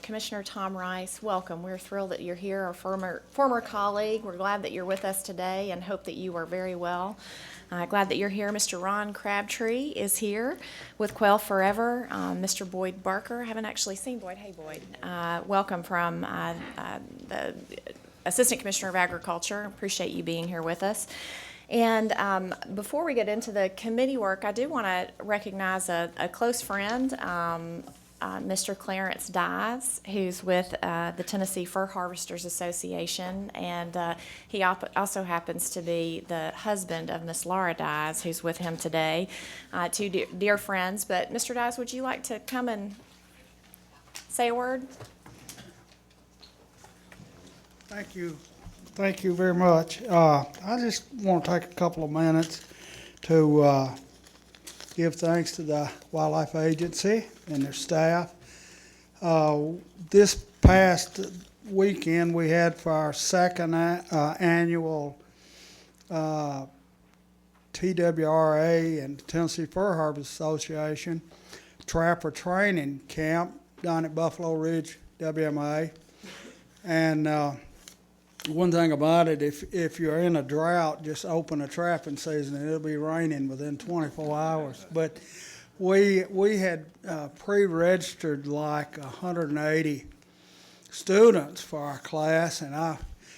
Commissioner Tom Rice, welcome. We're thrilled that you're here, our former colleague. We're glad that you're with us today and hope that you are very well. Glad that you're here. Mr. Ron Crabtree is here with Quail Forever. Mr. Boyd Barker, I haven't actually seen Boyd. Hey, Boyd. Welcome from the Assistant Commissioner of Agriculture. Appreciate you being here with us. And before we get into the committee work, I do want to recognize a close friend, Mr. Clarence Dyes, who's with the Tennessee Fur Harvesters Association, and he also happens to be the husband of Miss Laura Dyes, who's with him today. Two dear friends. But Mr. Dyes, would you like to come and say a word? Thank you. Thank you very much. I just want to take a couple of minutes to give thanks to the Wildlife Agency and their staff. This past weekend, we had for our second annual TWRA and Tennessee Fur Harvest Association trapper training camp down at Buffalo Ridge WMA. And one thing about it, if you're in a drought, just open a trapping season and it'll be raining within 24 hours. But we had pre-registered like 180 students for our class, and I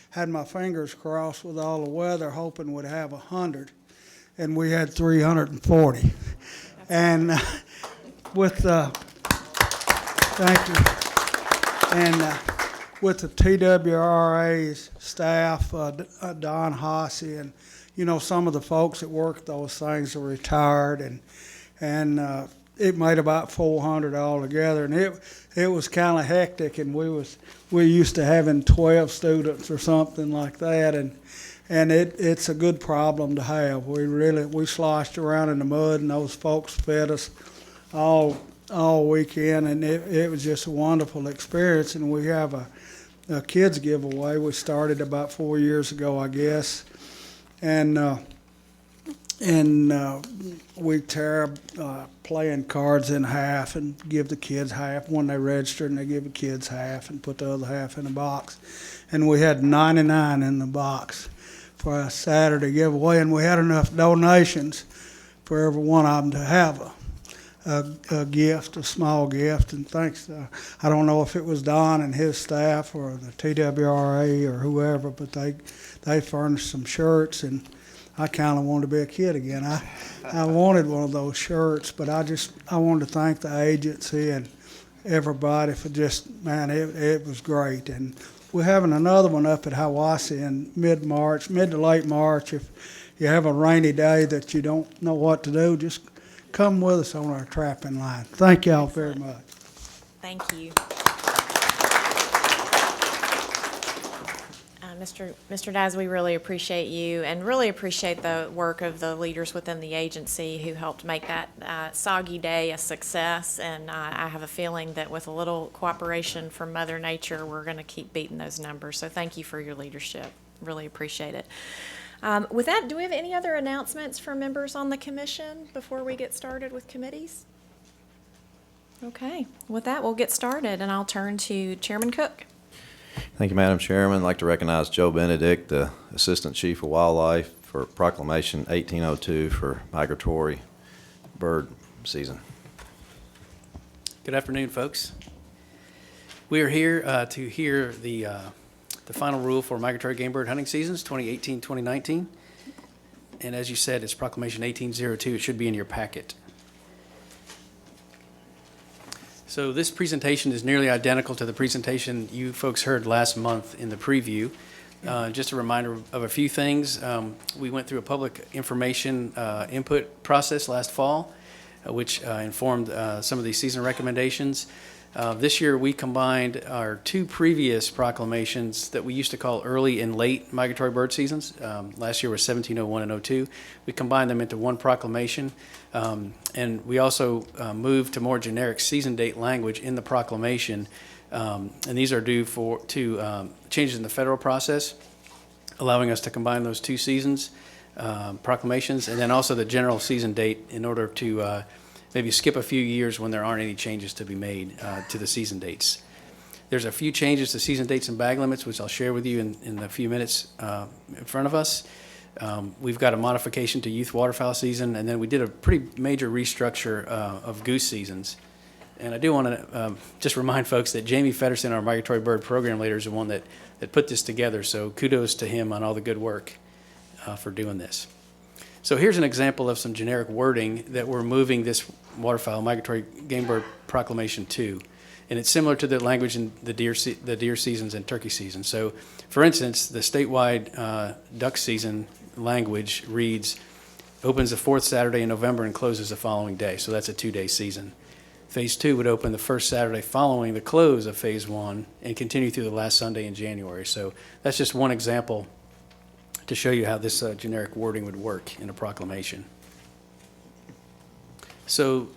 had my fingers crossed with all the weather, hoping we'd have 100, and we had 340. And with thank you. And with the TWRA's staff, Don Hossey, and some of the folks that work those things are retired, and it made about 400 altogether, and it was kind of hectic, and we used to having 12 students or something like that, and it's a good problem to have. We sloshed around in the mud, and those folks fed us all weekend, and it was just a wonderful experience. And we have a kids giveaway. We started about 4 years ago, I guess, and we tear playing cards in half and give the kids half when they register, and they give the kids half and put the other half in a box. And we had 99 in the box for a Saturday giveaway, and we had enough donations for every one of them to have a gift, a small gift. And thanks to, I don't know if it was Don and his staff or the TWRA or whoever, but they furnished some shirts, and I kind of wanted to be a kid again. I wanted one of those shirts, but I wanted to thank the agency and everybody for just, man, it was great. And we're having another one up at Hiwassee in mid to late March. If you have a rainy day that you don't know what to do, just come with us on our trapping line. Thank y'all very much. Thank you. Mr. Dyes, we really appreciate you and really appreciate the work of the leaders within the agency who helped make that soggy day a success. And I have a feeling that with a little cooperation from Mother Nature, we're going to keep beating those numbers. So thank you for your leadership. Really appreciate it. With that, do we have any other announcements from members on the commission before we get started with committees? Okay. With that, we'll get started, and I'll turn to Chairman Cook. Thank you, Madam Chairman. I'd like to recognize Joe Benedict, the Assistant Chief of Wildlife, for Proclamation 1802 for migratory bird season. Good afternoon, folks. We are here to hear the final rule for migratory game bird hunting seasons 2018-2019. And as you said, it's Proclamation 1802. It should be in your packet. So this presentation is nearly identical to the presentation you folks heard last month in the preview. Just a reminder of a few things. We went through a public information input process last fall, which informed some of these season recommendations. This year we combined our two previous proclamations that we used to call early and late migratory bird seasons. Last year was 1701 and 02. We combined them into one proclamation, and we also moved to more generic season date language in the proclamation, and these are due to changes in the federal process, allowing us to combine those two seasons proclamations, and then also the general season date in order to maybe skip a few years when there aren't any changes to be made to the season dates. There's a few changes to season dates and bag limits, which I'll share with you in the few minutes in front of us. We've got a modification to youth waterfowl season, and then we did a pretty major restructure of goose seasons. And I do want to just remind folks that Jamie Feddersen, our migratory bird program leader, is the one that put this together. So kudos to him on all the good work for doing this. So here's an example of some generic wording that we're moving this waterfowl migratory game bird proclamation to. And it's similar to the language in the deer seasons and turkey season. So, for instance, the statewide duck season language reads, opens the fourth Saturday in November and closes the following day. So that's a 2-day season. Phase 2 would open the first Saturday following the close of Phase 1 and continue through the last Sunday in January. So that's just one example to show you how this generic wording would work in a proclamation. So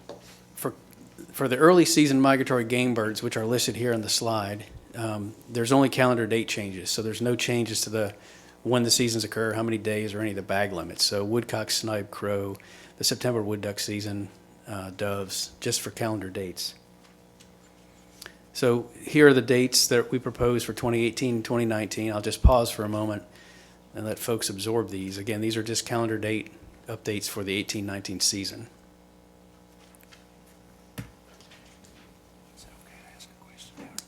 for the early season migratory game birds, which are listed here on the slide, there's only calendar date changes. So there's no changes to when the seasons occur, how many days, or any of the bag limits. So woodcock, snipe, crow, the September wood duck season, doves, just for calendar dates. So here are the dates that we propose for 2018 and 2019. I'll just pause for a moment and let folks absorb these. Again, these are just calendar date updates for the 18-19 season.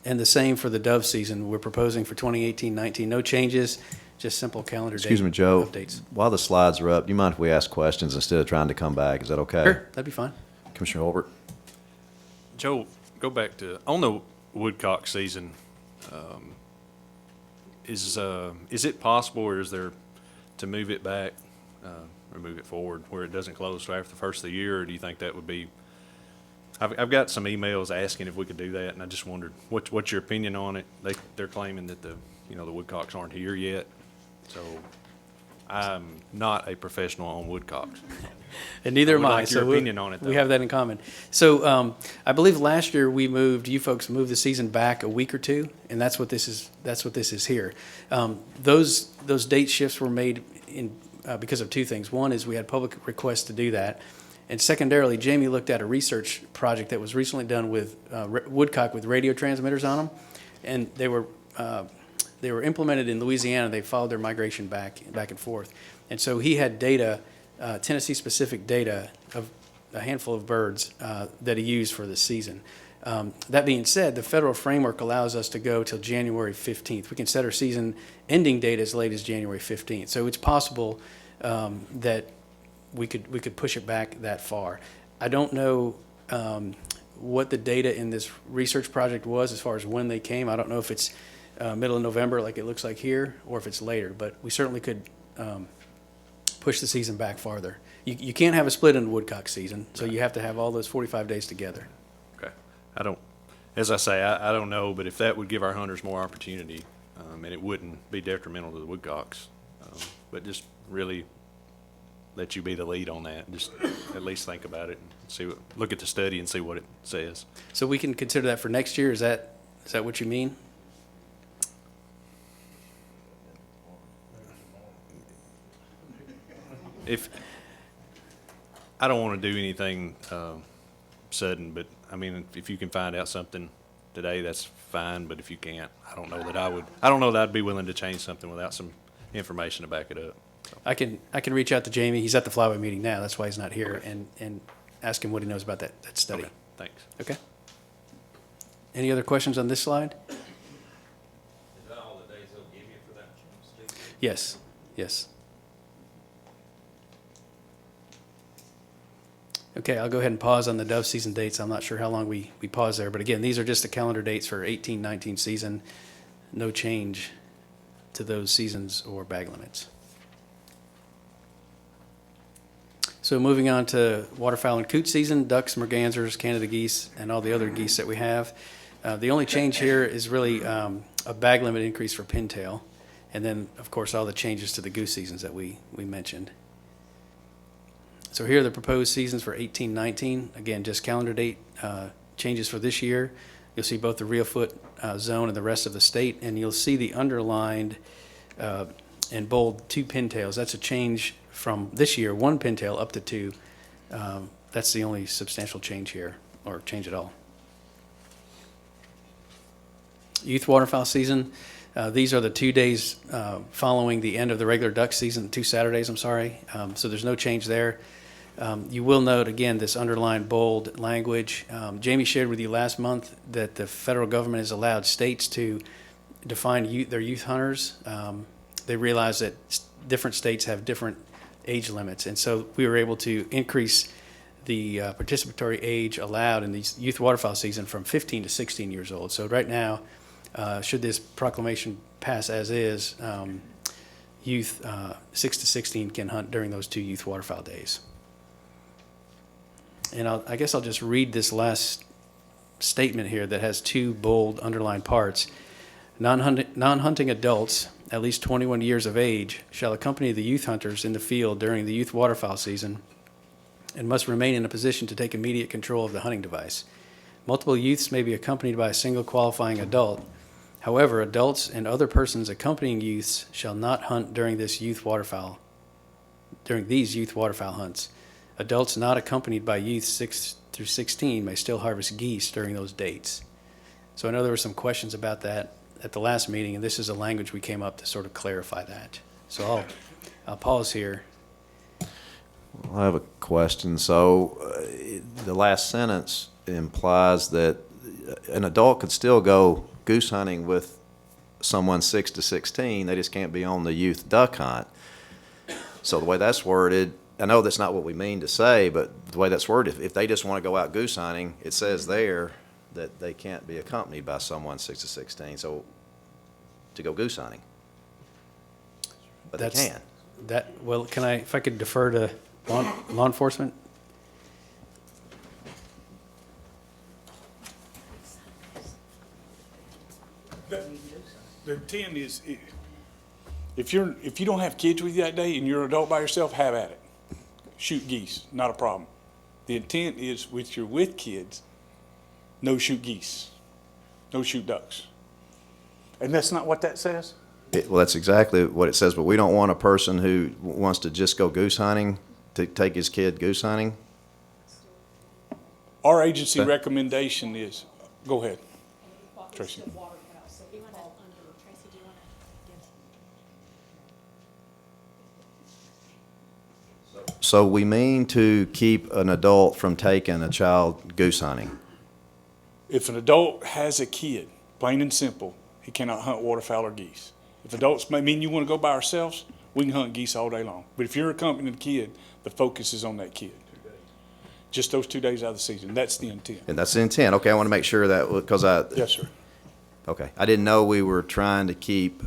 And the same for the dove season. We're proposing for 2018-19. No changes, just simple calendar date Excuse me, Joe. updates. While the slides are up, do you mind if we ask questions instead of trying to come back? Is that okay? Sure, that'd be fine. Commissioner Holbert? Joe, go back to, on the woodcock season, is it possible, or is there, to move it back, or move it forward where it doesn't close till after the first of the year, or do you think that would be, I've got some emails asking if we could do that, and I just wondered, what's your opinion on it? They're claiming that the woodcocks aren't here yet, so I'm not a professional on woodcocks. And neither I am would I. like your so opinion on it, We though. have that in common. So I believe last year you folks moved the season back a week or two, and that's what this is here. Those date shifts were made because of two things. One is we had public requests to do that, and secondarily, Jamie looked at a research project that was recently done with woodcock with radio transmitters on them, and they were implemented in Louisiana. They followed their migration back and forth, and so he had data. Tennessee-specific data of a handful of birds that he used for this season. That being said, the federal framework allows us to go till January 15th. We can set our season ending date as late as January 15th. So it's possible that we could push it back that far. I don't know what the data in this research project was as far as when they came. I don't know if it's middle of November like it looks like here, or if it's later, but we certainly could push the season back farther. You can't have a split in the woodcock season, so you have to have all those 45 days together. Okay. As I say, I don't know, but if that would give our hunters more opportunity, and it wouldn't be detrimental to the woodcocks, but just really let you be the lead on that. Just at least think about it and look at the study and see what it says. So we can consider that for next year. Is that what you mean? If I don't want to do anything sudden, but I mean, if you can find out something today, that's fine. But if you can't, I don't know that I'd be willing to change something without some information to back it up. So. I can reach out to Jamie. He's at the flyway meeting now. That's why he's not here, Okay. and ask him what he knows about that study. Okay, thanks. Okay. Any other questions on this slide? Is that all the days they'll give you for that? Yes. Yes. Okay, I'll go ahead and pause on the dove season dates. I'm not sure how long we pause there, but again, these are just the calendar dates for 18-19 season. No change to those seasons or bag limits. So moving on to waterfowl and coot season, ducks, mergansers, Canada geese, and all the other geese that we have. The only change here is really a bag limit increase for pintail, and then, of course, all the changes to the goose seasons that we mentioned. So here are the proposed seasons for 18-19. Again, just calendar date changes for this year. You'll see both the Reelfoot zone and the rest of the state, and you'll see the underlined and bold 2 pintails. That's a change from this year, 1 pintail up to 2 That's the only substantial change here, or change at all. Youth waterfowl season, these are the 2 days following the end of the regular duck season, 2 Saturdays, I'm sorry. So there's no change there. You will note, again, this underlined bold language. Jamie shared with you last month that the federal government has allowed states to define their youth hunters. They realize that different states have different age limits, and so we were able to increase the participatory age allowed in these youth waterfowl season from 15 to 16 years old. So right now, should this proclamation pass as is, youth 6 to 16 can hunt during those 2 youth waterfowl days. And I guess I'll just read this last statement here that has 2 bold underlined parts. Non-hunting adults, at least 21 years of age, shall accompany the youth hunters in the field during the youth waterfowl season and must remain in a position to take immediate control of the hunting device. Multiple youths may be accompanied by a single qualifying adult. However, adults and other persons accompanying youths shall not hunt during these youth waterfowl hunts. Adults not accompanied by youth 6 through 16 may still harvest geese during those dates. So I know there were some questions about that at the last meeting, and this is a language we came up to sort of clarify that. So I'll pause here. I have a question. So the last sentence implies that an adult could still go goose hunting with someone 6 to 16. They just can't be on the youth duck hunt. So the way that's worded, I know that's not what we mean to say, but the way that's worded, if they just want to go out goose hunting, it says there that they can't be accompanied by someone 6 to 16. So to go goose hunting, but they can. Well, if I could defer to law enforcement? The intent is, if you don't have kids with you that day and you're an adult by yourself, have at it. Shoot geese, not a problem. The intent is, if you're with kids, no shoot geese, no shoot ducks. And that's not what that says? Well, that's exactly what it says, but we don't want a person who wants to just go goose hunting to take his kid goose hunting. Our agency recommendation is, go ahead, Tracy. So we mean to keep an adult from taking a child goose hunting. If an adult has a kid, plain and simple, he cannot hunt waterfowl or geese. If adults mean you want to go by ourselves, we can hunt geese all day long. But if you're accompanying a kid, the focus is on that kid. Just those 2 days out of the season. That's the intent. And that's the intent. Okay, I want to make sure that, because Yes, sir. okay, I didn't know we were trying to keep,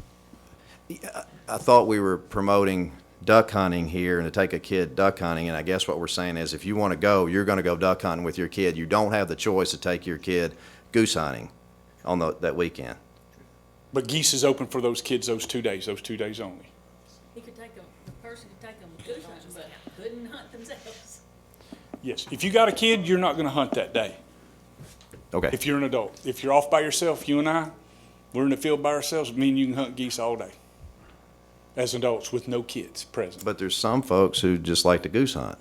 I thought we were promoting duck hunting here and to take a kid duck hunting, and I guess what we're saying is if you want to go, you're going to go duck hunting with your kid. You don't have the choice to take your kid goose hunting on that weekend. But geese is open for those kids those 2 days only. He could take them, the person could take them goose hunting, but couldn't hunt themselves. Yes, if you got a kid, you're not going to hunt that day. Okay. If you're an adult. If you're off by yourself, you and I, we're in the field by ourselves, it means you can hunt geese all day as adults with no kids present. But there's some folks who just like to goose hunt.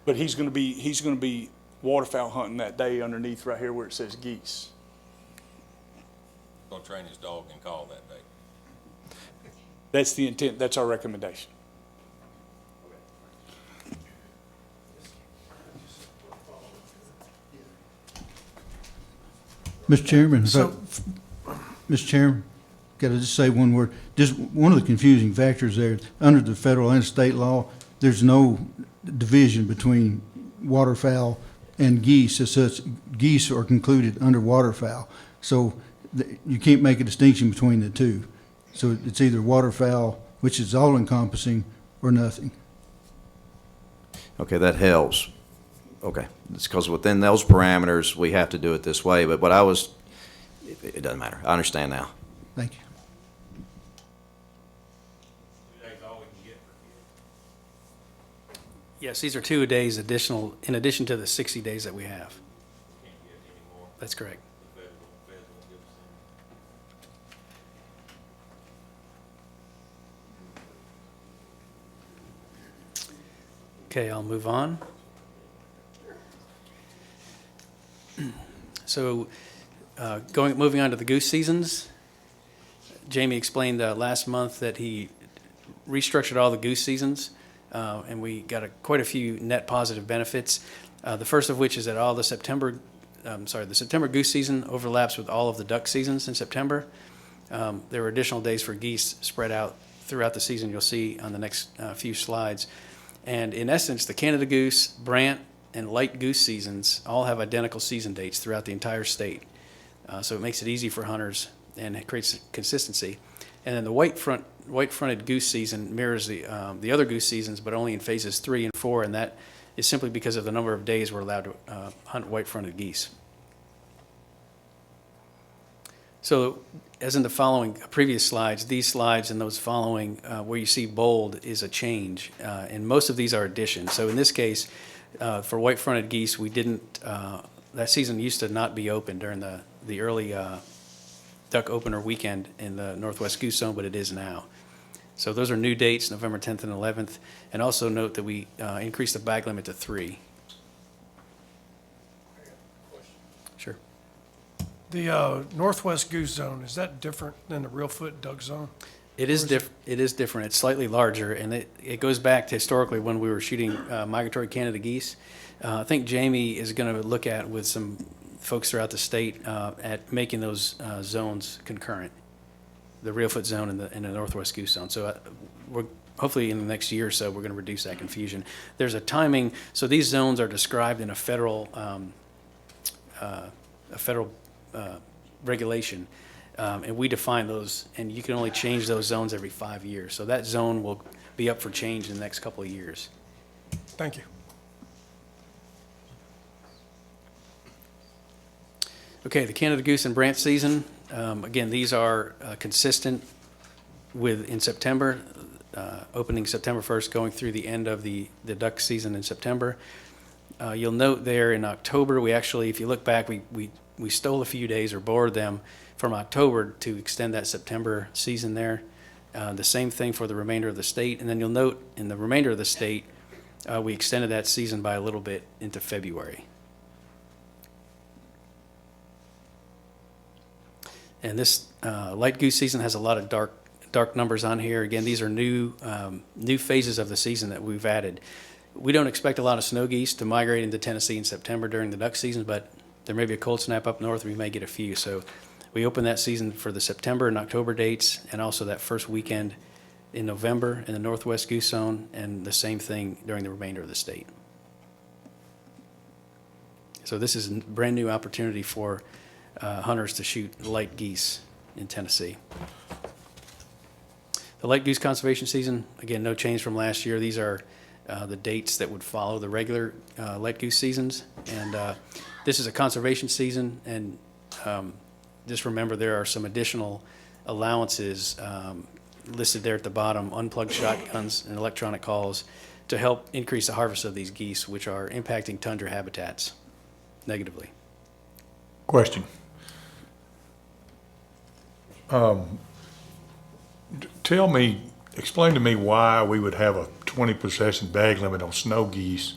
But he's going to be waterfowl hunting that day underneath right here where it says geese. Gonna train his dog and call that day. That's the intent. That's our recommendation. Mr. Chairman, Mr. Chairman, got to just say one word. Just one of the confusing factors there, under the federal and state law, there's no division between waterfowl and geese as such. Geese are concluded under waterfowl. So you can't make a distinction between the two. So it's either waterfowl, which is all encompassing, or nothing. Okay, that helps. Okay, it's because within those parameters, we have to do it this way, but it doesn't matter. I understand now. Thank you. 2 days all we can get for kids. Yes, these are 2 days additional, in addition to the 60 days that we have. Can't get any more. That's correct. The feds won't give us Okay, I'll move on. So, moving on to the goose seasons. Jamie explained last month that he restructured all the goose seasons, and we got quite a few net positive benefits. The first of which is that all the September goose season overlaps with all of the duck seasons in September. There were additional days for geese spread out throughout the season. You'll see on the next few slides. And in essence, the Canada goose, brant, and light goose seasons all have identical season dates throughout the entire state. So it makes it easy for hunters and it creates consistency. And then the white-fronted goose season mirrors the other goose seasons, but only in phases 3 and 4, and that is simply because of the number of days we're allowed to hunt white-fronted geese. So, as in the following previous slides, these slides and those following, where you see bold is a change, and most of these are additions. So in this case, for white-fronted geese, we didn't. That season used to not be open during the early duck opener weekend in the Northwest Goose Zone, but it is now. So those are new dates, November 10th and 11th, and also note that we increased the bag limit to 3. Sure. The Northwest Goose Zone, is that different than the Reelfoot Duck Zone? It is different. It's slightly larger, and it goes back to historically when we were shooting migratory Canada geese. I think Jamie is going to look at with some folks throughout the state at making those zones concurrent, the Reelfoot Zone and the Northwest Goose Zone. So we're hopefully in the next year or so we're going to reduce that confusion. There's a timing. So these zones are described in a federal regulation. And we define those, and you can only change those zones every 5 years. So that zone will be up for change in the next couple of years. Thank you. Okay, the Canada goose and brant season. Again, these are consistent in September, opening September 1st, going through the end of the duck season in September. You'll note there in October, we actually, if you look back, we stole a few days or borrowed them from October to extend that September season there. The same thing for the remainder of the state. And then you'll note in the remainder of the state, we extended that season by a little bit into February. And this light goose season has a lot of dark numbers on here. Again, these are new phases of the season that we've added. We don't expect a lot of snow geese to migrate into Tennessee in September during the duck season, but there may be a cold snap up north, we may get a few. So we open that season for the September and October dates, and also that first weekend in November in the Northwest Goose Zone, and the same thing during the remainder of the state. So this is a brand new opportunity for hunters to shoot light geese in Tennessee. The light goose conservation season, again, no change from last year. These are the dates that would follow the regular light goose seasons. And this is a conservation season, and just remember there are some additional allowances listed there at the bottom, unplugged shotguns and electronic calls, to help increase the harvest of these geese, which are impacting tundra habitats negatively. Question. Explain to me why we would have a 20% bag limit on snow geese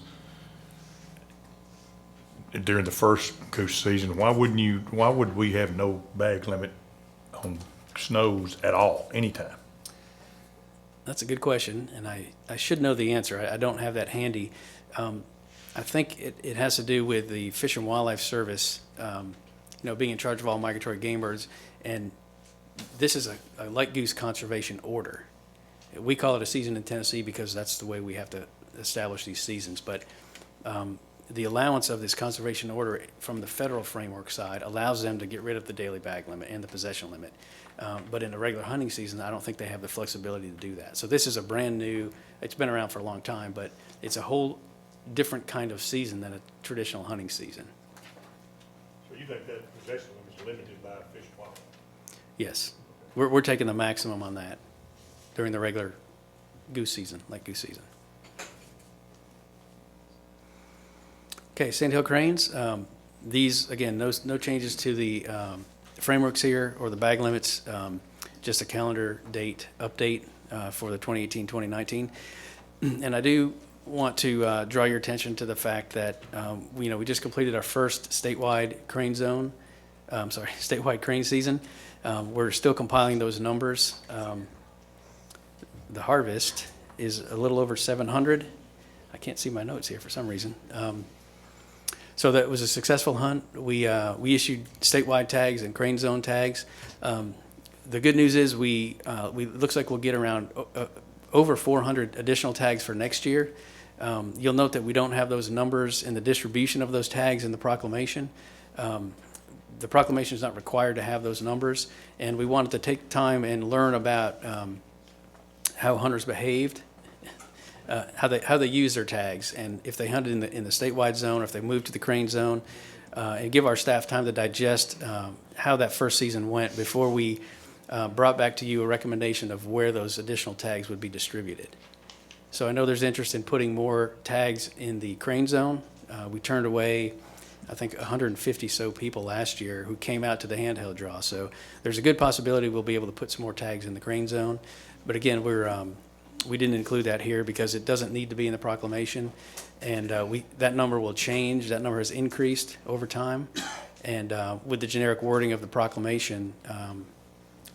during the first goose season. Why would we have no bag limit on snows at all, anytime? That's a good question, and I should know the answer. I don't have that handy. I think it has to do with the Fish and Wildlife Service, being in charge of all migratory game birds, and this is a light goose conservation order. We call it a season in Tennessee because that's the way we have to establish these seasons, but the allowance of this conservation order from the federal framework side allows them to get rid of the daily bag limit and the possession limit. But in a regular hunting season, I don't think they have the flexibility to do that. So this is a brand new, it's been around for a long time, but it's a whole different kind of season than a traditional hunting season. So you think that possession limit is limited by Fish and Wildlife? Yes, we're taking the maximum on that during the regular goose season, light goose season. Okay, sandhill cranes. These, again, no changes to the frameworks here or the bag limits, just a calendar date update for the 2018-2019. And I do want to draw your attention to the fact that, we just completed our first statewide crane zone, statewide crane season. We're still compiling those numbers. The harvest is a little over 700. I can't see my notes here for some reason. So that was a successful hunt. We issued statewide tags and crane zone tags. The good news is we looks like we'll get around over 400 additional tags for next year. You'll note that we don't have those numbers in the distribution of those tags in the proclamation. The proclamation is not required to have those numbers, and we wanted to take time and learn about how hunters behaved, how they use their tags, and if they hunted in the statewide zone, or if they moved to the crane zone, and give our staff time to digest how that first season went before we brought back to you a recommendation of where those additional tags would be distributed. So I know there's interest in putting more tags in the crane zone. We turned away, I think, 150 so people last year who came out to the handheld draw. So there's a good possibility we'll be able to put some more tags in the crane zone. But again, we didn't include that here because it doesn't need to be in the proclamation. And that number will change. That number has increased over time. And with the generic wording of the proclamation,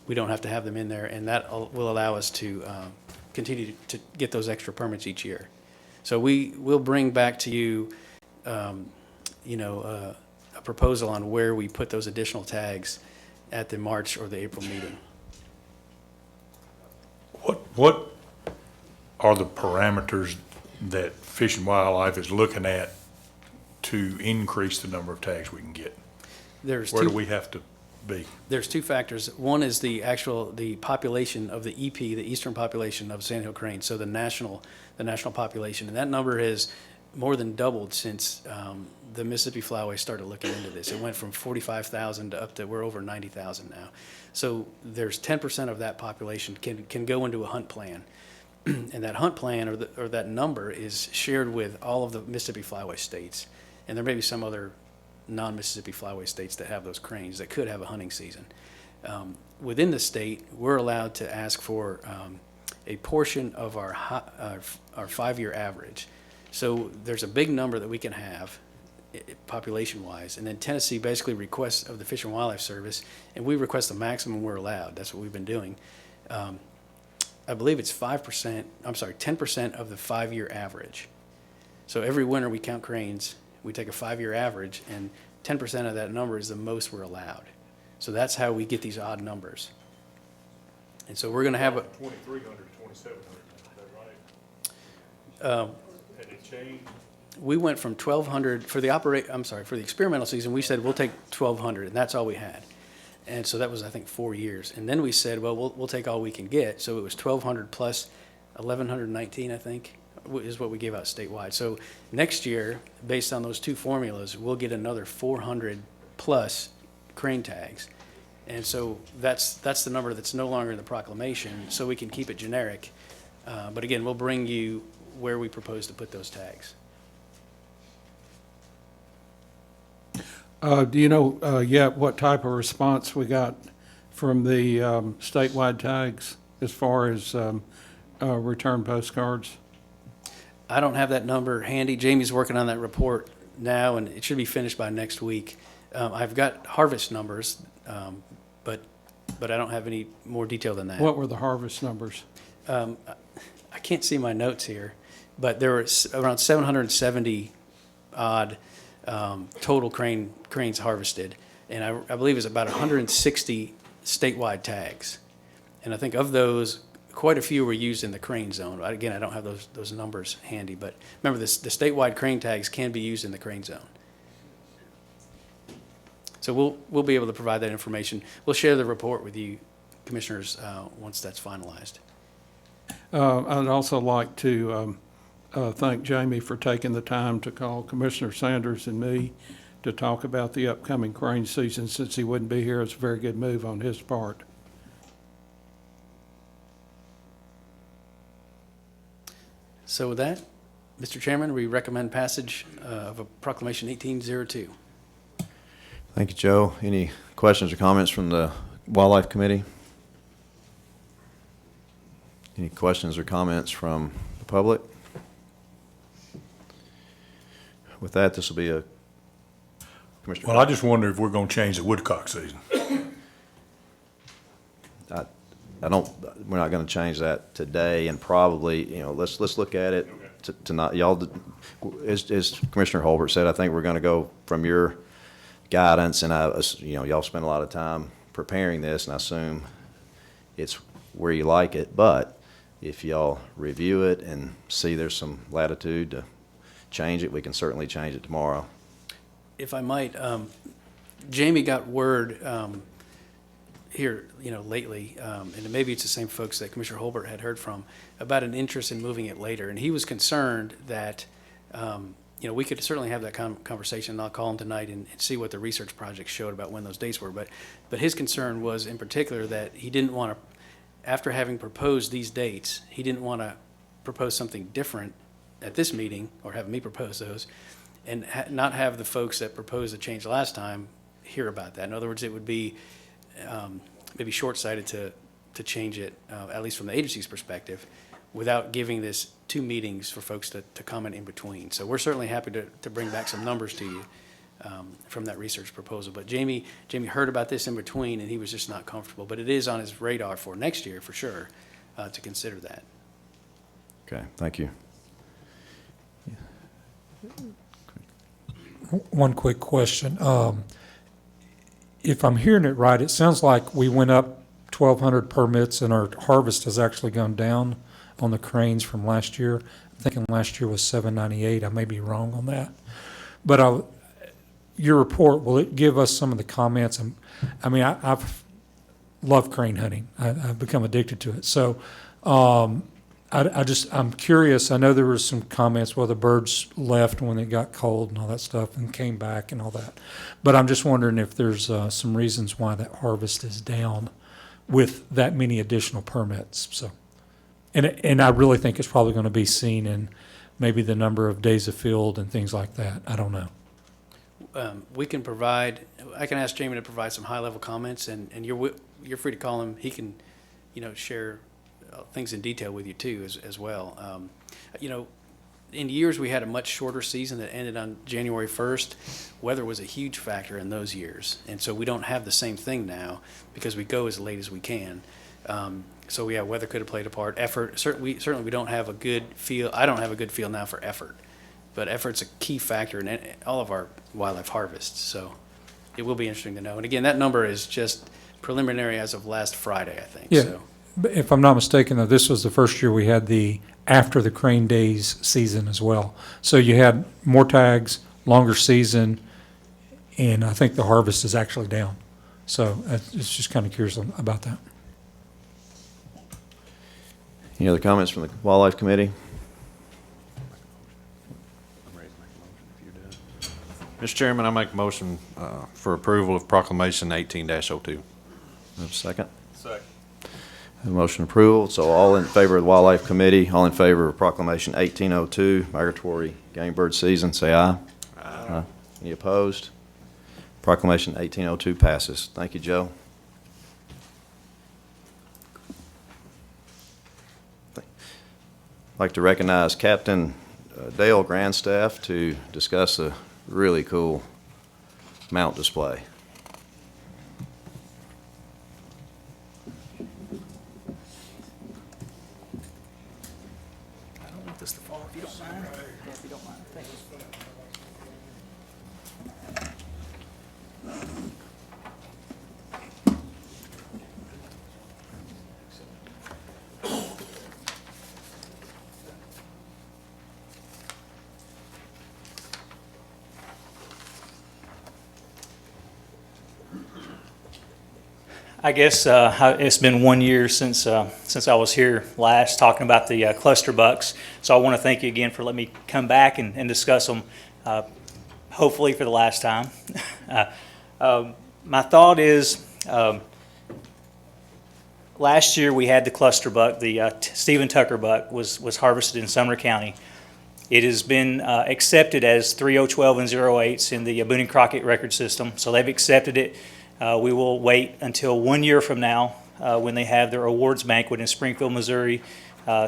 we don't have to have them in there. And that will allow us to continue to get those extra permits each year. So we'll bring back to you, a proposal on where we put those additional tags at the March or the April meeting. What are the parameters that Fish and Wildlife is looking at to increase the number of tags we can get? Where do we have to be? There's two factors. One is the population of the EP, the eastern population of sandhill crane, so the national population, and that number has more than doubled since the Mississippi Flyway started looking into this. It went from 45,000 to up to we're over 90,000 now. So there's 10% of that population can go into a hunt plan, and that hunt plan or that number is shared with all of the Mississippi Flyway states, and there may be some other non-Mississippi Flyway states that have those cranes that could have a hunting season. Within the state, we're allowed to ask for a portion of our 5-year average. So there's a big number that we can have population-wise, and then Tennessee basically requests of the Fish and Wildlife Service, and we request the maximum we're allowed. That's what we've been doing. I believe it's 10% of the 5-year average. So every winter we count cranes, we take a 5-year average, and 10% of that number is the most we're allowed. So that's how we get these odd numbers. And so we're going to have 2,300 to 2,700, is that right? Had it changed? We went from 1,200 for the experimental season. We said we'll take 1,200, and that's all we had. And so that was, I think, 4 years. And then we said, well, we'll take all we can get. So it was 1,200 plus 1,119, I think, is what we gave out statewide. So next year, based on those two formulas, we'll get another 400 plus crane tags. And so that's the number that's no longer in the proclamation, so we can keep it generic. But again, we'll bring you where we propose to put those tags. Do you know yet what type of response we got from the statewide tags as far as return postcards? I don't have that number handy. Jamie's working on that report now, and it should be finished by next week. I've got harvest numbers, but I don't have any more detail than that. What were the harvest numbers? I can't see my notes here, but there were around 770 odd total cranes harvested, and I believe it's about 160 statewide tags. And I think of those, quite a few were used in the crane zone. Again, I don't have those numbers handy, but remember, the statewide crane tags can be used in the crane zone. So we'll be able to provide that information. We'll share the report with you, commissioners, once that's finalized. I'd also like to thank Jamie for taking the time to call Commissioner Sanders and me to talk about the upcoming crane season. Since he wouldn't be here, it's a very good move on his part. So with that, Mr. Chairman, we recommend passage of a proclamation 1802. Thank you, Joe. Any questions or comments from the Wildlife Committee? Any questions or comments from the public? with that, this will be a Commissioner. Well, I just wonder if we're gonna change the woodcock season. I don't, we're not gonna change that today, and probably, let's look at it tonight. Y'all, as Commissioner Holbert said, I think we're gonna go from your guidance, and y'all spent a lot of time preparing this, and I assume it's where you like it, but if y'all review it and see there's some latitude to change it, we can certainly change it tomorrow. If I might, Jamie got word here, lately, and maybe it's the same folks that Commissioner Holbert had heard from, about an interest in moving it later. And he was concerned that, we could certainly have that conversation, and I'll call him tonight and see what the research project showed about when those dates were. But his concern was in particular that he didn't want to, after having proposed these dates, he didn't want to propose something different at this meeting, or have me propose those, and not have the folks that proposed the change last time hear about that. In other words, it would be maybe short-sighted to change it, at least from the agency's perspective, without giving this 2 meetings for folks to comment in between. So we're certainly happy to bring back some numbers to you from that research proposal. But Jamie heard about this in between, and he was just not comfortable. But it is on his radar for next year, for sure, to consider that. Okay, thank you. One quick question. If I'm hearing it right, it sounds like we went up 1,200 permits and our harvest has actually gone down on the cranes from last year. I'm thinking last year was 798. I may be wrong on that. But your report, will it give us some of the comments? I've loved crane hunting. I've become addicted to it. So I'm curious. I know there was some comments, well, the birds left when it got cold and all that stuff and came back and all that. But I'm just wondering if there's some reasons why that harvest is down with that many additional permits. So, and I really think it's probably going to be seen in maybe the number of days of field and things like that. I don't know. I can ask Jamie to provide some high-level comments, and you're free to call him. He can, share things in detail with you too, as well. In years we had a much shorter season that ended on January 1st. Weather was a huge factor in those years, and so we don't have the same thing now because we go as late as we can. So yeah, weather could have played a part. Effort, certainly we don't have a good feel. I don't have a good feel now for effort, but effort's a key factor in all of our wildlife harvests. So it will be interesting to know. And again, that number is just preliminary as of last Friday, I think. Yeah. So. If I'm not mistaken, though, this was the first year we had the after the crane days season as well. So you had more tags, longer season, and I think the harvest is actually down. So it's just kind of curious about that. Any other comments from the Wildlife Committee? Mr. Chairman, I make a motion for approval of Proclamation 18-02. Have a second? Second. Have a motion approval. So all in favor of the Wildlife Committee, all in favor of Proclamation 1802, migratory game bird season, say aye. Aye. Any opposed? Proclamation 1802 passes. Thank you, Joe. I'd like to recognize Captain Dale Grandstaff to discuss a really cool mount display. I don't want this to fall, if you don't mind. Yeah, if you don't mind. Thank you. I guess it's been 1 year since I was here last talking about the cluster bucks. So I want to thank you again for letting me come back and discuss them, hopefully for the last time. My thought is, last year we had the cluster buck, the Stephen Tucker buck was harvested in Sumner County. It has been accepted as 3012 and 08s in the Boone and Crockett record system, so they've accepted it. We will wait until 1 year from now when they have their awards banquet in Springfield, Missouri.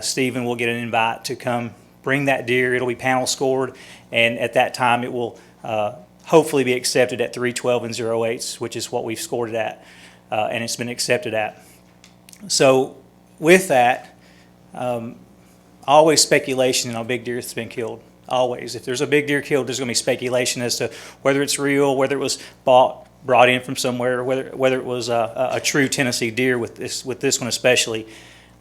Stephen will get an invite to come bring that deer. It'll be panel scored, and at that time it will hopefully be accepted at 312 and 0.8, which is what we've scored it at, and it's been accepted at. So with that, always speculation on big deer that's been killed. Always. If there's a big deer killed, there's going to be speculation as to whether it's real, whether it was brought in from somewhere, whether it was a true Tennessee deer with this one especially.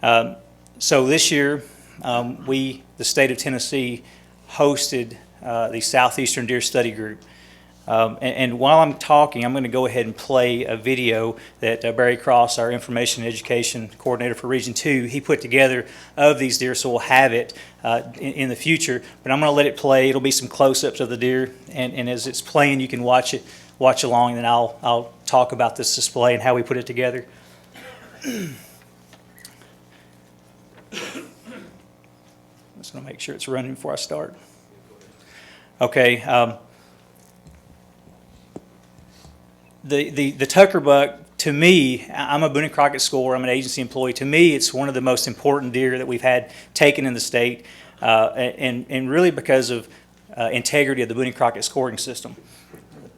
So this year, the state of Tennessee hosted the Southeastern Deer Study Group. And while I'm talking, I'm going to go ahead and play a video that Barry Cross, our Information and Education Coordinator for Region 2, he put together of these deer, so we'll have it in the future. But I'm going to let it play. It'll be some close-ups of the deer, and as it's playing, you can watch along, and then I'll talk about this display and how we put it together. I'm just going to make sure it's running before I start. Okay. The Tucker buck, to me, I'm a Boone and Crockett scorer, I'm an agency employee. To me, it's one of the most important deer that we've had taken in the state, and really because of integrity of the Boone and Crockett scoring system.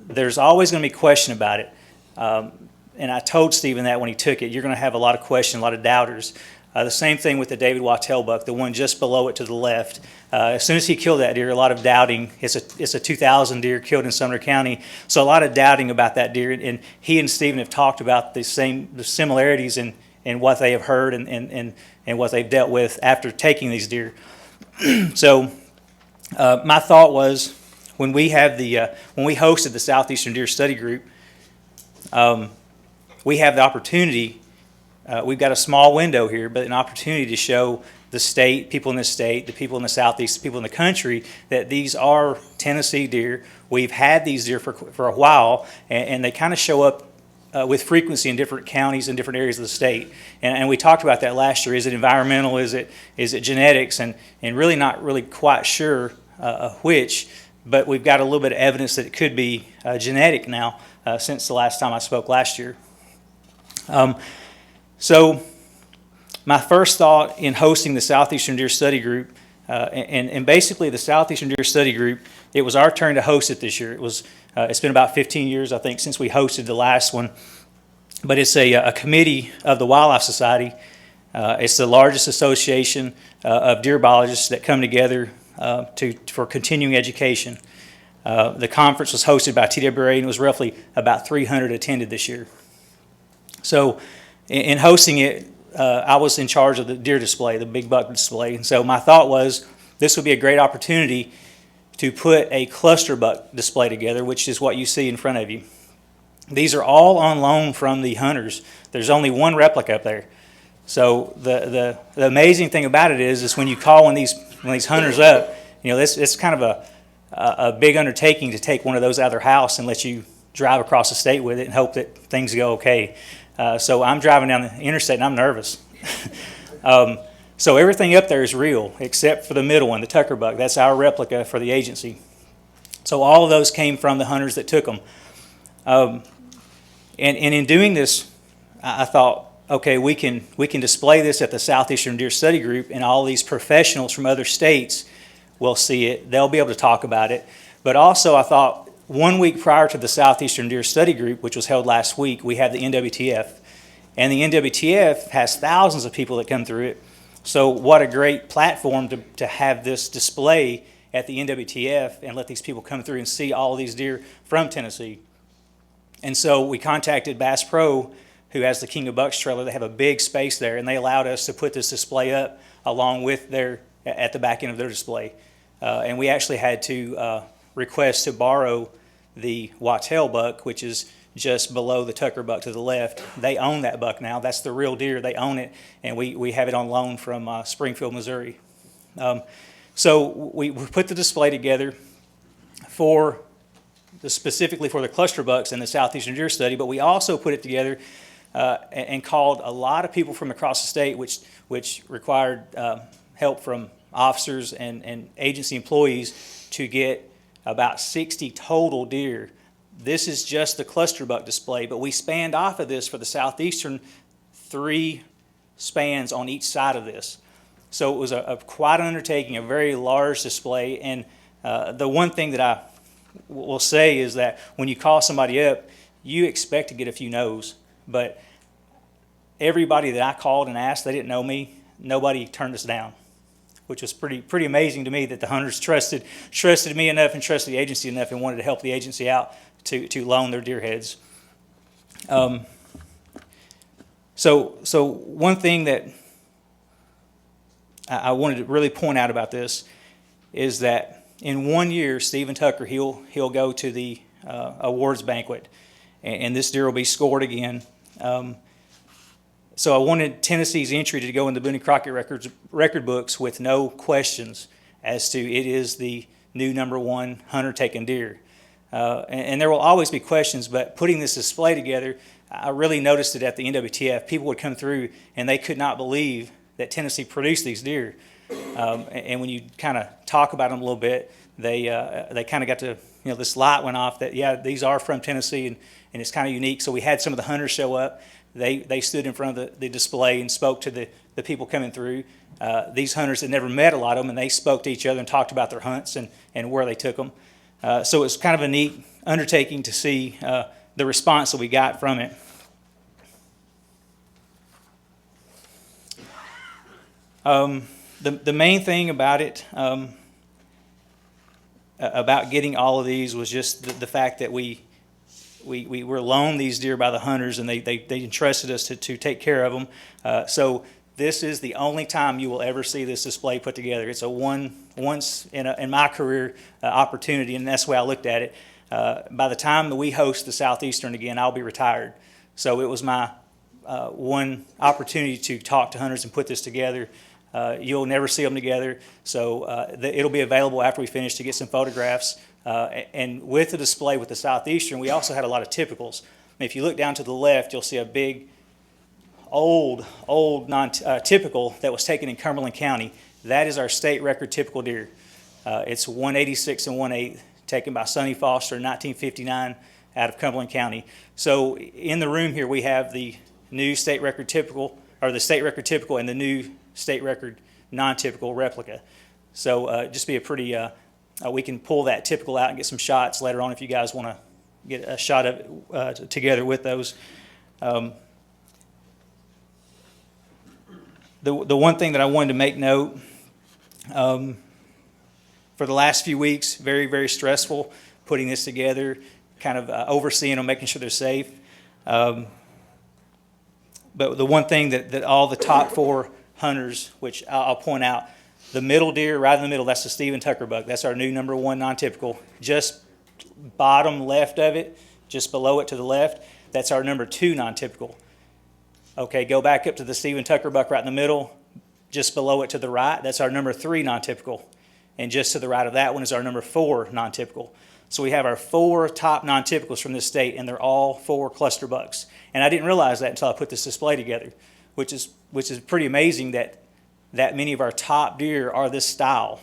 There's always going to be question about it, and I told Stephen that when he took it. You're going to have a lot of questions, a lot of doubters. The same thing with the David Wattell buck, the one just below it to the left. As soon as he killed that deer, a lot of doubting. It's a 2000 deer killed in Sumner County, so a lot of doubting about that deer. And he and Stephen have talked about the similarities in what they have heard and what they've dealt with after taking these deer. So my thought was, when we hosted the Southeastern Deer Study Group, we have the opportunity. We've got a small window here, but an opportunity to show the state, people in the state, the people in the Southeast, the people in the country, that these are Tennessee deer. We've had these deer for a while, and they kind of show up with frequency in different counties and different areas of the state. And we talked about that last year. Is it environmental? Is it genetics? And really not really quite sure which, but we've got a little bit of evidence that it could be genetic now since the last time I spoke last year. So my first thought in hosting the Southeastern Deer Study Group, and basically the Southeastern Deer Study Group, it was our turn to host it this year. It's been about 15 years, I think, since we hosted the last one. But it's a committee of the Wildlife Society. It's the largest association of deer biologists that come together for continuing education. The conference was hosted by TWRA, and it was roughly about 300 attended this year. So in hosting it, I was in charge of the deer display, the big buck display. And so my thought was this would be a great opportunity to put a cluster buck display together, which is what you see in front of you. These are all on loan from the hunters. There's only one replica up there. So the amazing thing about it is when you call when these hunters up, it's kind of a big undertaking to take one of those out of their house and let you drive across the state with it and hope that things go okay. So I'm driving down the interstate and I'm nervous. So everything up there is real except for the middle one, the Tucker buck. That's our replica for the agency. So all of those came from the hunters that took them. And in doing this, I thought, okay, we can display this at the Southeastern Deer Study Group, and all these professionals from other states will see it. They'll be able to talk about it. But also I thought, 1 week prior to the Southeastern Deer Study Group, which was held last week, we had the NWTF. And the NWTF has thousands of people that come through it. So what a great platform to have this display at the NWTF and let these people come through and see all of these deer from Tennessee. And so we contacted Bass Pro, who has the King of Bucks trailer. They have a big space there, and they allowed us to put this display up along with at the back end of their display. And we actually had to request to borrow the Wattell buck, which is just below the Tucker buck to the left. They own that buck now. That's the real deer. They own it, and we have it on loan from Springfield, Missouri. So we put the display together specifically for the cluster bucks and the Southeastern Deer Study, but we also put it together and called a lot of people from across the state, which required help from officers and agency employees to get about 60 total deer. This is just the cluster buck display, but we spanned off of this for the Southeastern 3 spans on each side of this. So it was a quite an undertaking, a very large display. And the one thing that I will say is that when you call somebody up, you expect to get a few no's. But everybody that I called and asked, they didn't know me. Nobody turned us down, which was pretty amazing to me that the hunters trusted me enough and trusted the agency enough and wanted to help the agency out to loan their deer heads. So one thing that I wanted to really point out about this is that in 1 year, Stephen Tucker, he'll go to the awards banquet, and this deer will be scored again. So I wanted Tennessee's entry to go in the Boone and Crockett record books with no questions as to it is the new #1 hunter-taken deer. And there will always be questions, but putting this display together, I really noticed it at the NWTF. People would come through and they could not believe that Tennessee produced these deer. And when you kind of talk about them a little bit, they kind of got to, this light went off that, yeah, these are from Tennessee, and it's kind of unique. So we had some of the hunters show up. They stood in front of the display and spoke to the people coming through. These hunters had never met a lot of them, and they spoke to each other and talked about their hunts and where they took them. So it was kind of a neat undertaking to see the response that we got from it. The main thing about it, about getting all of these, was just the fact that we were loaned these deer by the hunters, and they entrusted us to take care of them. So this is the only time you will ever see this display put together. It's a once in my career opportunity, and that's the way I looked at it. By the time that we host the Southeastern again, I'll be retired. So it was my one opportunity to talk to hunters and put this together. You'll never see them together, so it'll be available after we finish to get some photographs. And with the display with the Southeastern, we also had a lot of typicals. And if you look down to the left, you'll see a big, old non-typical that was taken in Cumberland County. That is our state record typical deer. It's 186 and 1/8, taken by Sonny Foster in 1959 out of Cumberland County. So in the room here, we have the new state record typical, or the state record typical, and the new state record non-typical replica. So just be a pretty, we can pull that typical out and get some shots later on if you guys want to get a shot of it together with those. The one thing that I wanted to make note, for the last few weeks, very, very stressful putting this together, kind of overseeing them, making sure they're safe. But the one thing that all the top 4 hunters, which I'll point out, the middle deer, right in the middle, that's the Stephen Tucker buck. That's our new #1 non-typical. Just bottom left of it, just below it to the left, that's our #2 non-typical. Okay, go back up to the Stephen Tucker buck right in the middle, just below it to the right, that's our #3 non-typical. And just to the right of that one is our #4 non-typical. So we have our 4 top non-typicals from this state, and they're all 4 cluster bucks. And I didn't realize that until I put this display together, which is pretty amazing that many of our top deer are this style.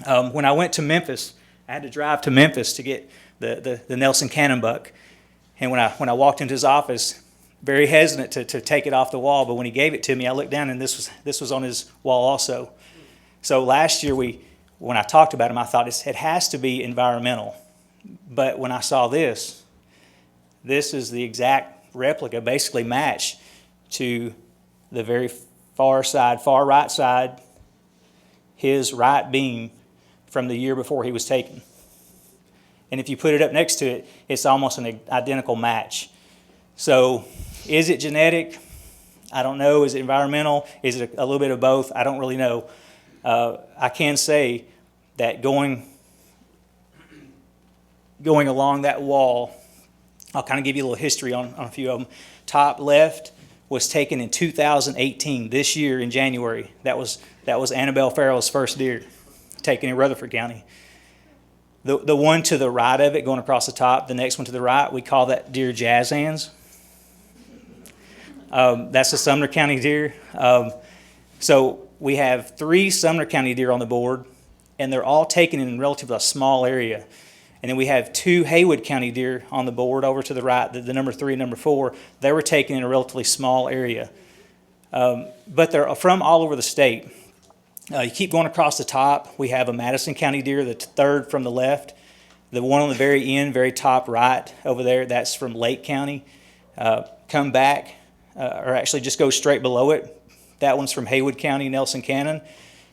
When I went to Memphis, I had to drive to Memphis to get the Nelson Cannon buck. And when I walked into his office, very hesitant to take it off the wall, but when he gave it to me, I looked down and this was on his wall also. So last year when I talked about him, I thought it has to be environmental. But when I saw this is the exact replica, basically matched to the very far right side, his right beam from the year before he was taken. And if you put it up next to it, it's almost an identical match. So is it genetic? I don't know. Is it environmental? Is it a little bit of both? I don't really know. I can say that going along that wall, I'll kind of give you a little history on a few of them. Top left was taken in 2018, this year in January. That was Annabelle Farrell's first deer, taken in Rutherford County. The one to the right of it, going across the top, the next one to the right, we call that deer Jazz Hands. That's a Sumner County deer. So we have 3 Sumner County deer on the board, and they're all taken in relatively a small area. And then we have 2 Haywood County deer on the board over to the right, the #3 and #4. They were taken in a relatively small area. But they're from all over the state. You keep going across the top, we have a Madison County deer, the third from the left. The one on the very end, very top right over there, that's from Lake County. Come back, or actually just go straight below it. That one's from Haywood County, Nelson Cannon.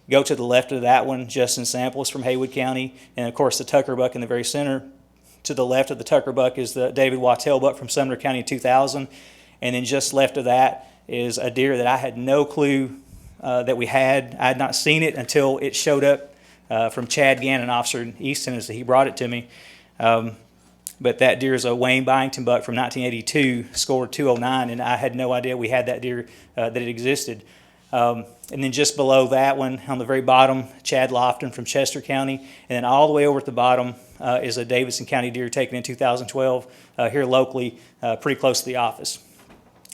Go to the left of that one, Justin Samples from Haywood County. And of course, the Tucker buck in the very center. To the left of the Tucker buck is the David Wattell buck from Sumner County 2000. And then just left of that is a deer that I had no clue that we had. I had not seen it until it showed up from Chad Gannon, officer in East Tennessee. He brought it to me. But that deer is a Wayne Byington buck from 1982, scored 209, and I had no idea we had that deer, that it existed. And then just below that one, on the very bottom, Chad Lofton from Chester County. And then all the way over at the bottom is a Davidson County deer taken in 2012 here locally, pretty close to the office.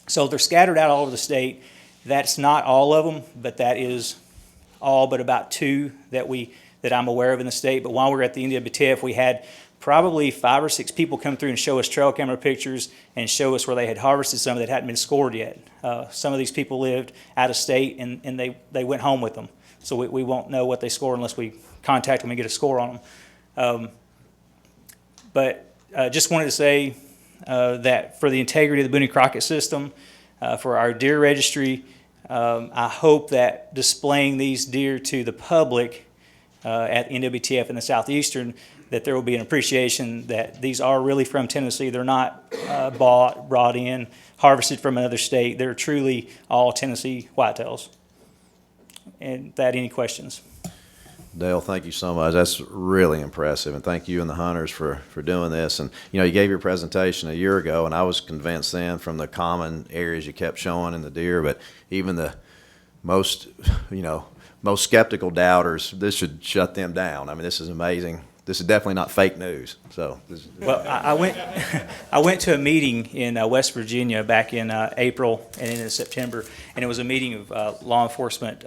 So they're scattered out all over the state. That's not all of them, but that is all but about two that I'm aware of in the state. But while we were at the NWTF, we had probably 5 or 6 people come through and show us trail camera pictures and show us where they had harvested some that hadn't been scored yet. Some of these people lived out of state and they went home with them. So we won't know what they scored unless we contact them and get a score on them. But just wanted to say that for the integrity of the Boone and Crockett system, for our deer registry, I hope that displaying these deer to the public at NWTF in the Southeastern, that there will be an appreciation that these are really from Tennessee. They're not brought in, harvested from another state. They're truly all Tennessee whitetails. And that, any questions? Dale, thank you so much. That's really impressive, and thank you and the hunters for doing this. And you gave your presentation a year ago, and I was convinced then from the common areas you kept showing in the deer, but even the most skeptical doubters, this should shut them down. I mean, this is amazing. This is definitely not fake news. So, well, I went to a meeting in West Virginia back in April and in September, and it was a meeting of law enforcement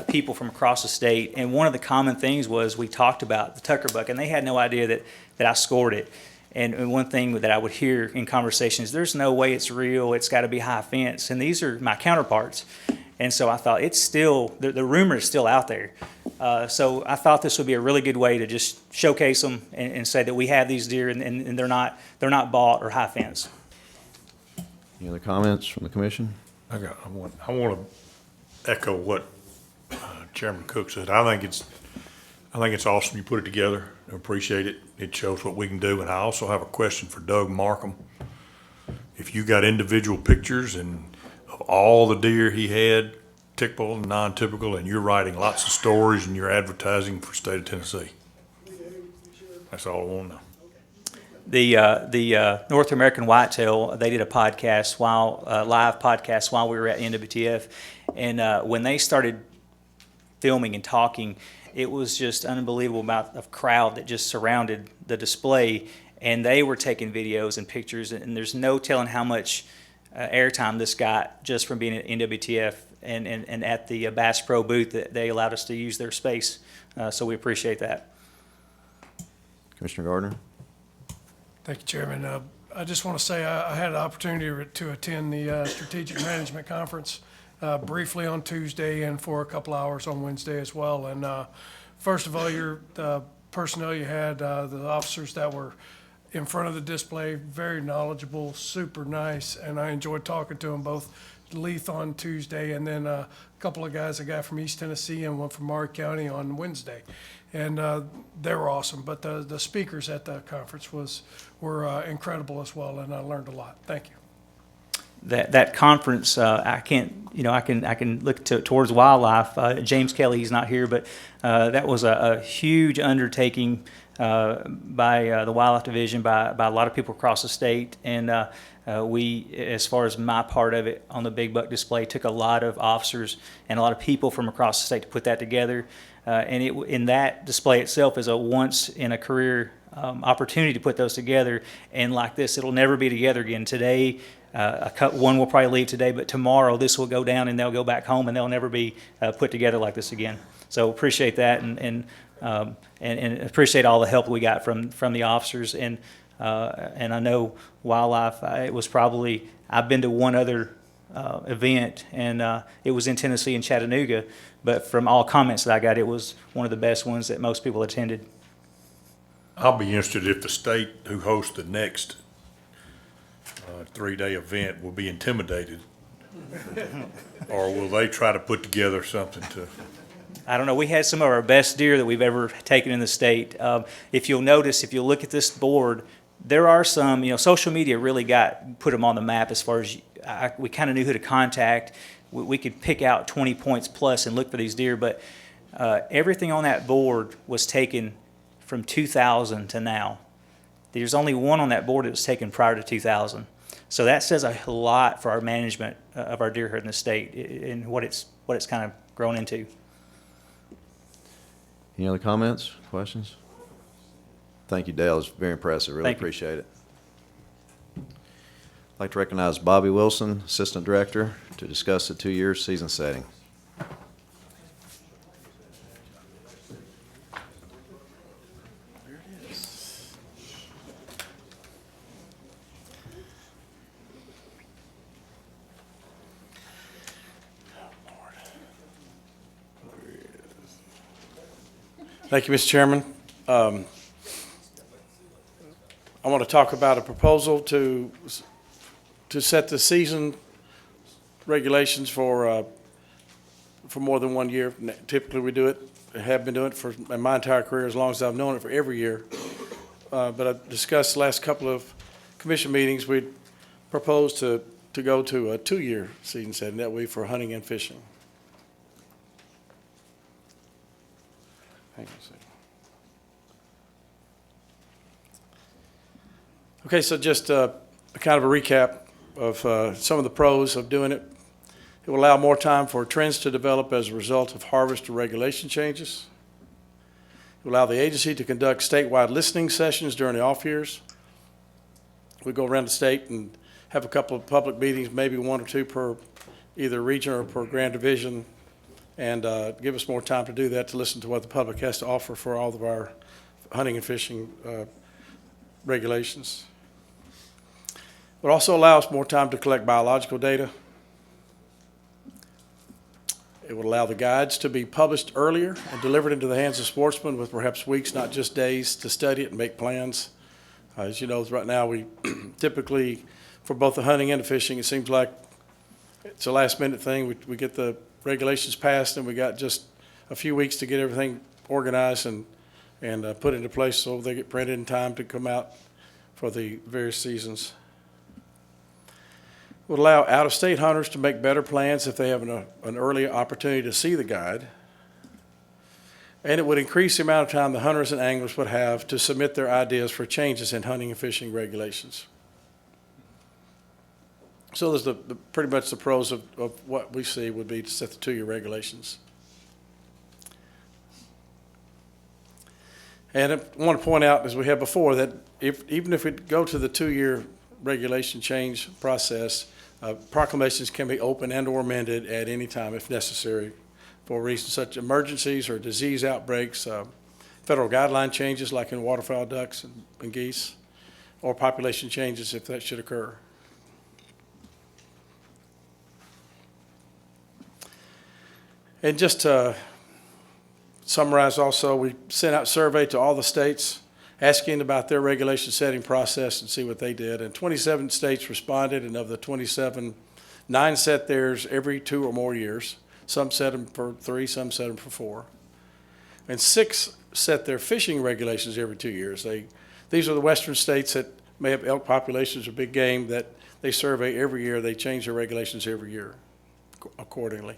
people from across the state. And one of the common things was we talked about the Tucker buck, and they had no idea that I scored it. And one thing that I would hear in conversations, there's no way it's real. It's got to be high fence. And these are my counterparts. And so I thought it's still, the rumor is still out there. So I thought this would be a really good way to just showcase them and say that we have these deer and they're not bought or high fence. Any other comments from the commission? I want to echo what Chairman Cook said. I think it's awesome you put it together. I appreciate it. It shows what we can do. And I also have a question for Doug Markham. If you got individual pictures and of all the deer he had, typical and non-typical, and you're writing lots of stories and you're advertising for the state of Tennessee. That's all I want to know. The North American Whitetail, they did a podcast live podcast while we were at NWTF, and when they started filming and talking, it was just unbelievable amount of crowd that just surrounded the display, and they were taking videos and pictures, and there's no telling how much airtime this got just from being at NWTF and at the Bass Pro booth that they allowed us to use their space. So we appreciate that. Commissioner Gardner? Thank you, Chairman. I just want to say I had an opportunity to attend the Strategic Management Conference briefly on Tuesday and for a couple hours on Wednesday as well. And first of all, the personnel you had, the officers that were in front of the display, very knowledgeable, super nice, and I enjoyed talking to them, both Leith on Tuesday and then a couple of guys I got from East Tennessee and one from Maury County on Wednesday. And they were awesome, but the speakers at the conference were incredible as well, and I learned a lot. Thank you. That conference, I can look towards wildlife. James Kelly, he's not here, but that was a huge undertaking by the wildlife division, by a lot of people across the state, and we, as far as my part of it on the big buck display, took a lot of officers and a lot of people from across the state to put that together. And in that display itself is a once in a career opportunity to put those together. And like this, it'll never be together again. Today, one will probably leave today, but tomorrow this will go down and they'll go back home and they'll never be put together like this again. So appreciate that and appreciate all the help we got from the officers. And I know wildlife, it was probably, I've been to one other event, and it was in Tennessee in Chattanooga. But from all comments that I got, it was one of the best ones that most people attended. I'll be interested if the state who hosts the next 3-day event will be intimidated. Or will they try to put together something to? I don't know. We had some of our best deer that we've ever taken in the state. If you'll notice, if you look at this board, there are some, social media really put them on the map as far as we kind of knew who to contact. We could pick out 20 points plus and look for these deer, but everything on that board was taken from 2000 to now. There's only one on that board that was taken prior to 2000. So that says a lot for our management of our deer herd in the state and what it's kind of grown into. Any other comments, questions? Thank you, Dale. It's very impressive. Really Thank you. appreciate it. I'd like to recognize Bobby Wilson, Assistant Director, to discuss the 2-year season setting. Thank you, Mr. Chairman. I want to talk about a proposal to set the season regulations for more than 1 year. Typically, we do it, have been doing it for in my entire career, as long as I've known it, for every year. But I discussed the last couple of commission meetings, we proposed to go to a 2-year season setting, that way for hunting and fishing. Hang on a second. Okay, so just a kind of a recap of some of the pros of doing it. It will allow more time for trends to develop as a result of harvest or regulation changes. It will allow the agency to conduct statewide listening sessions during the off years. We go around the state and have a couple of public meetings, maybe 1 or 2 per either region or per grand division, and give us more time to do that, to listen to what the public has to offer for all of our hunting and fishing regulations. It also allows more time to collect biological data. It would allow the guides to be published earlier and delivered into the hands of sportsmen with perhaps weeks, not just days, to study it and make plans. As you know, right now we typically, for both the hunting and the fishing, it seems like it's a last-minute thing. We get the regulations passed, and we got just a few weeks to get everything organized and put into place so they get printed in time to come out for the various seasons. It would allow out-of-state hunters to make better plans if they have an early opportunity to see the guide. And it would increase the amount of time the hunters and anglers would have to submit their ideas for changes in hunting and fishing regulations. So there's pretty much the pros of what we see would be to set the 2-year regulations. And I want to point out, as we have before, that even if we go to the 2-year regulation change process, proclamations can be open and or amended at any time if necessary for reasons such as emergencies or disease outbreaks, federal guideline changes like in waterfowl ducks and geese, or population changes if that should occur. And just to summarize also, we sent out a survey to all the states asking about their regulation setting process and see what they did. And 27 states responded, and of the 27, 9 set theirs every 2 or more years. Some set them for 3, some set them for 4. And 6 set their fishing regulations every 2 years. These are the western states that may have elk populations or big game that they survey every year. They change their regulations every year accordingly.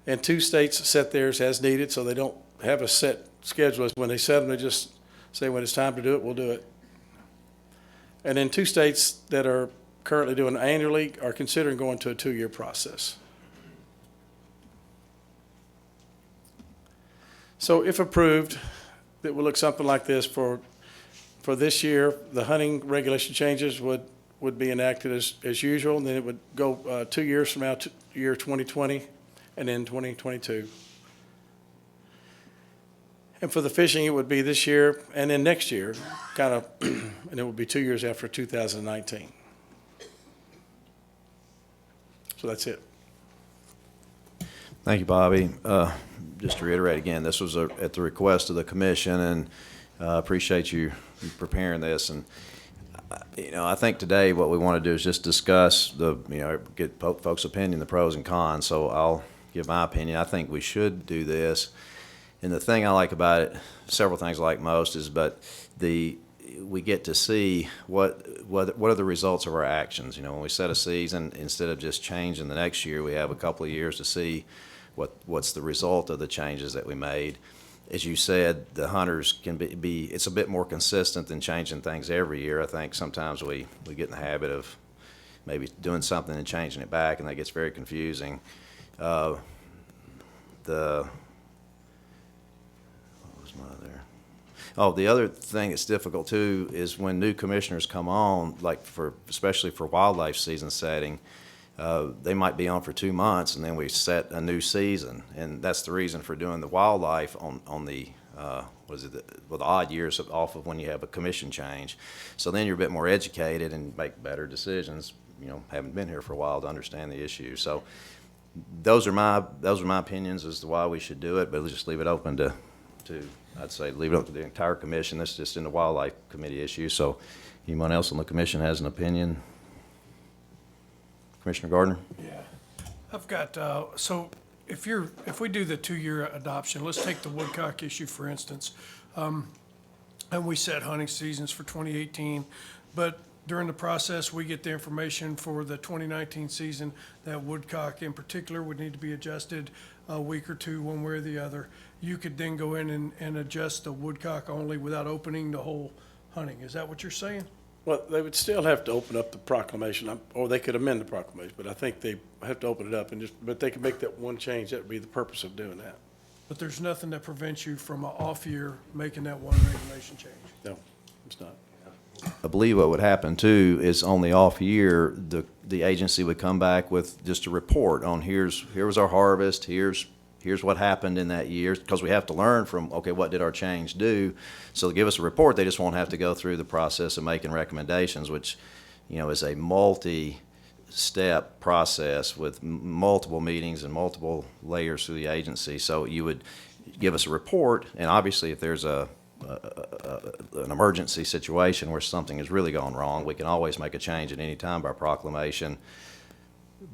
And 2 states set theirs as needed, so they don't have a set schedule. When they set them, they just say when it's time to do it, we'll do it. And then 2 states that are currently doing annually are considering going to a 2-year process. So if approved, it will look something like this. For this year, the hunting regulation changes would be enacted as usual, and then it would go 2 years from now to year 2020. And then 2022. And for the fishing, it would be this year and then next year, and it would be 2 years after 2019. So that's it. Thank you, Bobby. Just to reiterate again, this was at the request of the commission, and appreciate you preparing this. And I think today what we want to do is just discuss get folks' opinion, the pros and cons. So I'll give my opinion. I think we should do this. And the thing I like about it, several things I like most, is we get to see what are the results of our actions. When we set a season, instead of just changing the next year, we have a couple of years to see what's the result of the changes that we made. As you said, the hunters can be it's a bit more consistent than changing things every year. I think sometimes we get in the habit of maybe doing something and changing it back, and that gets very confusing. What was my other? Oh, the other thing that's difficult too is when new commissioners come on, especially for wildlife season setting, they might be on for 2 months, and then we set a new season, and that's the reason for doing the wildlife on the the odd years off of when you have a commission change. So then you're a bit more educated and make better decisions. Haven't been here for a while to understand the issue. So those are my opinions as to why we should do it. But let's just leave it open to I'd say leave it up to the entire commission. This is just in the wildlife committee issue. So anyone else on the commission has an opinion? Commissioner Gardner? Yeah, I've got, so if we do the 2-year adoption, let's take the woodcock issue, for instance. And we set hunting seasons for 2018, but during the process, we get the information for the 2019 season that woodcock in particular would need to be adjusted a week or two, one way or the other. You could then go in and adjust the woodcock only without opening the whole hunting. Is that what you're saying? Well, they would still have to open up the proclamation, or they could amend the proclamation, but I think they have to open it up but they could make that one change. That would be the purpose of doing that. But there's nothing that prevents you from an off year making that one regulation change? No, it's not. I believe what would happen too is on the off year, the agency would come back with just a report on here was our harvest, here's what happened in that year, because we have to learn from, okay, what did our change do? So to give us a report, they just won't have to go through the process of making recommendations, which, is a multi-step process with multiple meetings and multiple layers through the agency. So you would give us a report, and obviously if there's an emergency situation where something has really gone wrong, we can always make a change at any time by proclamation,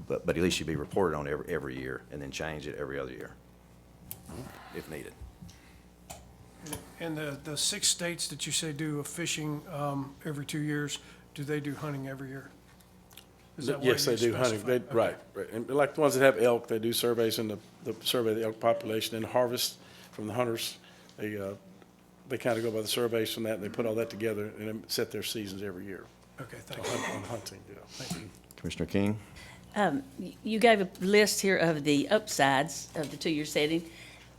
but at least you'd be reported on every year and then change it every other year if needed. And the 6 states that you say do fishing every 2 years, do they do hunting every year? Is that why Yes, you they do hunting. specified? Okay. Right. And like the ones that have elk, they do surveys in the survey of the elk population and harvest from the hunters. They kind of go by the surveys from that, and they put all that together and then set their seasons every year. Okay, thank you. On hunting, yeah. Thank you. Commissioner King? You gave a list here of the upsides of the 2-year setting,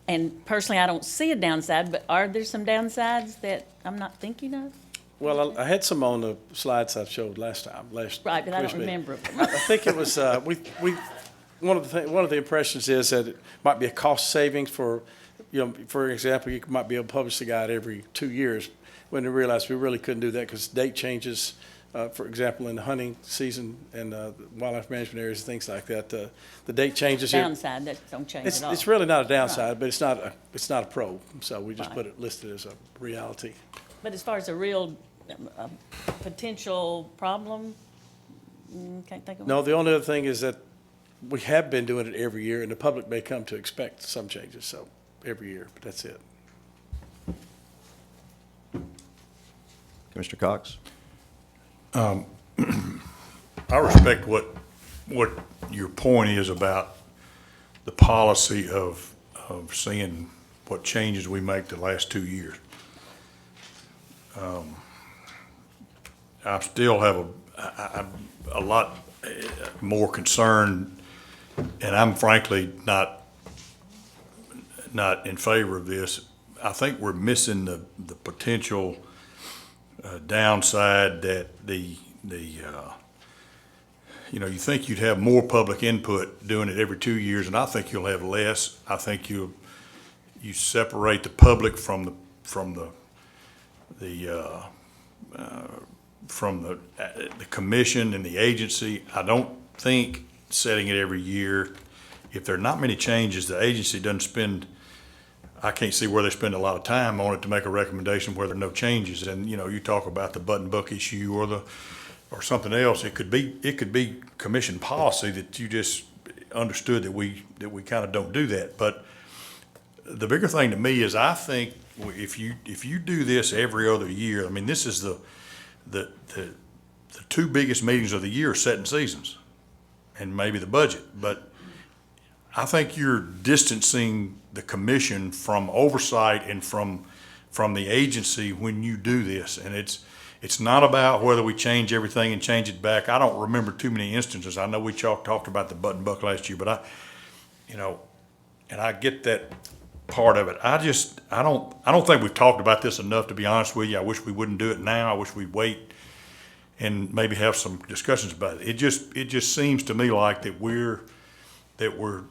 and personally, I don't see a downside, but are there some downsides that I'm not thinking of? Well, I had some on the slides I showed last time. Right, but I don't commission meeting. remember. I think it was, one of the impressions is that it might be a cost savings for example, you might be able to publish the guide every 2 years, when they realized we really couldn't do that because date changes, for example, in the hunting season and wildlife management areas, things like that. The date changes here. Downside, that don't change at all. It's really not a downside, but it's not a pro. So we just Right. put it listed as a reality. But as far as a real potential problem, can't think of No, one. the only other thing is that we have been doing it every year, and the public may come to expect some changes, so every year, but that's it. Commissioner Cox? I respect what your point is about the policy of seeing what changes we make the last 2 years. I still have a lot more concern, and I'm frankly not in favor of this. I think we're missing the potential downside that you think you'd have more public input doing it every 2 years, and I think you'll have less. I think you separate the public from the commission and the agency. I don't think setting it every year, if there are not many changes, the agency doesn't spend, I can't see where they spend a lot of time on it to make a recommendation where there are no changes. And, you know, you talk about the button book issue or something else. It could be commission policy that you just understood that we kind of don't do that. But the bigger thing to me is I think if you do this every other year, I mean, this is the two biggest meetings of the year, setting seasons and maybe the budget. But I think you're distancing the commission from oversight and from the agency when you do this. And it's not about whether we change everything and change it back. I don't remember too many instances. I know we talked about the button buck last year, but and I get that part of it. I don't think we've talked about this enough, to be honest with you. I wish we wouldn't do it now. I wish we'd wait and maybe have some discussions about it. It just seems to me like that we're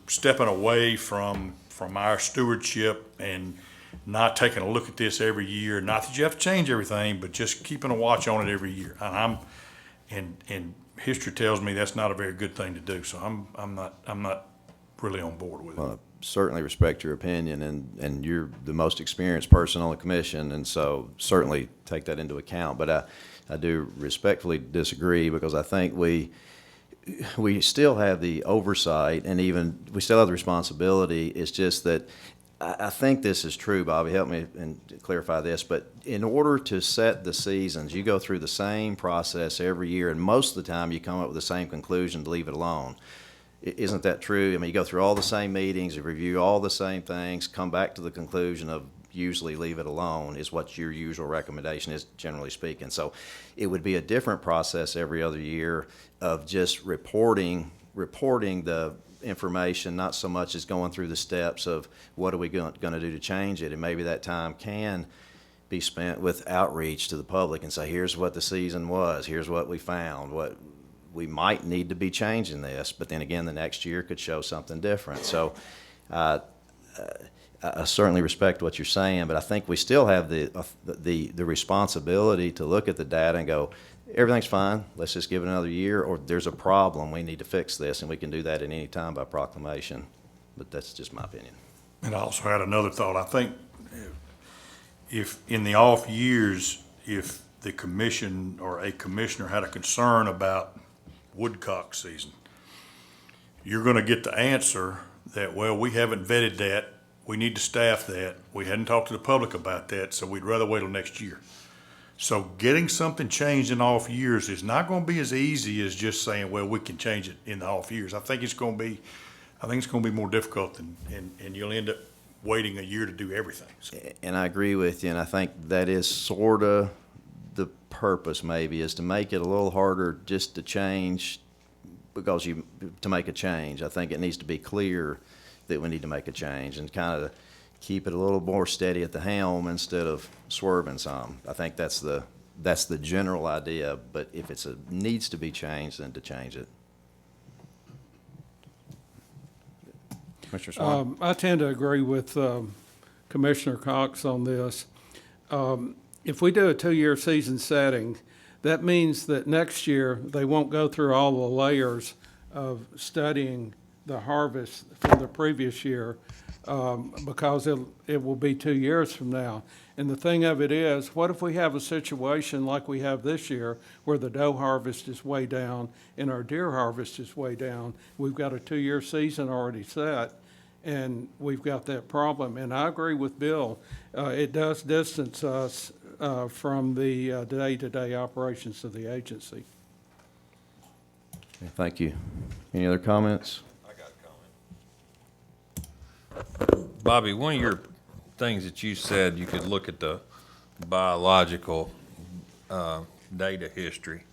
stepping away from our stewardship and not taking a look at this every year. Not that you have to change everything, but just keeping a watch on it every year. And history tells me that's not a very good thing to do. So I'm not really on board with it. Well, I certainly respect your opinion, and you're the most experienced person on the commission, and so certainly take that into account. But I do respectfully disagree, because I think we still have the oversight, and even we still have the responsibility. It's just that I think this is true, Bobby. Help me and clarify this. But in order to set the seasons, you go through the same process every year, and most of the time you come up with the same conclusion to leave it alone. Isn't that true? I mean, you go through all the same meetings, you review all the same things, come back to the conclusion of usually leave it alone is what your usual recommendation is, generally speaking. So it would be a different process every other year of just reporting the information, not so much as going through the steps of what are we going to do to change it. And maybe that time can be spent with outreach to the public and say, here's what the season was, here's what we found, what we might need to be changing this, but then again, the next year could show something different. So I certainly respect what you're saying, but I think we still have the responsibility to look at the data and go, everything's fine, let's just give it another year, or there's a problem, we need to fix this, and we can do that at any time by proclamation. But that's just my opinion. And I also had another thought. I think if in the off years, if the commission or a commissioner had a concern about woodcock season, you're going to get the answer that, well, we haven't vetted that, we need to staff that, we hadn't talked to the public about that, so we'd rather wait till next year. So getting something changed in off years is not going to be as easy as just saying, well, we can change it in the off years. I think it's going to be more difficult, and you'll end up waiting a year to do everything. So. And I agree with you, and I think that is sort of the purpose, maybe, is to make it a little harder just to change, because to make a change. I think it needs to be clear that we need to make a change, and kind of keep it a little more steady at the helm instead of swerving some. I think that's the general idea, but if it needs to be changed, then to change it. Commissioner Swan? I tend to agree with Commissioner Cox on this. If we do a 2-year season setting, that means that next year they won't go through all the layers of studying the harvest from the previous year, because it will be 2 years from now. And the thing of it is, what if we have a situation like we have this year where the doe harvest is way down and our deer harvest is way down? We've got a 2-year season already set, and we've got that problem. And I agree with Bill. It does distance us from the day-to-day operations of the agency. Thank you. Any other comments? Bobby, one of your things that you said, you could look at the biological data history.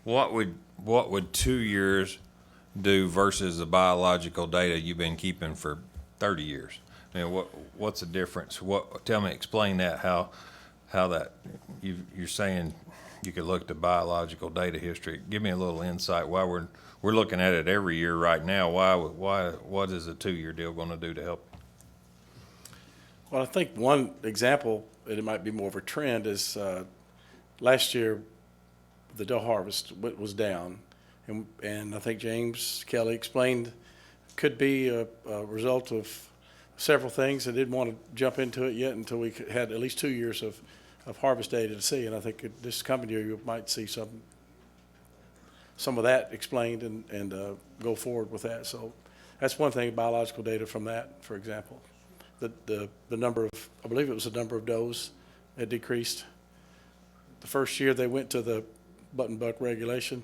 What would 2 years do versus the biological data you've been keeping for 30 years? I mean, what's the difference? Explain that, how that you're saying you could look at the biological data history. Give me a little insight why we're looking at it every year right now. What is a 2-year deal going to do to help? Well, I think one example, and it might be more of a trend, is last year the doe harvest was down, And I think James Kelly explained, could be a result of several things. I didn't want to jump into it yet until we had at least 2 years of harvest data to see, and I think this coming year you might see some of that explained and go forward with that. So that's one thing, biological data from that, for example. The number of, I believe it was the number of does had decreased. The first year they went to the button buck regulation,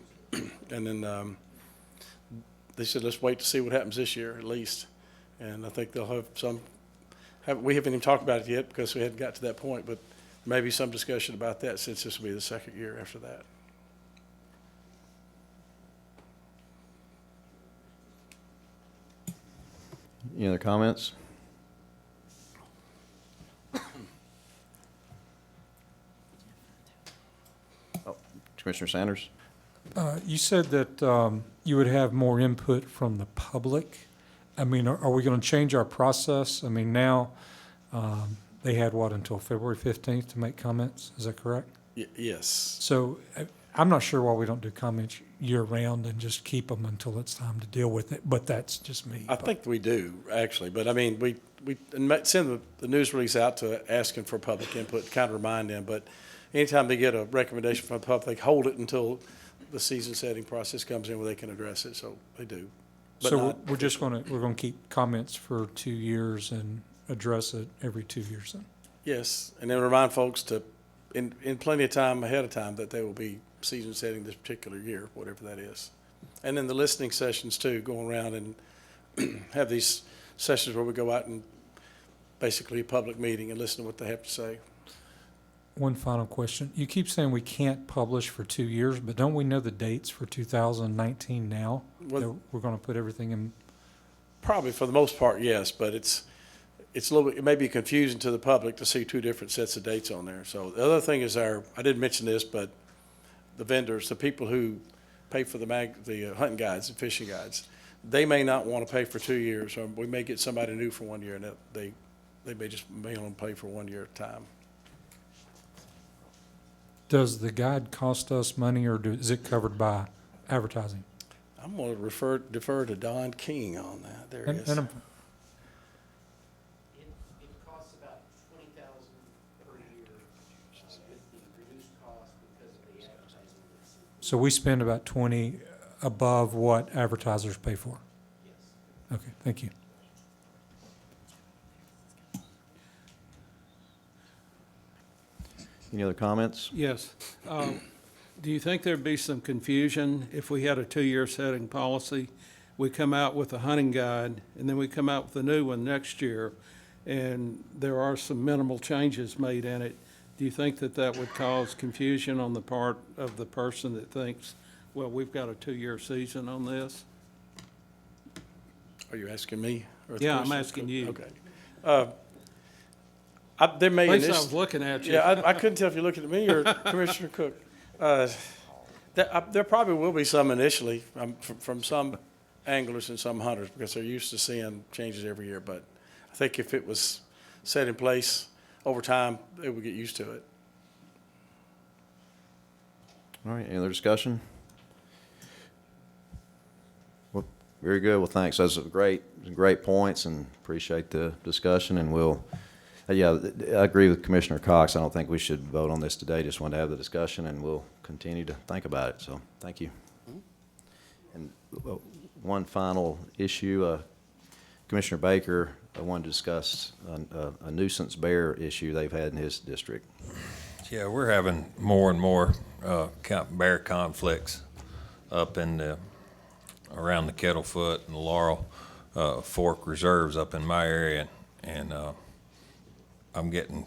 and then they said, let's wait to see what happens this year at least. And I think they'll have we haven't even talked about it yet because we hadn't got to that point, but maybe some discussion about that since this will be the second year after that. Any other comments? Oh, Commissioner Sanders? You said that you would have more input from the public. I mean, are we going to change our process? I mean, now they had until February 15th to make comments. Is that correct? Yes. So I'm not sure why we don't do comments year-round and just keep them until it's time to deal with it, but that's just me. I think we do, actually, but I mean, we send the news release out to asking for public input, kind of remind them, but anytime they get a recommendation from the public, they hold it until the season setting process comes in where they can address it, so they do. But So we're just going to keep comments for 2 years and address it every 2 years then? Yes, and then remind folks to, in plenty of time ahead of time, that they will be season setting this particular year, whatever that is. And then the listening sessions too, going around and have these sessions where we go out and basically a public meeting and listen to what they have to say. One final question. You keep saying we can't publish for 2 years, but don't we know the dates for 2019 now? Well, that we're going to put everything in? Probably for the most part, yes, but it's a little bit, it may be confusing to the public to see two different sets of dates on there. So the other thing is I didn't mention this, but the vendors, the people who pay for the hunting guides and fishing guides, they may not want to pay for 2 years, or we may get somebody new for 1 year, and they may just mail and pay for 1 year at a time. Does the guide cost us money, or is it covered by advertising? I'm going to defer to Don King on that. There he is. It costs about $20,000 per year with the reduced cost because of the advertising. So we spend about 20 above what advertisers pay for? Yes. Okay, thank you. Any other comments? Yes. Do you think there'd be some confusion if we had a 2-year setting policy? We come out with a hunting guide, and then we come out with a new one next year, and there are some minimal changes made in it. Do you think that would cause confusion on the part of the person that thinks, well, we've got a 2-year season on this? Are you asking me? Or the Yeah, I'm commissioner? asking you. Okay. There may. At least I was looking at you. Yeah, I couldn't tell if you're looking at me or Commissioner Cook. There probably will be some initially from some anglers and some hunters because they're used to seeing changes every year. But I think if it was set in place over time, they would get used to it. All right, any other discussion? Well, very good. Well, thanks. Those are great points, and appreciate the discussion. And yeah, I agree with Commissioner Cox. I don't think we should vote on this today. Just wanted to have the discussion, and we'll continue to think about it. So, thank you. And one final issue, Commissioner Baker wanted to discuss a nuisance bear issue they've had in his district. Yeah, we're having more and more bear conflicts up in around the Kettlefoot and the Laurel Fork reserves up in my area, and I'm getting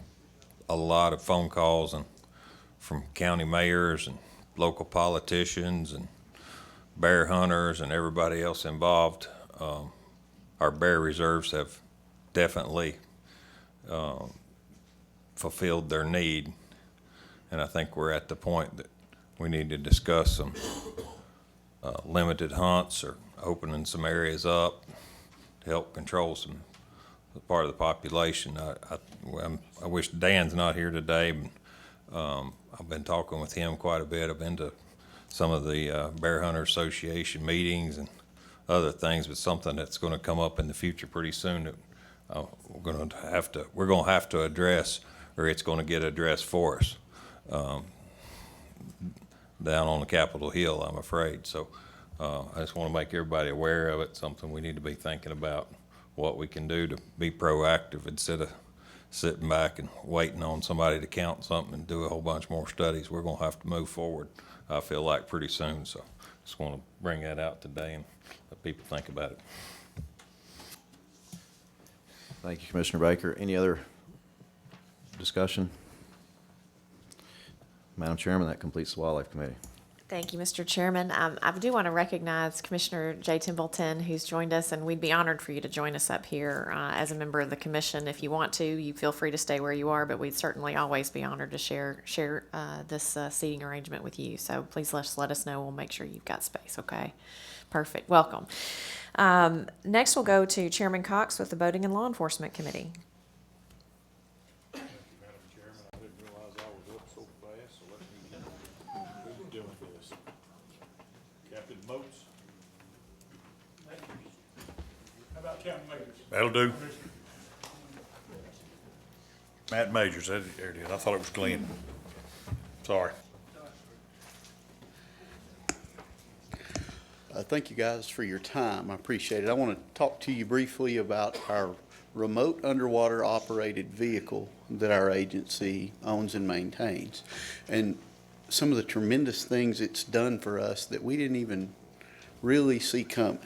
a lot of phone calls from county mayors and local politicians and bear hunters and everybody else involved. Our bear reserves have definitely fulfilled their need, and I think we're at the point that we need to discuss some limited hunts or opening some areas up to help control some part of the population. I wish Dan's not here today, but I've been talking with him quite a bit. I've been to some of the Bear Hunter Association meetings and other things, but something that's going to come up in the future pretty soon that we're going to have to address, or it's going to get addressed for us down on the Capitol Hill, I'm afraid. So I just want to make everybody aware of it, something we need to be thinking about, what we can do to be proactive instead of sitting back and waiting on somebody to count something and do a whole bunch more studies. We're going to have to move forward, I feel like, pretty soon. So just want to bring that out today and let people think about it. Thank you, Commissioner Baker. Any other discussion? Madam Chairman, that completes the Wildlife Committee. Thank you, Mr. Chairman. I do want to recognize Commissioner Jay Templeton, who's joined us, and we'd be honored for you to join us up here as a member of the commission. If you want to, you feel free to stay where you are, but we'd certainly always be honored to share this seating arrangement with you. So please let us know. We'll make sure you've got space, okay? Perfect. Welcome. Next, we'll go to Chairman Cox with the Boating and Law Enforcement Committee. Madam Chairman, I didn't realize I was up so fast, so let me get who's doing this. Captain Moats? How about Captain Majors? That'll do. Matt Majors, there it is. I thought it was Glenn. Sorry. Thank you guys for your time. I appreciate it. I want to talk to you briefly about our remote underwater operated vehicle that our agency owns and maintains, and some of the tremendous things it's done for us that we didn't even really see coming.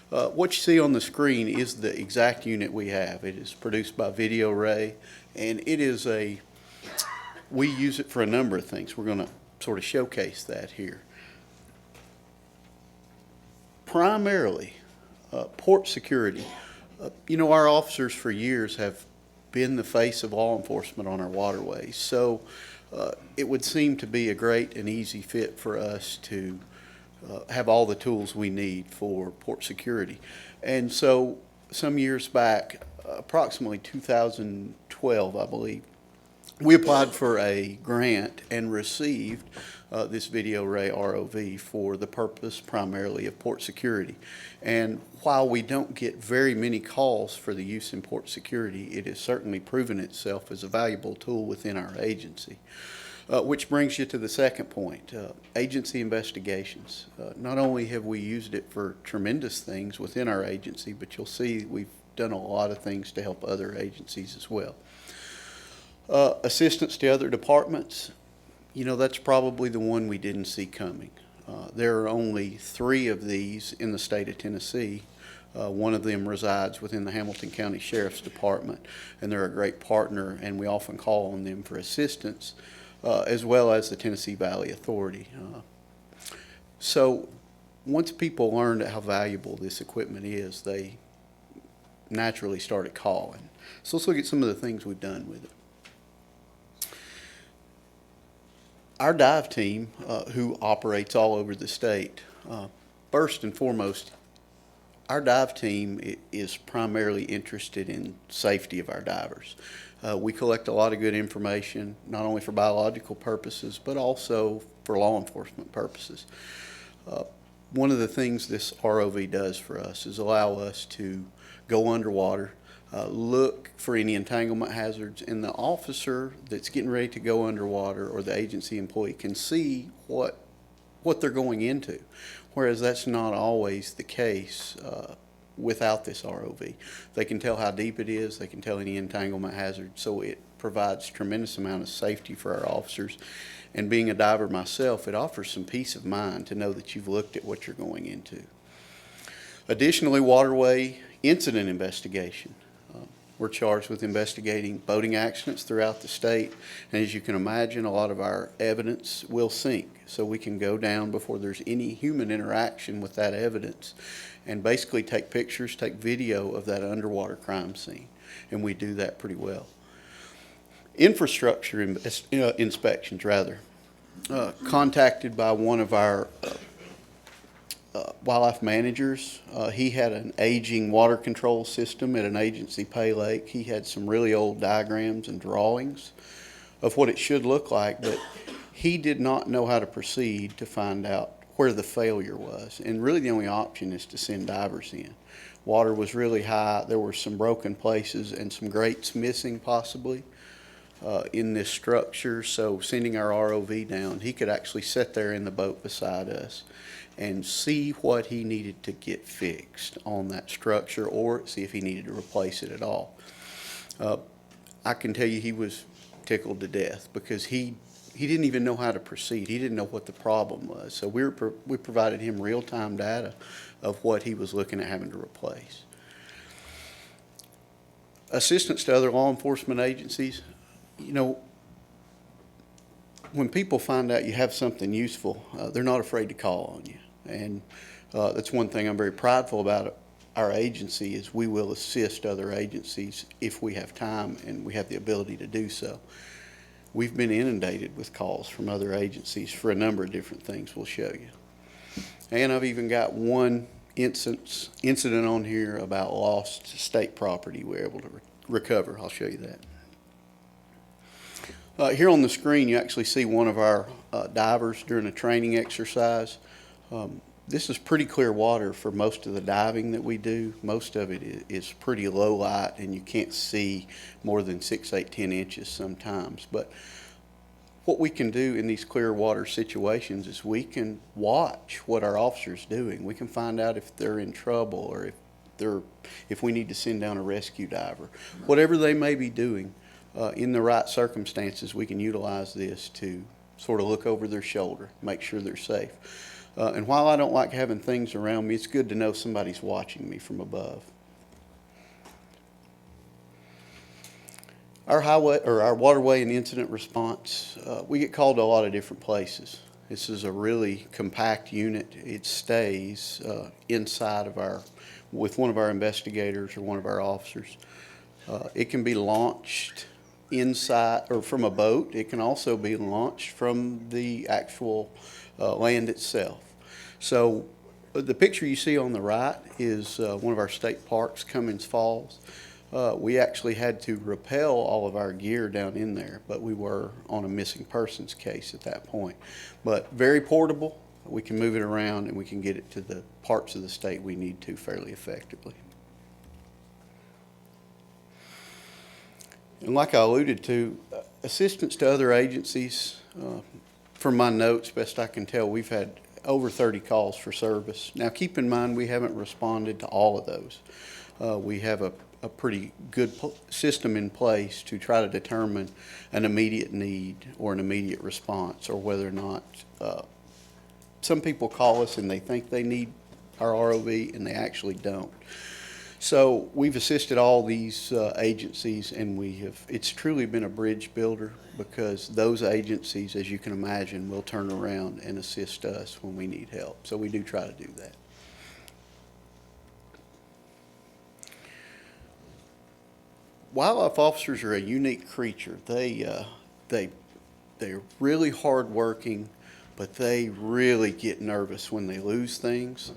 What you see on the screen is the exact unit we have. It is produced by Video Ray, and it is we use it for a number of things. We're going to sort of showcase that here. Primarily, port security. Our officers for years have been the face of law enforcement on our waterways, so it would seem to be a great and easy fit for us to have all the tools we need for port security. And so some years back, approximately 2012, I believe, we applied for a grant and received this Video Ray ROV for the purpose primarily of port security. And while we don't get very many calls for the use in port security, it has certainly proven itself as a valuable tool within our agency. Which brings you to the second point, agency investigations. Not only have we used it for tremendous things within our agency, but you'll see we've done a lot of things to help other agencies as well. Assistance to other departments, that's probably the one we didn't see coming. There are only 3 of these in the state of Tennessee. One of them resides within the Hamilton County Sheriff's Department, and they're a great partner, and we often call on them for assistance, as well as the Tennessee Valley Authority. So once people learned how valuable this equipment is, they naturally started calling. So let's look at some of the things we've done with it. Our dive team, who operates all over the state, first and foremost, our dive team is primarily interested in safety of our divers. We collect a lot of good information, not only for biological purposes, but also for law enforcement purposes. One of the things this ROV does for us is allow us to go underwater, look for any entanglement hazards, and the officer that's getting ready to go underwater or the agency employee can see what they're going into, whereas that's not always the case without this ROV. They can tell how deep it is, they can tell any entanglement hazard, so it provides tremendous amount of safety for our officers. And being a diver myself, it offers some peace of mind to know that you've looked at what you're going into. Additionally, waterway incident investigation. We're charged with investigating boating accidents throughout the state, and as you can imagine, a lot of our evidence will sink, so we can go down before there's any human interaction with that evidence and basically take pictures, take video of that underwater crime scene, and we do that pretty well. Infrastructure inspections, rather. Contacted by one of our wildlife managers. He had an aging water control system at an agency pay lake. He had some really old diagrams and drawings of what it should look like, but he did not know how to proceed to find out where the failure was. And really the only option is to send divers in. Water was really high. There were some broken places and some grates missing possibly in this structure. So sending our ROV down, he could actually sit there in the boat beside us and see what he needed to get fixed on that structure, or see if he needed to replace it at all. I can tell you he was tickled to death because he didn't even know how to proceed. He didn't know what the problem was. So we provided him real-time data of what he was looking at having to replace. Assistance to other law enforcement agencies, you know, when people find out you have something useful, they're not afraid to call on you. And that's one thing I'm very prideful about our agency is we will assist other agencies if we have time and we have the ability to do so. We've been inundated with calls from other agencies for a number of different things we'll show you. And I've even got one incident on here about lost state property we were able to recover. I'll show you that. Here on the screen you actually see one of our divers during a training exercise. This is pretty clear water for most of the diving that we do. Most of it is pretty low light and you can't see more than 6, 8, 10 inches sometimes. But what we can do in these clear water situations is we can watch what our officer's doing. We can find out if they're in trouble or if we need to send down a rescue diver. Whatever they may be doing, in the right circumstances, we can utilize this to sort of look over their shoulder, make sure they're safe. And while I don't like having things around me, it's good to know somebody's watching me from above. Our highway or our waterway and incident response, we get called to a lot of different places. This is a really compact unit. It stays inside of with one of our investigators or one of our officers. It can be launched inside or from a boat. It can also be launched from the actual land itself. So the picture you see on the right is one of our state parks, Cummins Falls. We actually had to rappel all of our gear down in there, but we were on a missing persons case at that point. But very portable. We can move it around and we can get it to the parts of the state we need to fairly effectively. And like I alluded to, assistance to other agencies, from my notes, best I can tell, we've had over 30 calls for service. Now keep in mind we haven't responded to all of those. We have a pretty good system in place to try to determine an immediate need or an immediate response, or whether or not some people call us and they think they need our ROV and they actually don't. So we've assisted all these agencies, and it's truly been a bridge builder, because those agencies, as you can imagine, will turn around and assist us when we need help. So we do try to do that. Wildlife officers are a unique creature. They're really hardworking, but they really get nervous when they lose things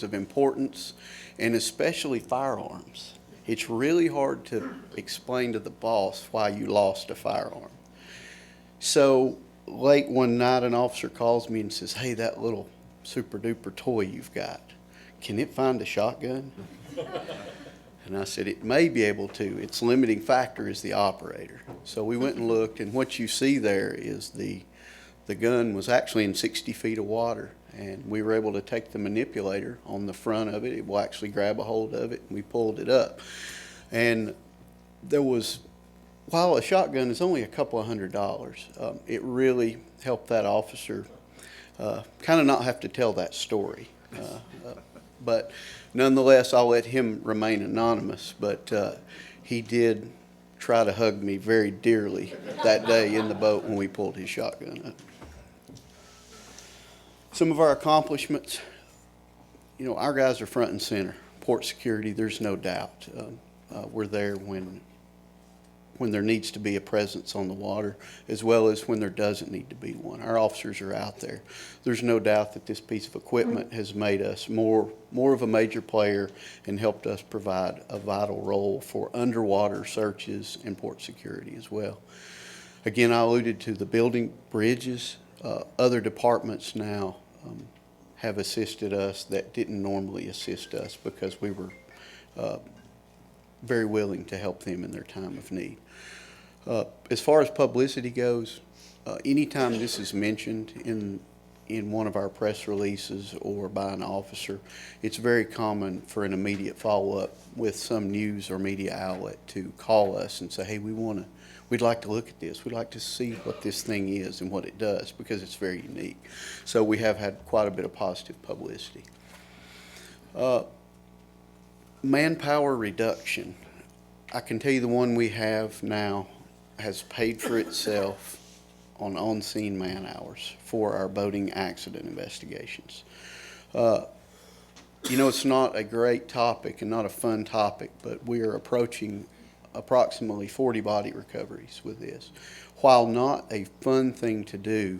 of importance, and especially firearms. It's really hard to explain to the boss why you lost a firearm. So late one night, an officer calls me and says, "Hey, that little super duper toy you've got, can it find a shotgun?" And I said, "It may be able to. Its limiting factor is the operator." So we went and looked, and what you see there is the gun was actually in 60 feet of water, and we were able to take the manipulator on the front of it. It will actually grab a hold of it, and we pulled it up. And while a shotgun is only a couple of $100, it really helped that officer kind of not have to tell that story. But nonetheless, I'll let him remain anonymous, but he did try to hug me very dearly that day in the boat when we pulled his shotgun up. Some of our accomplishments, our guys are front and center. Port security, there's no doubt. We're there when there needs to be a presence on the water, as well as when there doesn't need to be one. Our officers are out there. There's no doubt that this piece of equipment has made us more of a major player and helped us provide a vital role for underwater searches and port security as well. Again, I alluded to the building bridges. Other departments now have assisted us that didn't normally assist us because we were very willing to help them in their time of need. As far as publicity goes, anytime this is mentioned in one of our press releases or by an officer, it's very common for an immediate follow-up with some news or media outlet to call us and say, hey, we'd like to look at this. We'd like to see what this thing is and what it does because it's very unique. So we have had quite a bit of positive publicity. Manpower reduction. I can tell you the one we have now has paid for itself on on-scene man hours for our boating accident investigations. You know, it's not a great topic and not a fun topic, but we are approaching approximately 40 body recoveries with this. While not a fun thing to do,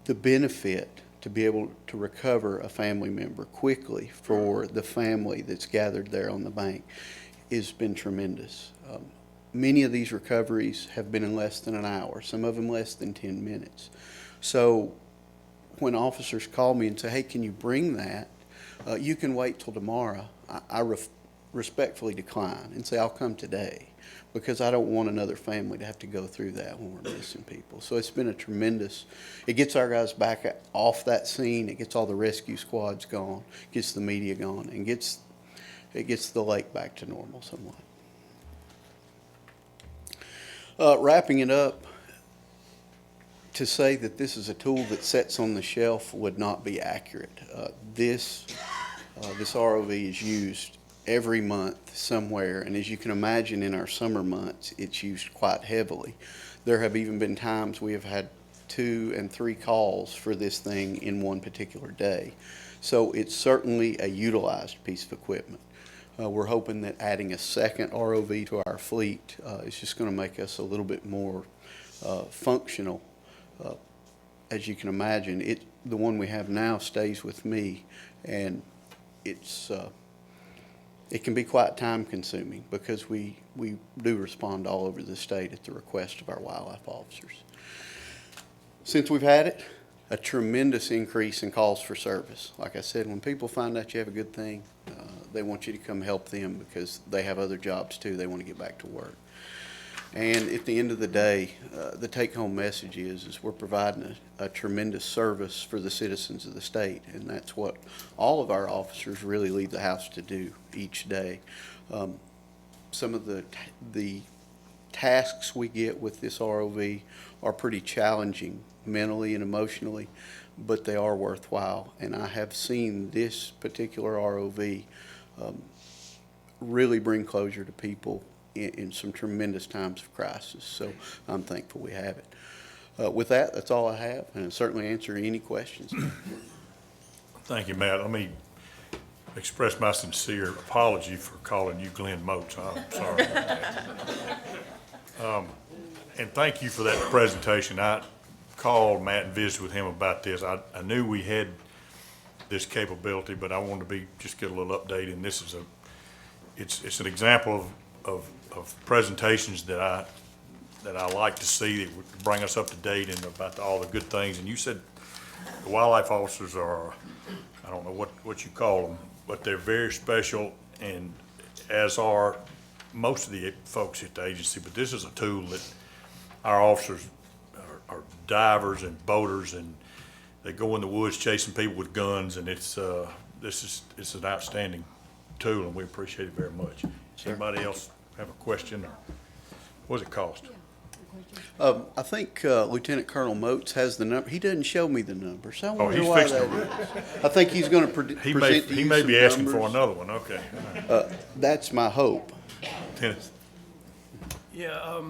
the benefit to be able to recover a family member quickly for the family that's gathered there on the bank has been tremendous. Many of these recoveries have been in less than an hour, some of them less than 10 minutes. So when officers call me and say, hey, can you bring that? You can wait till tomorrow. I respectfully decline and say, I'll come today because I don't want another family to have to go through that when we're missing people. So it's been a tremendous, it gets our guys back off that scene, it gets all the rescue squads gone, gets the media gone, and it gets the lake back to normal somewhat. Wrapping it up, to say that this is a tool that sits on the shelf would not be accurate. This ROV is used every month somewhere, and as you can imagine, in our summer months, it's used quite heavily. There have even been times we have had 2 and 3 calls for this thing in one particular day. So it's certainly a utilized piece of equipment. We're hoping that adding a second ROV to our fleet is just going to make us a little bit more functional. As you can imagine, the one we have now stays with me, and it can be quite time consuming because we do respond all over the state at the request of our wildlife officers. Since we've had it, a tremendous increase in calls for service. Like I said, when people find out you have a good thing, they want you to come help them because they have other jobs too. They want to get back to work. And at the end of the day, the take-home message is we're providing a tremendous service for the citizens of the state, and that's what all of our officers really leave the house to do each day. Some of the tasks we get with this ROV are pretty challenging mentally and emotionally, but they are worthwhile. And I have seen this particular ROV really bring closure to people in some tremendous times of crisis. So I'm thankful we have it. With that, that's all I have, and I'll certainly answer any questions. Thank you, Matt. Let me express my sincere apology for calling you Glenn Moats. I'm sorry about that. And thank you for that presentation. I called Matt and visited with him about this. I knew we had this capability, but I wanted to just get a little update, and this is it's an example of presentations that I like to see that would bring us up to date and about all the good things. And you said the wildlife officers are, I don't know what you call them, but they're very special, and as are most of the folks at the agency. But this is a tool that our officers are divers and boaters, and they go in the woods chasing people with guns, and it's an outstanding tool, and we appreciate it very much. Sure. Anybody else have a question, or what does it cost? I think Lieutenant Colonel Moats has the number. He doesn't show me the number, so I wonder he's why fixing that is. I think he's going to present to you He may some be asking for numbers. another one, okay. That's my hope. Lieutenant. Yeah,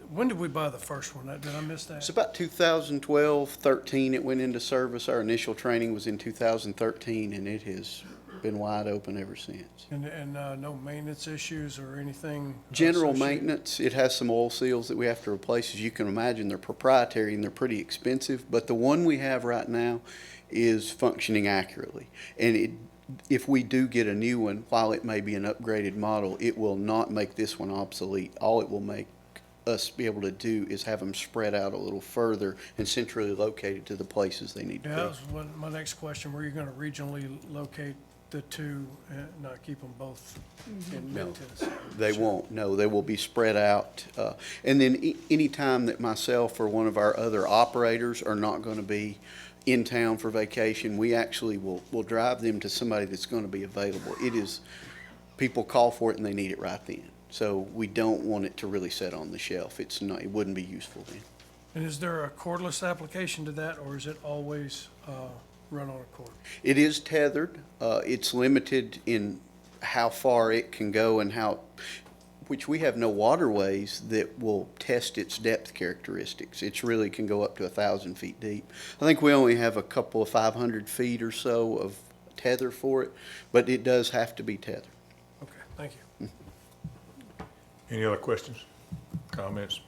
when did we buy the first one? Did I miss that? It's about 2012, 13 it went into service. Our initial training was in 2013, and it has been wide open ever since. And no maintenance issues or anything? General associated? maintenance, it has some oil seals that we have to replace. As you can imagine, they're proprietary and they're pretty expensive, but the one we have right now is functioning accurately. And if we do get a new one, while it may be an upgraded model, it will not make this one obsolete. All it will make us be able to do is have them spread out a little further and centrally located to the places they need to Yeah, be. that was my next question. Were you going to regionally locate the two and not keep them both in mid-Tennessee? They won't, no, they will be spread out. And then any time that myself or one of our other operators are not going to be in town for vacation, we actually will drive them to somebody that's going to be available. It is, people call for it and they need it right then. So we don't want it to really sit on the shelf. It's not, it wouldn't be useful then. And is there a cordless application to that, or is it always run on a cord? It is tethered. It's limited in how far it can go and which we have no waterways that will test its depth characteristics. It really can go up to 1,000 feet deep. I think we only have a couple of 500 feet or so of tether for it, but it does have to be tethered. Okay, thank you. Any other questions, comments?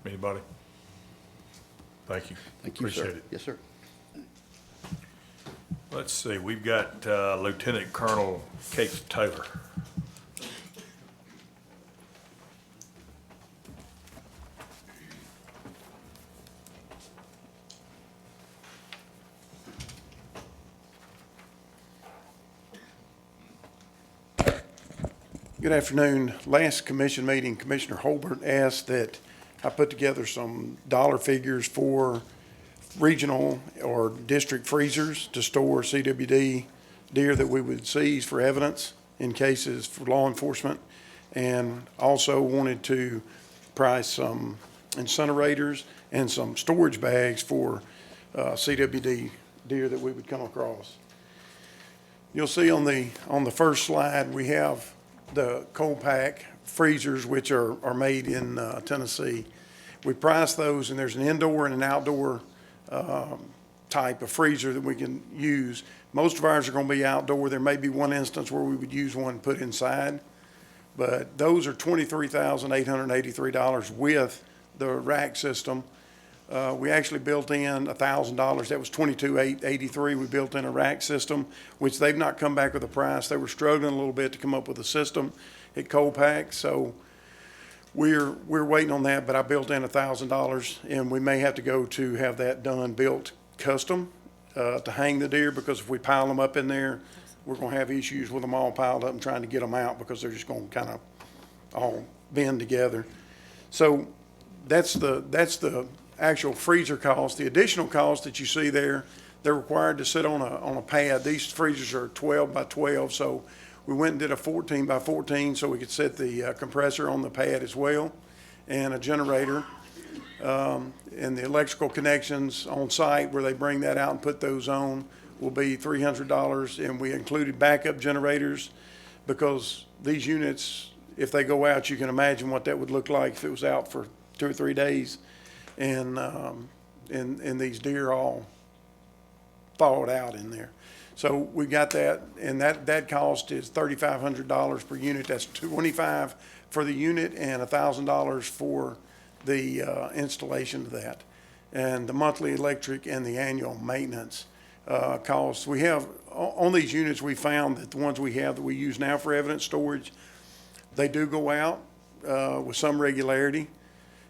Anybody? Thank you. Thank you, sir. Appreciate it. Yes, sir. Let's see, we've got Lieutenant Colonel Kate Taylor. Good afternoon. Last commission meeting, Commissioner Holbert asked that I put together some dollar figures for regional or district freezers to store CWD deer that we would seize for evidence in cases for law enforcement, and also wanted to price some incinerators and some storage bags for CWD deer that we would come across. You'll see on the first slide, we have the cold pack freezers, which are made in Tennessee. We price those, and there's an indoor and an outdoor type of freezer that we can use. Most of ours are going to be outdoor. There may be one instance where we would use one put inside, but those are $23,883 with the rack system. We actually built in $1,000. That was $22,883. We built in a rack system, which they've not come back with a price. They were struggling a little bit to come up with a system at Cold Pack, so we're waiting on that. But I built in $1,000, and we may have to go to have that done, built custom to hang the deer, because if we pile them up in there, we're going to have issues with them all piled up and trying to get them out, because they're just going to kind of all bend together. So that's the actual freezer cost. The additional cost that you see there, they're required to sit on a pad. These freezers are 12 by 12, so we went and did a 14 by 14 so we could set the compressor on the pad as well, and a generator, and the electrical connections on site where they bring that out and put those on will be $300, and we included backup generators, because these units, if they go out, you can imagine what that would look like if it was out for 2 or 3 days. And these deer all thawed out in there. So we got that, and that cost is $3,500 per unit. That's $25 for the unit and $1,000 for the installation of that. And the monthly electric and the annual maintenance costs. We have, on these units, we found that the ones we have that we use now for evidence storage, they do go out with some regularity.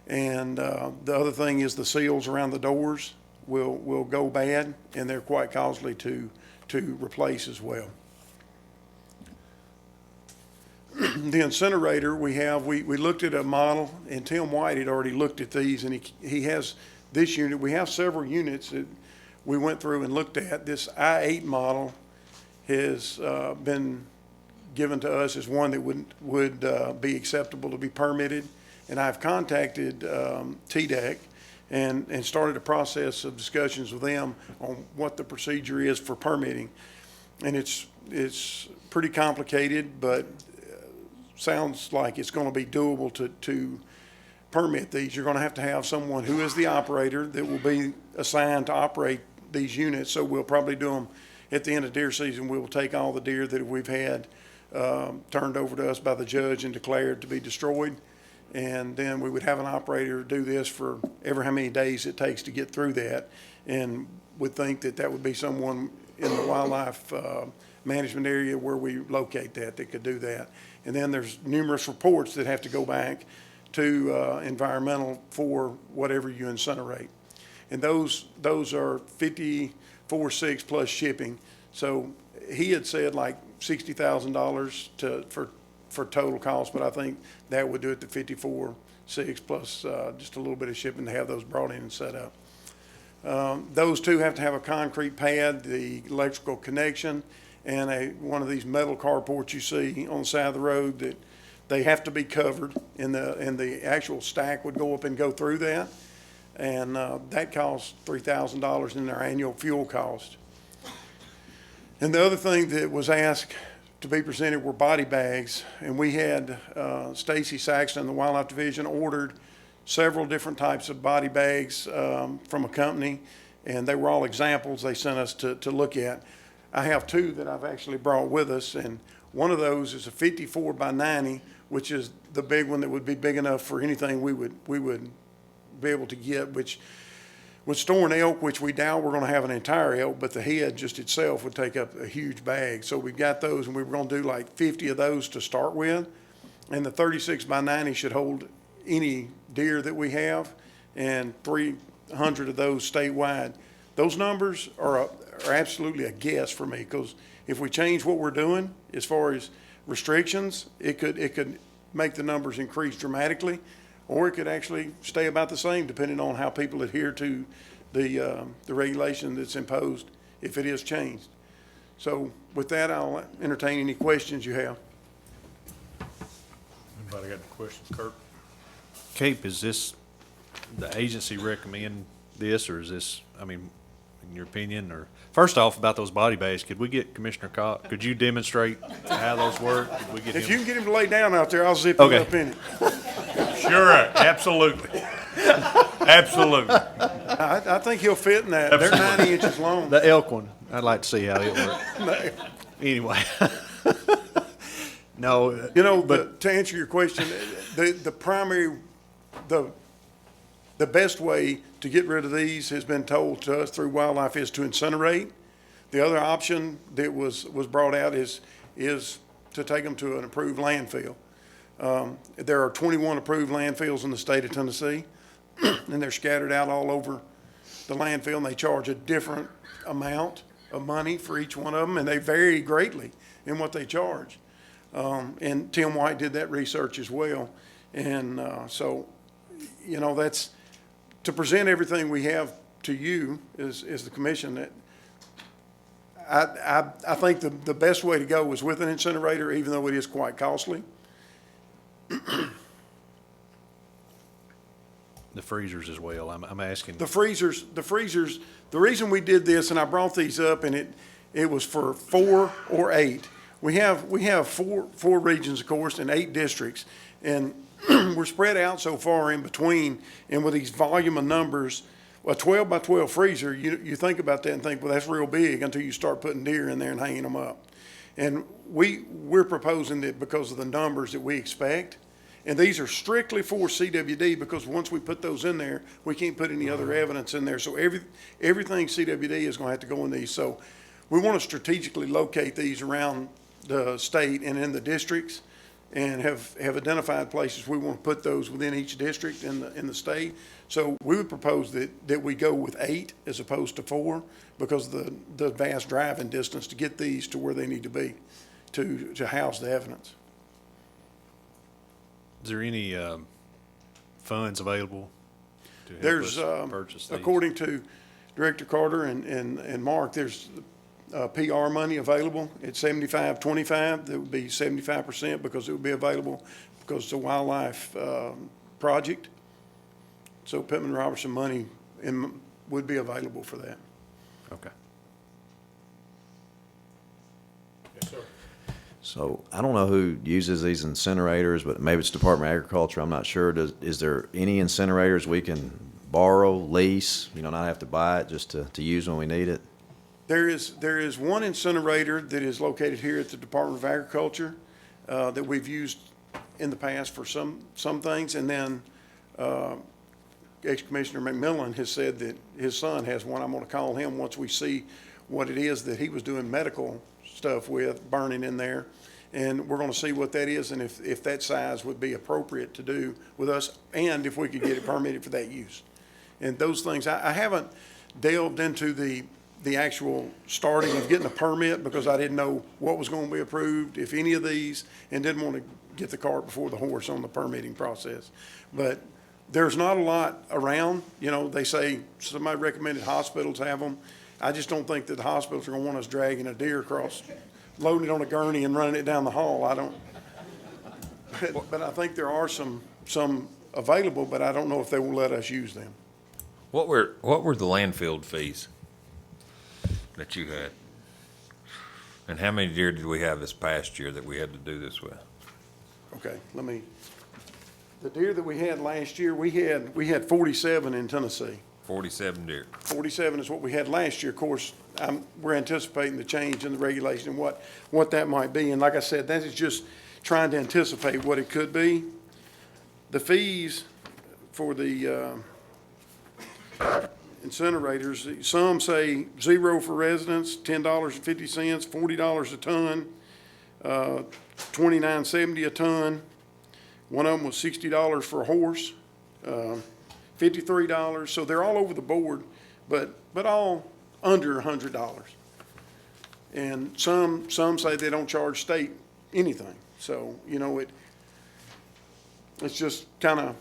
And the other thing is the seals around the doors will go bad, and they're quite costly to replace as well. The incinerator we looked at a model, and Tim White had already looked at these, and he has this unit. We have several units that we went through and looked at. This I-8 model has been given to us as one that would be acceptable to be permitted. And I've contacted TDEC and started a process of discussions with them on what the procedure is for permitting. And it's pretty complicated, but sounds like it's going to be doable to permit these. You're going to have someone who is the operator that will be assigned to operate these units. So we'll probably do them at the end of deer season. We will take all the deer that we've had turned over to us by the judge and declared to be destroyed. And then we would have an operator do this for ever how many days it takes to get through that, and would think that would be someone in the wildlife management area where we locate that could do that. And then there's numerous reports that have to go back to environmental for whatever you incinerate. And those are 54.6 plus shipping. So he had said like $60,000 for total cost, but I think that would do it to 54.6 plus just a little bit of shipping to have those brought in and set up. Those two have to have a concrete pad, the electrical connection, and one of these metal carports you see on the side of the road that they have to be covered, and the actual stack would go up and go through that. And that costs $3,000 in their annual fuel cost. And the other thing that was asked to be presented were body bags. And we had Stacy Saxton, the Wildlife Division, ordered several different types of body bags from a company, and they were all examples they sent us to look at. I have two that I've actually brought with us, and one of those is a 54 by 90, which is the big one that would be big enough for anything we would be able to get, which would store an elk, which we doubt we're going to have an entire elk, but the head just itself would take up a huge bag. So we got those, and we were going to do like 50 of those to start with, and the 36 by 90 should hold any deer that we have, and 300 of those statewide. Those numbers are absolutely a guess for me, because if we change what we're doing as far as restrictions, it could make the numbers increase dramatically, or it could actually stay about the same depending on how people adhere to the regulation that's imposed if it is changed. So with that, I'll entertain any questions you have. Anybody got any questions, Kurt? Cape, is this, the agency recommend this, or is this, I mean, in your opinion, or, first off, about those body bags, could we get Commissioner Cox, could you demonstrate how those work? Could we get If him? you can get him to lay down out there, I'll zip Okay. it up in it. Sure, absolutely. Absolutely. I think he'll fit in that. They're 90 inches long. The elk one, I'd like to see how it works. Anyway. No. You know, but to answer your question, the primary, the best way to get rid of these has been told to us through wildlife is to incinerate. The other option that was brought out is to take them to an approved landfill. There are 21 approved landfills in the state of Tennessee, and they're scattered out all over the landfill, and they charge a different amount of money for each one of them, and they vary greatly in what they charge. And Tim White did that research as well. And so, you know, that's to present everything we have to you as the commission. That I think the best way to go is with an incinerator, even though it is quite costly. The freezers as well, I'm asking. The freezers, the reason we did this, and I brought these up, and it was for 4 or 8. We have four regions, of course, and 8 districts, and we're spread out so far in between, and with these volume of numbers, a 12 by 12 freezer, you think about that and think, well, that's real big until you start putting deer in there and hanging them up. And we're proposing that because of the numbers that we expect, and these are strictly for CWD, because once we put those in there, we can't put any other evidence in there. So everything CWD is going to have to go in these. So we want to strategically locate these around the state and in the districts, and have identified places we want to put those within each district in the state. So we would propose that we go with 8 as opposed to 4, because of the vast driving distance to get these to where they need to be to house the evidence. Is there any funds available to help There's, us purchase these? according to Director Carter and Mark, there's PR money available at 75-25. That would be 75% because it would be available because it's a wildlife project. So Pittman Robertson money would be available for that. Okay. Yes, sir. So I don't know who uses these incinerators, but maybe it's Department of Agriculture. I'm not sure. Is there any incinerators we can borrow, lease, not have to buy it, just to use when we need it? There is one incinerator that is located here at the Department of Agriculture that we've used in the past for some things, and then ex-Commissioner McMillan has said that his son has one. I'm going to call him once we see what it is that he was doing medical stuff with, burning in there, And we're gonna see what that is and if that size would be appropriate to do with us, and if we could get it permitted for that use. And those things, I haven't delved into the actual starting of getting a permit because I didn't know what was gonna be approved, if any of these, and didn't want to get the cart before the horse on the permitting process. But there's not a lot around, you know, they say somebody recommended hospitals have them. I just don't think that the hospitals are gonna want us dragging a deer across, loading it on a gurney and running it down the hall. I don't, but I think there are some available, but I don't know if they will let us use them. What were the landfill fees that you had? And how many deer did we have this past year that we had to do this with? Okay, the deer that we had last year, we had 47 in Tennessee. 47 deer. 47 is what we had last year. Of course, we're anticipating the change in the regulation and what that might be. And like I said, that is just trying to anticipate what it could be. The fees for the incinerators, some say $0 for residents, $10.50, $40 a ton, $29.70 a ton. One of them was $60 for a horse, $53. So they're all over the board, but all under $100. And some say they don't charge state anything. So, you know, it's just kind of,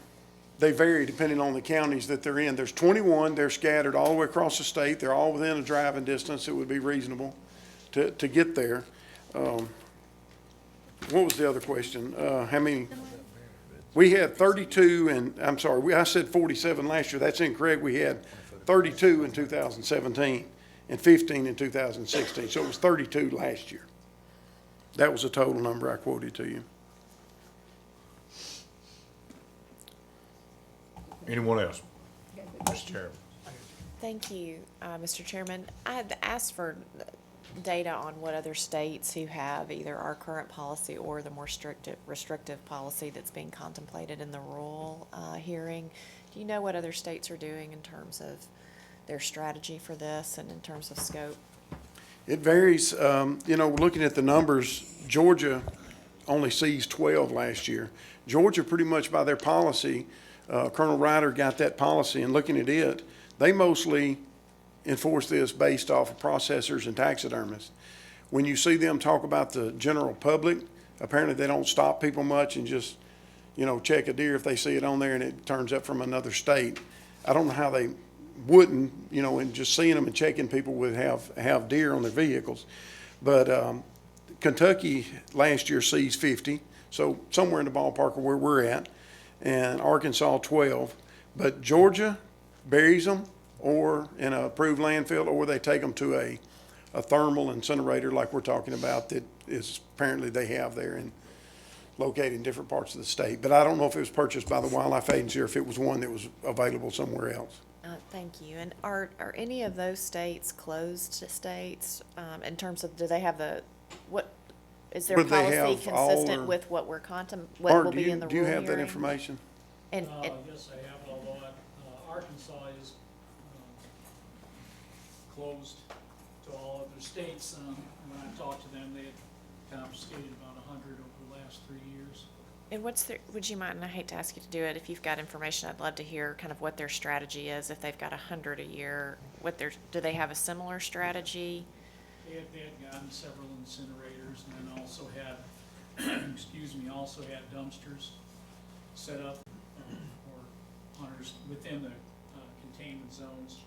they vary depending on the counties that they're in. There's 21, they're scattered all the way across the state. They're all within a driving distance. It would be reasonable to get there. What was the other question? How many? We had 32 and, I'm sorry, I said 47 last year. That's incorrect. We had 32 in 2017 and 15 in 2016. So it was 32 last year. That was the total number I quoted to you. Anyone else? Mr. Chairman. Thank you, Mr. Chairman. I had asked for data on what other states who have either our current policy or the more restrictive policy that's being contemplated in the rural hearing. Do you know what other states are doing in terms of their strategy for this and in terms of scope? It varies. You know, looking at the numbers, Georgia only seized 12 last year. Georgia, pretty much by their policy, Colonel Ryder got that policy, and looking at it, they mostly enforce this based off of processors and taxidermists. When you see them talk about the general public, apparently they don't stop people much and just, you know, check a deer if they see it on there and it turns up from another state. I don't know how they wouldn't, you know, and just seeing them and checking people would have deer on their vehicles. But Kentucky last year seized 50, so somewhere in the ballpark of where we're at, and Arkansas 12. But Georgia buries them or in an approved landfill, or they take them to a thermal incinerator like we're talking about that is apparently they have there and located in different parts of the state. But I don't know if it was purchased by the Wildlife Agency or if it was one that was available somewhere else. Thank you. And are any of those states closed states in terms of, do they have what is their Would they policy have all consistent or- with what we're what will Art, be in the do you rural have that hearing? information? And Yes, I have, although Arkansas is closed to all other states. When I talked to them, they had confiscated about 100 over the last 3 years. And would you mind, and I hate to ask you to do it, if you've got information, I'd love to hear kind of what their strategy is, if they've got 100 a year, do they have a similar strategy? They had gotten several incinerators and then also had, also had dumpsters set up for hunters within the containment zones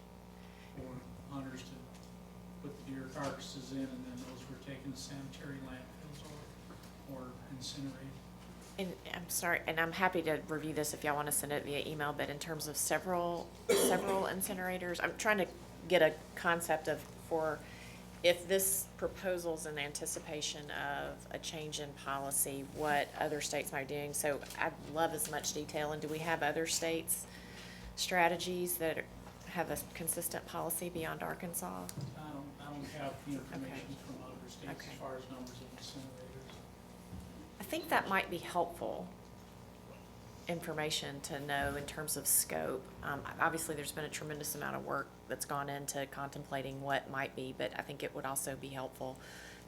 for hunters to put the deer carcasses in, and then those were taken to sanitary landfills or incinerated. And I'm sorry, and I'm happy to review this if y'all want to send it via email, but in terms of several incinerators, I'm trying to get a concept of if this proposal's in anticipation of a change in policy, what other states might be doing. So I'd love as much detail. And do we have other states' strategies that have a consistent policy beyond Arkansas? I don't have the information from other states Okay. as far as numbers of incinerators. I think that might be helpful information to know in terms of scope. Obviously, there's been a tremendous amount of work that's gone into contemplating what might be, but I think it would also be helpful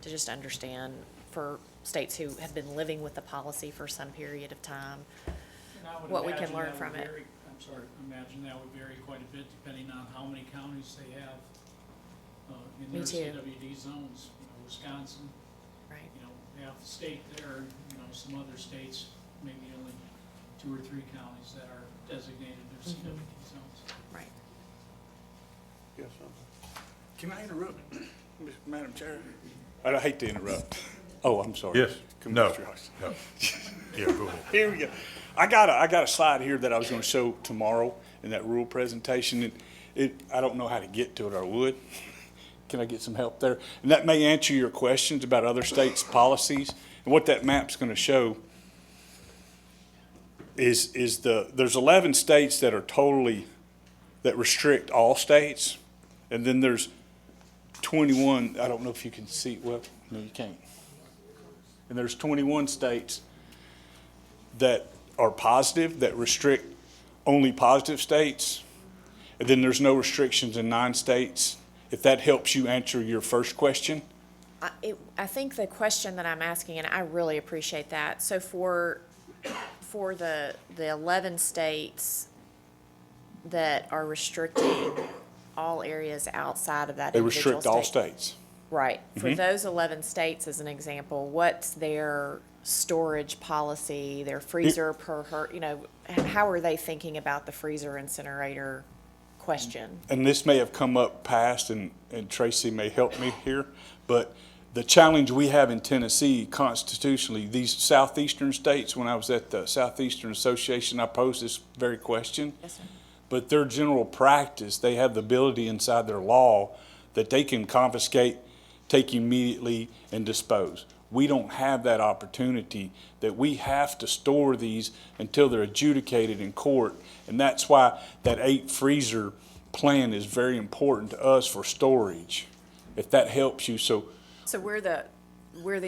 to just understand for states who have been living with the policy for some period of time, And I would what we can imagine learn that would from it. vary- I'm sorry, imagine that would vary quite a bit depending on how many counties they have in Me their too. CWD zones. You know, Wisconsin, Right. you know, half the state there, you know, some other states, maybe only 2 or 3 counties that are designated their CWD zones. Right. Yes, can I interrupt, Madam Chair? I hate to interrupt. Oh, I'm sorry. Yes. No. Commissioner Hodgson. No. Yeah, go ahead. Here we go. I got a slide here that I was gonna show tomorrow in that rural presentation, and I don't know how to get to it, or would. Can I get some help there? And that may answer your questions about other states' policies. And what that map's gonna show is there's 11 states that are totally, that restrict all states, and then there's 21, I don't know if you can see, well, no, you can't. And there's 21 states that are positive, that restrict only positive states. And then there's no restrictions in 9 states. If that helps you answer your first question. I think the question that I'm asking, and I really appreciate that, so for the 11 states that are restricting all areas outside of that They individual restrict all state. states. Right. For Mhm. those 11 states, as an example, what's their storage policy, their freezer you know, how are they thinking about the freezer incinerator question? And this may have come up past, and Tracy may help me here, but the challenge we have in Tennessee constitutionally, these southeastern states, when I was at the Southeastern Association, I posed this very question. Yes, sir. But their general practice, they have the ability inside their law that they can confiscate, take immediately, and dispose. We don't have that opportunity, that we have to store these until they're adjudicated in court. And that's why that 8 freezer plan is very important to us for storage, if that helps you. So So we're the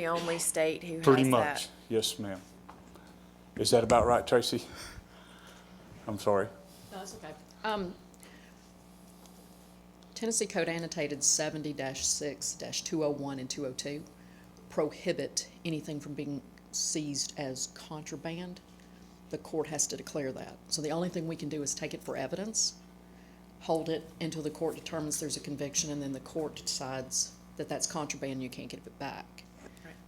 only state who has that? pretty much, yes, ma'am. Is that about right, Tracy? I'm sorry. No, that's okay. Tennessee Code annotated 70-6-201 and 202 prohibit anything from being seized as contraband. The court has to declare that. So the only thing we can do is take it for evidence, hold it until the court determines there's a conviction, and then the court decides that that's contraband, you can't get it back.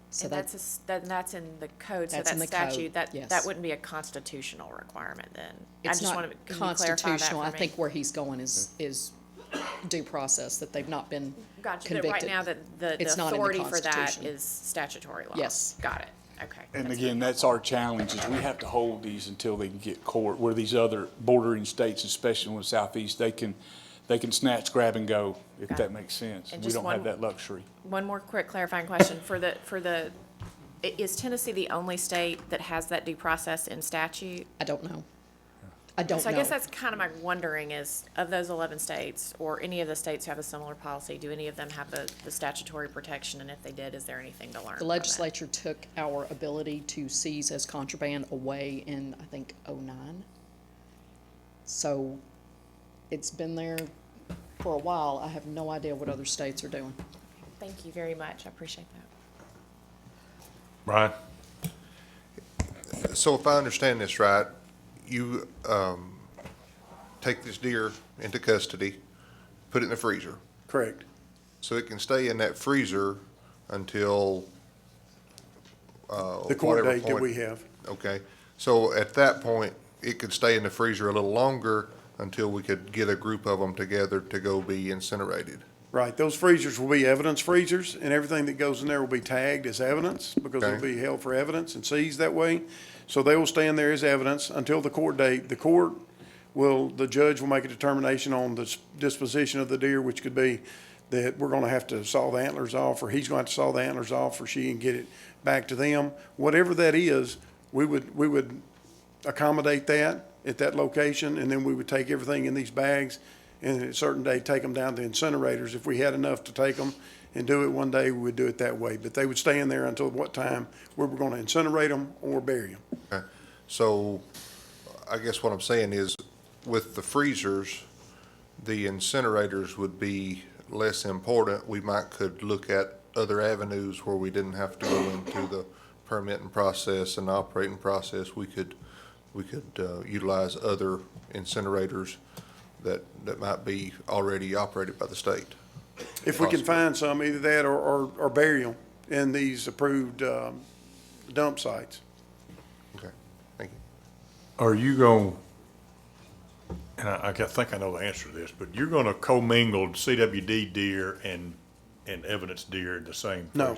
So And that's in the code, so That's in that the code, statute, yes. that wouldn't be a constitutional requirement then? I It's just not wanna- can you clarify that constitutional. for I me? think where he's going is due process, that they've not been Gotcha, but convicted. right now, the It's not in the authority for that Constitution. is statutory law? Yes. Got it, okay. And That's again, that's our challenge, is we have to hold these until they can get court, where these other bordering states, especially in the southeast, they can snatch, grab, and go, if Got that it. makes sense. And We just don't one- have that luxury. One more quick clarifying question, is Tennessee the only state that has that due process in statute? I don't know. I don't know. So I guess that's kind of my wondering is, of those 11 states, or any of the states who have a similar policy, do any of them have the statutory protection? And if they did, is there anything to learn The from it? legislature took our ability to seize as contraband away in, I think, '09. So it's been there for a while. I have no idea what other states are doing. Thank you very much, I appreciate that. Brian? So if I understand this right, you take this deer into custody, put it in the freezer. Correct. So it can stay in that freezer until The court whatever date that point. we have. Okay. So at that point, it could stay in the freezer a little longer until we could get a group of them together to go be incinerated. Right, those freezers will be evidence freezers, and everything that goes in there will be tagged as evidence, because it'll Okay. be held for evidence and seized that way. So they will stay in there as evidence until the court date. The judge will make a determination on the disposition of the deer, which could be that we're gonna have to saw the antlers off, or he's going to saw the antlers off, or she can get it back to them. Whatever that is, we would accommodate that at that location, and then we would take everything in these bags, and at a certain day, take them down to incinerators. If we had enough to take them and do it one day, we would do it that way. But they would stay in there until what time we were gonna incinerate them or bury them. Okay. So I guess what I'm saying is, with the freezers, the incinerators would be less important. We could look at other avenues where we didn't have to go into the permitting process and operating process. We could utilize other incinerators that might be already operated by the state. If we can find some, either that or burial in these approved dump sites. Okay, thank you. Are you going, and I think I know the answer to this, but you're gonna commingle CWD deer and evidence deer in the same freezer? No,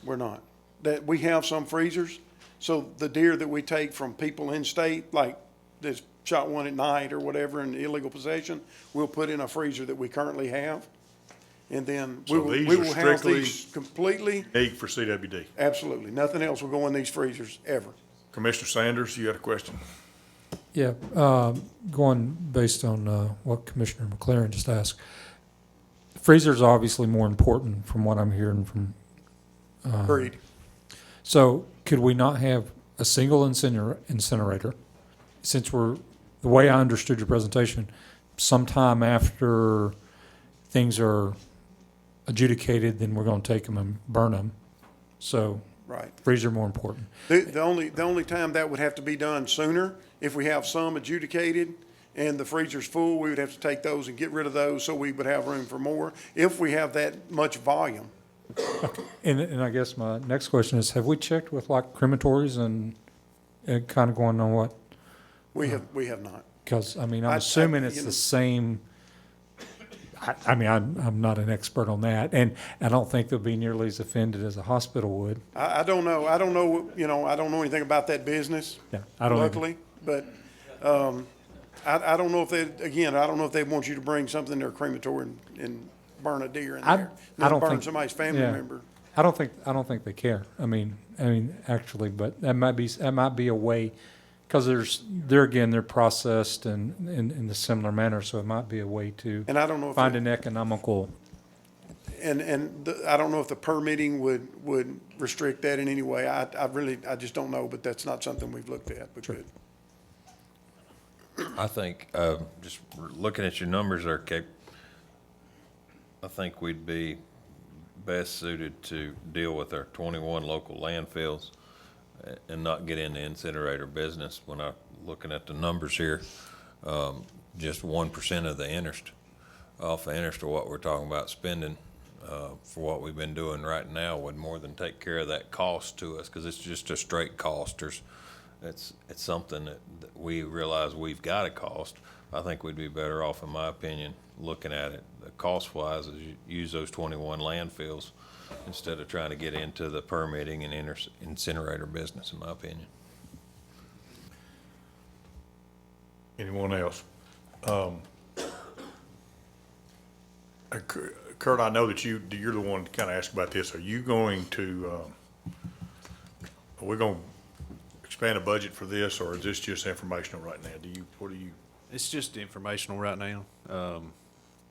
we're not. That, we have some freezers, so the deer that we take from people in state, like this shot one at night or whatever in illegal possession, we'll put in a freezer that we currently have. And then we So will, these we are will house strictly these completely, Unique for CWD. absolutely. Nothing else will go in these freezers ever. Commissioner Sanders, you got a question? Yeah, going based on what Commissioner McLaren just asked, freezer's obviously more important from what I'm hearing from. Agreed. So could we not have a single incinerator? Since the way I understood your presentation, sometime after things are adjudicated, then we're going to take them and burn them. So Right. freezer more important. The only time that would have to be done sooner, if we have some adjudicated and the freezer's full, we would have to take those and get rid of those so we would have room for more, if we have that much volume. And I guess my next question is, have we checked with like crematories and kind of going on what? We have not. Because, I mean, I'm assuming it's the same. I mean, I'm not an expert on that, and I don't think they'll be nearly as offended as a hospital would. I don't know. I don't know, I don't know anything about that business. Yeah, I don't either. Luckily, but, I don't know if I don't know if they want you to bring something to their crematory and burn a deer in there. I don't burn think somebody's family yeah. member. I don't think they care. I mean, actually, but that might be a way, because they're processed in a similar manner, so it might be a way to And I don't know if find an economical. And I don't know if the permitting would restrict that in any way. I just don't know, but that's not something we've looked at, but good. I think, just looking at your numbers there, Cape, I think we'd be best suited to deal with our 21 local landfills and not get into incinerator business. When I'm looking at the numbers here, just 1% of the interest, off the interest of what we're talking about spending for what we've been doing right now would more than take care of that cost to us, because it's just a straight cost. It's something that we realize we've got a cost. I think we'd be better off, in my opinion, looking at it cost-wise, is you use those 21 landfills instead of trying to get into the permitting and incinerator business, in my opinion. Anyone else? Kurt, I know that you're the one to kind of ask about this. Are you going to, are we going to expand a budget for this, or is this just informational right now? What do you? It's just informational right now.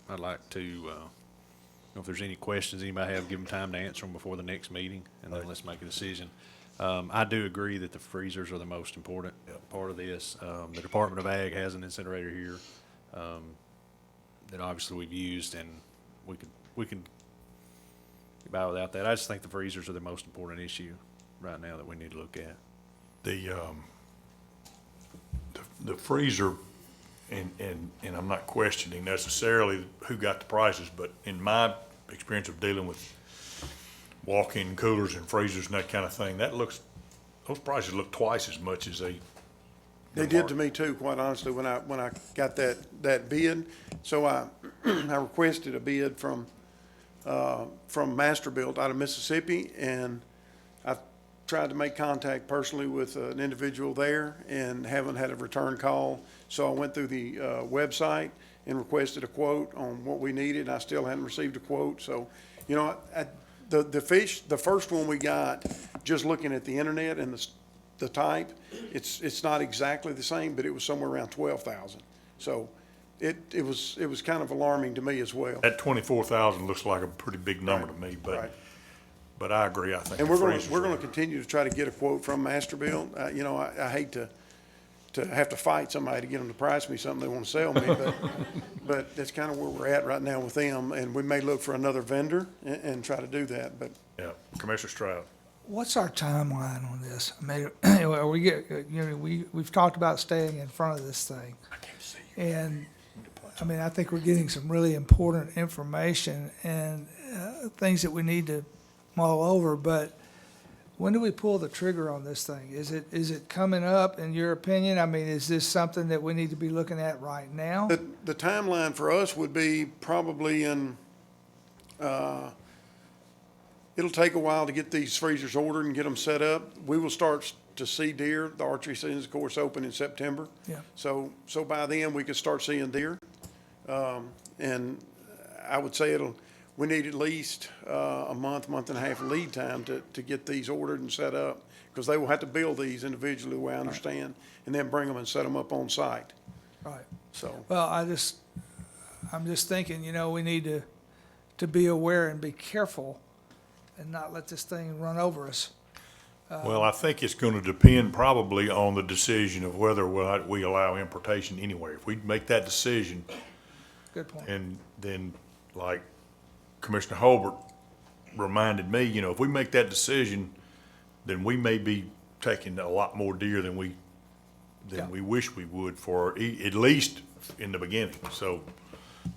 I'd like to, if there's any questions anybody have, give them time to answer them before the next meeting, and then let's make a decision. I do agree that the freezers are the most important part of this. The Department of Ag has an incinerator here that obviously we've used, and we can get by without that. I just think the freezers are the most important issue right now that we need to look at. The freezer, and I'm not questioning necessarily who got the prices, but in my experience of dealing with walk-in coolers and freezers and that kind of thing, those prices look twice as much as They did to me too, quite honestly, when I got that bid. So I requested a bid from Masterbuilt out of Mississippi, and I tried to make contact personally with an individual there and haven't had a return call. So I went through the website and requested a quote on what we needed. I still hadn't received a quote. So, the first one we got, just looking at the internet and the type, it's not exactly the same, but it was somewhere around 12,000. So it was kind of alarming to me as well. That 24,000 looks like a pretty big number to me, Right. but I agree. I think And the we're freezers going to continue to try to get a quote from Masterbuilt. I hate to to have to fight somebody to get them to price me something they want to sell me, but that's kind of where we're at right now with them, and we may look for another vendor and try to do that, but. Yeah, Commissioner Stroud. What's our timeline on this? I mean, we've talked about staying in front of this thing. I can't see you. And, I mean, I think we're getting some really important information and things that we need to mull over, but when do we pull the trigger on this thing? Is it coming up, in your opinion? I mean, is this something that we need to be looking at right now? The timeline for us would be probably in, it'll take a while to get these freezers ordered and get them set up. We will start to see deer. The archery season is, of course, open in September. Yeah. So by then, we could start seeing deer. And I would say we need at least a month and a half lead time to get these ordered and set up, because they will have to build these individually, the way I understand, and then bring them and set them up on site. Right. So. Well, I'm just thinking, we need to be aware and be careful and not let this thing run over us. Well, I think it's going to depend probably on the decision of whether we allow importation anywhere. If we make that decision. Good point. And then, like Commissioner Holbert reminded me, if we make that decision, then we may be taking a lot more deer than we wish we would for at least in the beginning. So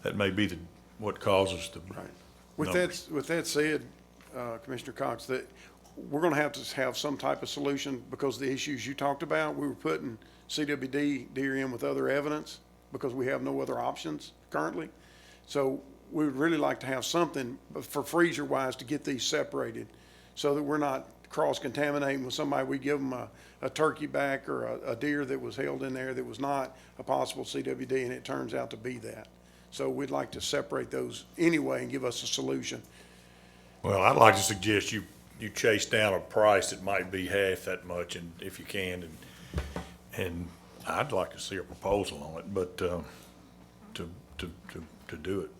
that may be what causes the numbers. With that said, Commissioner Cox, that we're going to have some type of solution because of the issues you talked about. We were putting CWD deer in with other evidence because we have no other options currently. So we would really like to have something for freezer wise to get these separated so that we're not cross-contaminating with somebody. We give them a turkey back or a deer that was held in there that was not a possible CWD, and it turns out to be that. So we'd like to separate those anyway and give us a solution. Well, I'd like to suggest you chase down a price that might be half that much, and if you can, and I'd like to see a proposal on it, but to do it.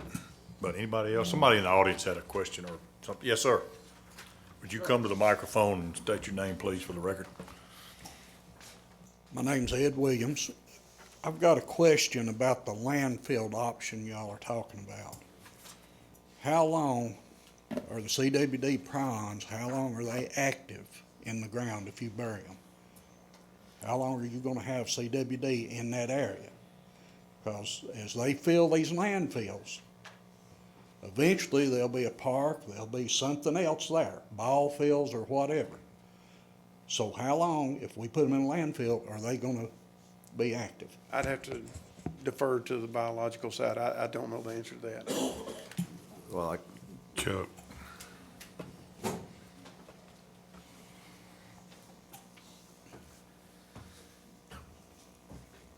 But anybody else? Somebody in the audience had a question or something. Yes, sir. Would you come to the microphone and state your name, please, for the record? My name's Ed Williams. I've got a question about the landfill option y'all are talking about. How long are the CWD prawns, how long are they active in the ground if you bury them? How long are you going to have CWD in that area? Because as they fill these landfills, eventually there'll be a park, there'll be something else there, ball fields or whatever. So how long, if we put them in a landfill, are they going to be active? I'd have to defer to the biological side. I don't know the answer to that. Well, Chuck.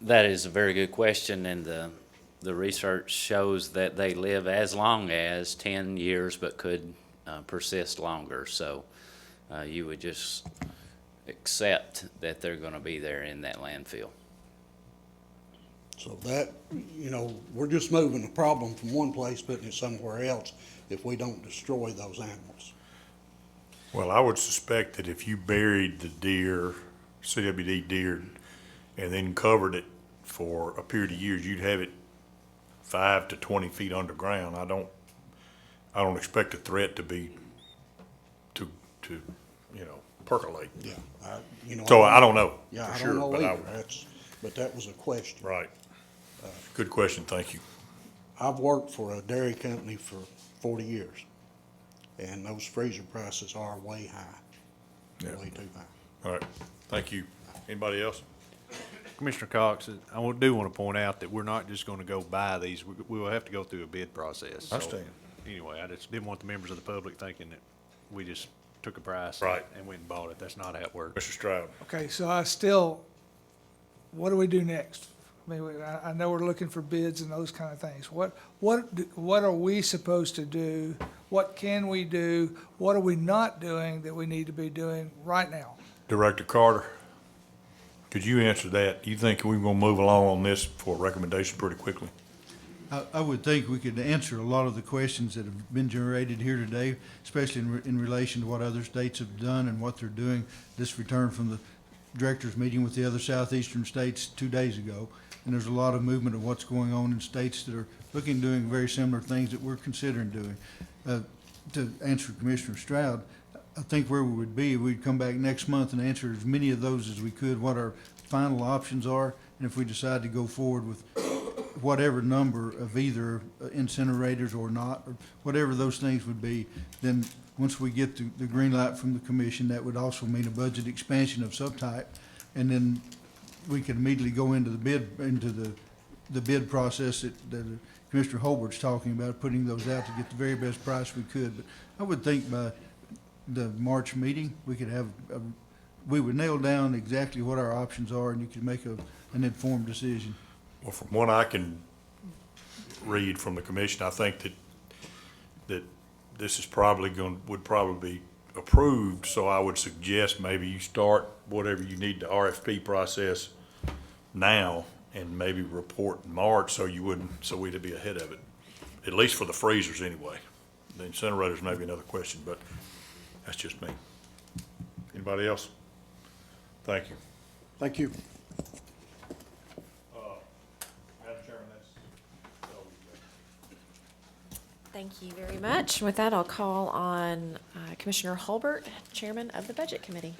That is a very good question, and the research shows that they live as long as 10 years, but could persist longer. So you would just accept that they're going to be there in that landfill. So that, we're just moving the problem from one place, putting it somewhere else if we don't destroy those animals. Well, I would suspect that if you buried the deer, CWD deer, and then covered it for a period of years, you'd have it 5 to 20 feet underground. I don't expect the threat to be to percolate. Yeah. I don't know. Yeah, for I sure, don't know but either. But that was a question. Right. Good question. Thank you. I've worked for a dairy company for 40 years, and those freezer prices are way high. Yeah. Way too high. All right. Thank you. Anybody else? Commissioner Cox, I do want to point out that we're not just going to go buy these. We will have to go through a bid process. I understand. Anyway, I just didn't want the members of the public thinking that we just took a price Right. and went and bought it. That's not how it works. Mr. Stroud. Okay, what do we do next? I mean, I know we're looking for bids and those kind of things. What are we supposed to do? What can we do? What are we not doing that we need to be doing right now? Director Carter, could you answer that? Do you think we're going to move along on this for a recommendation pretty quickly? I would think we could answer a lot of the questions that have been generated here today, especially in relation to what other states have done and what they're doing. This return from the directors meeting with the other southeastern states 2 days ago, and there's a lot of movement of what's going on in states that are looking, doing very similar things that we're considering doing. To answer Commissioner Stroud, I think where we would be, we'd come back next month and answer as many of those as we could, what our final options are, and if we decide to go forward with whatever number of either incinerators or not, or whatever those things would be, then once we get the green light from the commission, that would also mean a budget expansion of some type, and then we could immediately go into the bid process that Commissioner Holbert's talking about, putting those out to get the very best price we could. But I would think by the March meeting, we could have, we would nail down exactly what our options are, and you could make an informed decision. Well, from what I can read from the commission, I think that this is probably would probably be approved, so I would suggest maybe you start whatever you need the RFP process now and maybe report in March so we'd be ahead of it, at least for the freezers anyway. The incinerators may be another question, but that's just me. Anybody else? Thank you. Thank you. Madam Chairman, that's all we've got. Thank you very much. With that, I'll call on Commissioner Holbert, Chairman of the Budget Committee.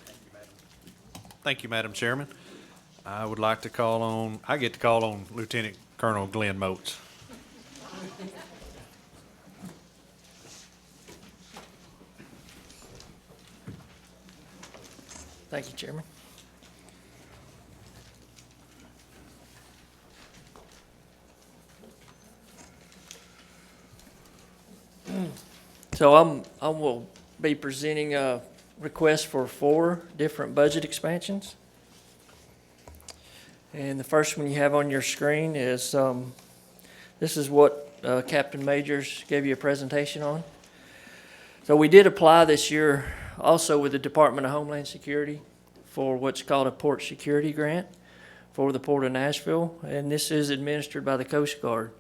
Thank you, Madam Chairman. I would like to I get to call on Lieutenant Colonel Glenn Moats. Thank you, Chairman. So I will be presenting a request for 4 different budget expansions. And the first one you have on your screen is, this is what Captain Majors gave you a presentation on. So we did apply this year also with the Department of Homeland Security for what's called a port security grant for the Port of Nashville, and this is administered by the Coast Guard.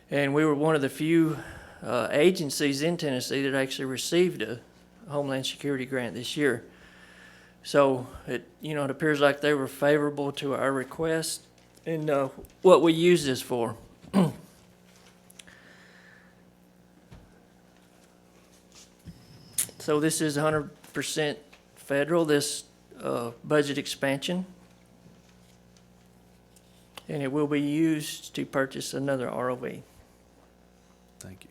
And we were one of the few agencies in Tennessee that actually received a Homeland Security grant this year. So it appears like they were favorable to our request and what we use this for. So this is 100% federal, this budget expansion. And it will be used to purchase another ROV. Thank you.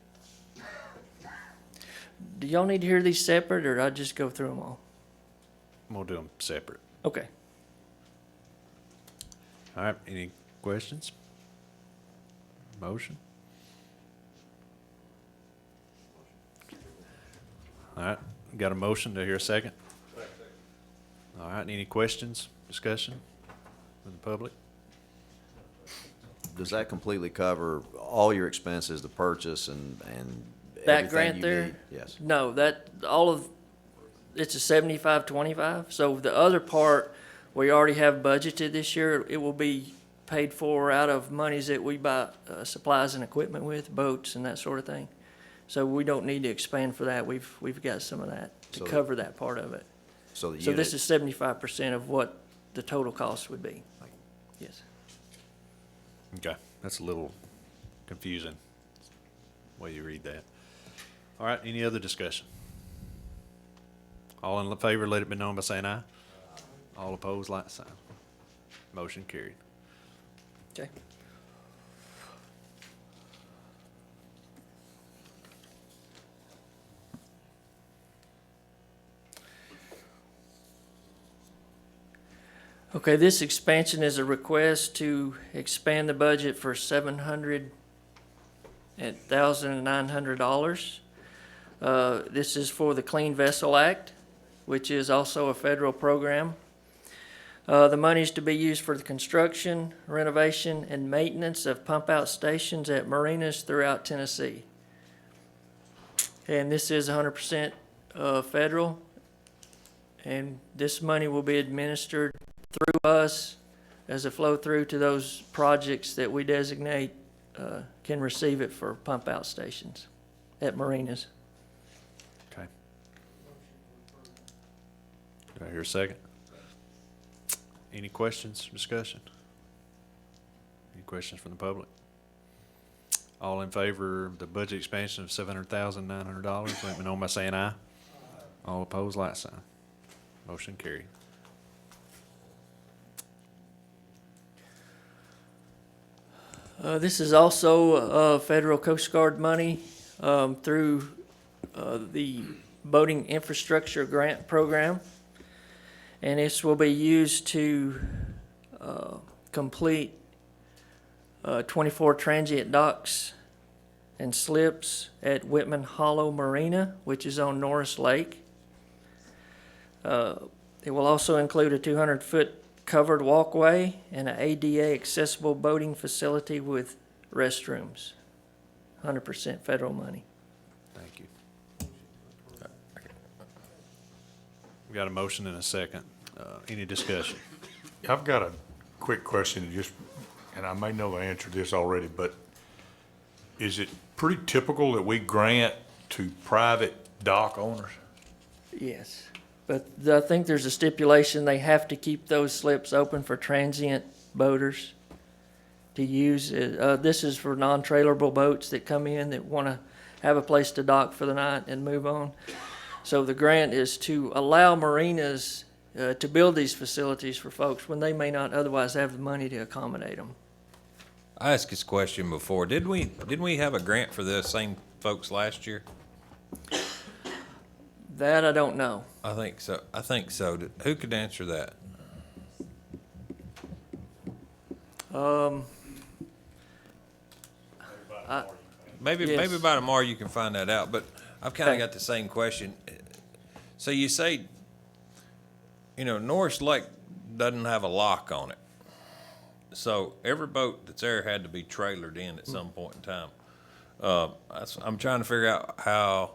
Do y'all need to hear these separate, or I just go through them all? We'll do them separate. Okay. All right, any questions? Motion? All right, got a motion. Do I hear a second? All right, any questions, discussion with the public? Does that completely cover all your expenses, the purchase and That everything grant you there? need? Yes. No, it's a 75-25. So the other part, we already have budgeted this year. It will be paid for out of monies that we buy supplies and equipment with, boats and that sort of thing. So we don't need to expand for that. We've got some of that to cover that part of it. So this is 75% of what the total cost would be. Yes. Okay, that's a little confusing, the way you read that. All right, any other discussion? All in favor, let it be known by saying aye. All opposed, like sign. Motion carried. Okay. Okay, this expansion is a request to expand the budget for $700,900. This is for the Clean Vessel Act, which is also a federal program. The money is to be used for the construction, renovation, and maintenance of pump-out stations at marinas throughout Tennessee. And this is 100% federal, and this money will be administered through us as a flow-through to those projects that we designate can receive it for pump-out stations at marinas. Okay. Do I hear a second? Any questions, discussion? Any questions from the public? All in favor of the budget expansion of $700,900, let me know by saying aye. All opposed, like sign. Motion carried. This is also federal Coast Guard money through the Boating Infrastructure Grant Program. And this will be used to complete 24 transient docks and slips at Whitman Hollow Marina, which is on Norris Lake. It will also include a 200-foot covered walkway and an ADA accessible boating facility with restrooms. 100% federal money. Thank you. We got a motion and a second. Any discussion? I've got a quick question, and I may know the answer to this already, but is it pretty typical that we grant to private dock owners? Yes, but I think there's a stipulation they have to keep those slips open for transient boaters to use. This is for non-trailerable boats that come in that want to have a place to dock for the night and move on. So the grant is to allow marinas to build these facilities for folks when they may not otherwise have the money to accommodate them. I asked this question before. Didn't we have a grant for the same folks last year? That I don't know. I think so. Who could answer that? Maybe by tomorrow you can find that out, but I've kind of got the same question. So you say, Norris Lake doesn't have a lock on it. So every boat that's there had to be trailered in at some point in time. I'm trying to figure out how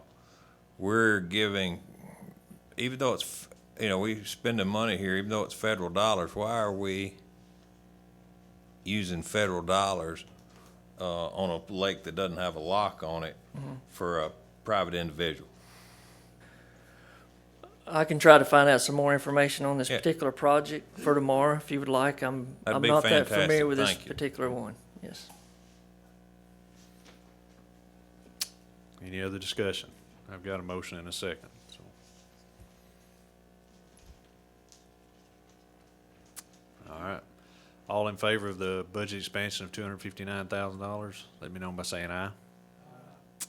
we're giving, even though it's, we spending money here, even though it's federal dollars, why are we using federal dollars on a lake that doesn't have a lock on it for a private individual? I can try to find out some more information on this particular project for tomorrow if you would like. I'm not that familiar with this particular one. Yes. Any other discussion? I've got a motion and a second. So. All right. All in favor of the budget expansion of $259,000, let me know by saying aye.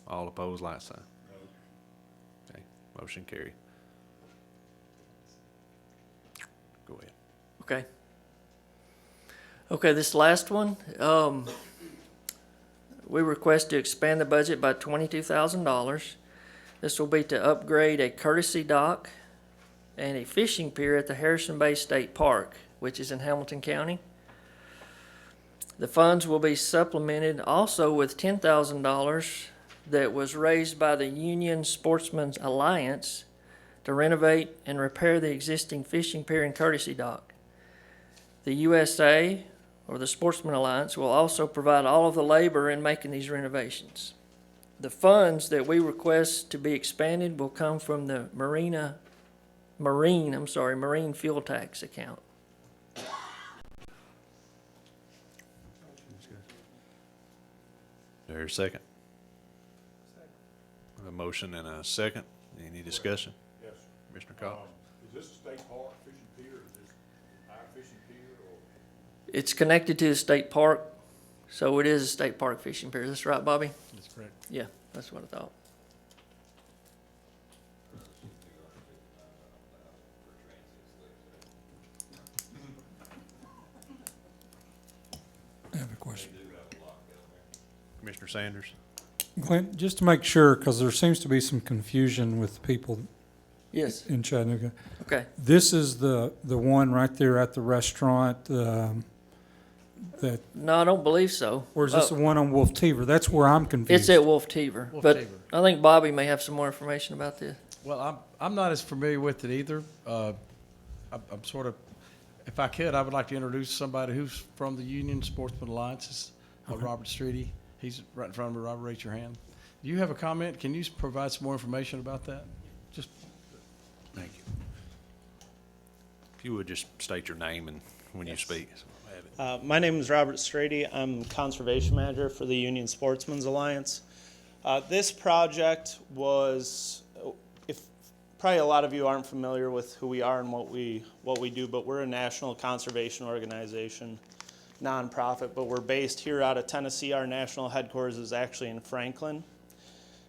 All opposed, like sign. Okay, motion carried. Go ahead. Okay. Okay, this last one, we request to expand the budget by $22,000. This will be to upgrade a courtesy dock and a fishing pier at the Harrison Bay State Park, which is in Hamilton County. The funds will be supplemented also with $10,000 that was raised by the Union Sportsmen's Alliance to renovate and repair the existing fishing pier and courtesy dock. The USA, or the Sportsman Alliance, will also provide all of the labor in making these renovations. The funds that we request to be expanded will come from the marine fuel tax account. There's a second. A motion and a second. Any discussion? Yes. Commissioner Cox? Is this a state park fishing pier, or is this our fishing pier, or? It's connected to the state park, so it is a state park fishing pier. Is this right, Bobby? That's correct. Yeah, that's what I thought. I have a question. Commissioner Sanders? Clint, just to make sure, because there seems to be some confusion with people Yes. in Chattanooga. Okay. This is the one right there at the restaurant, that, No, I don't believe so. or is this the one on Wolf Teever? That's where I'm confused. It's at Wolf Teever. Wolf But Teever. I think Bobby may have some more information about this. Well, I'm not as familiar with it either. I'm sort of, if I could, I would like to introduce somebody who's from the Union Sportsman Alliance, Robert Streety. He's right in front of me. Robert, raise your hand. Do you have a comment? Can you provide some more information about that? Just, thank you. If you would just state your name and when you speak. So we'll have it. My name is Robert Strady. I'm Conservation Manager for the Union Sportsmen's Alliance. This project was, if probably a lot of you aren't familiar with who we are and what we do, but we're a national conservation organization, nonprofit, but we're based here out of Tennessee. Our national headquarters is actually in Franklin.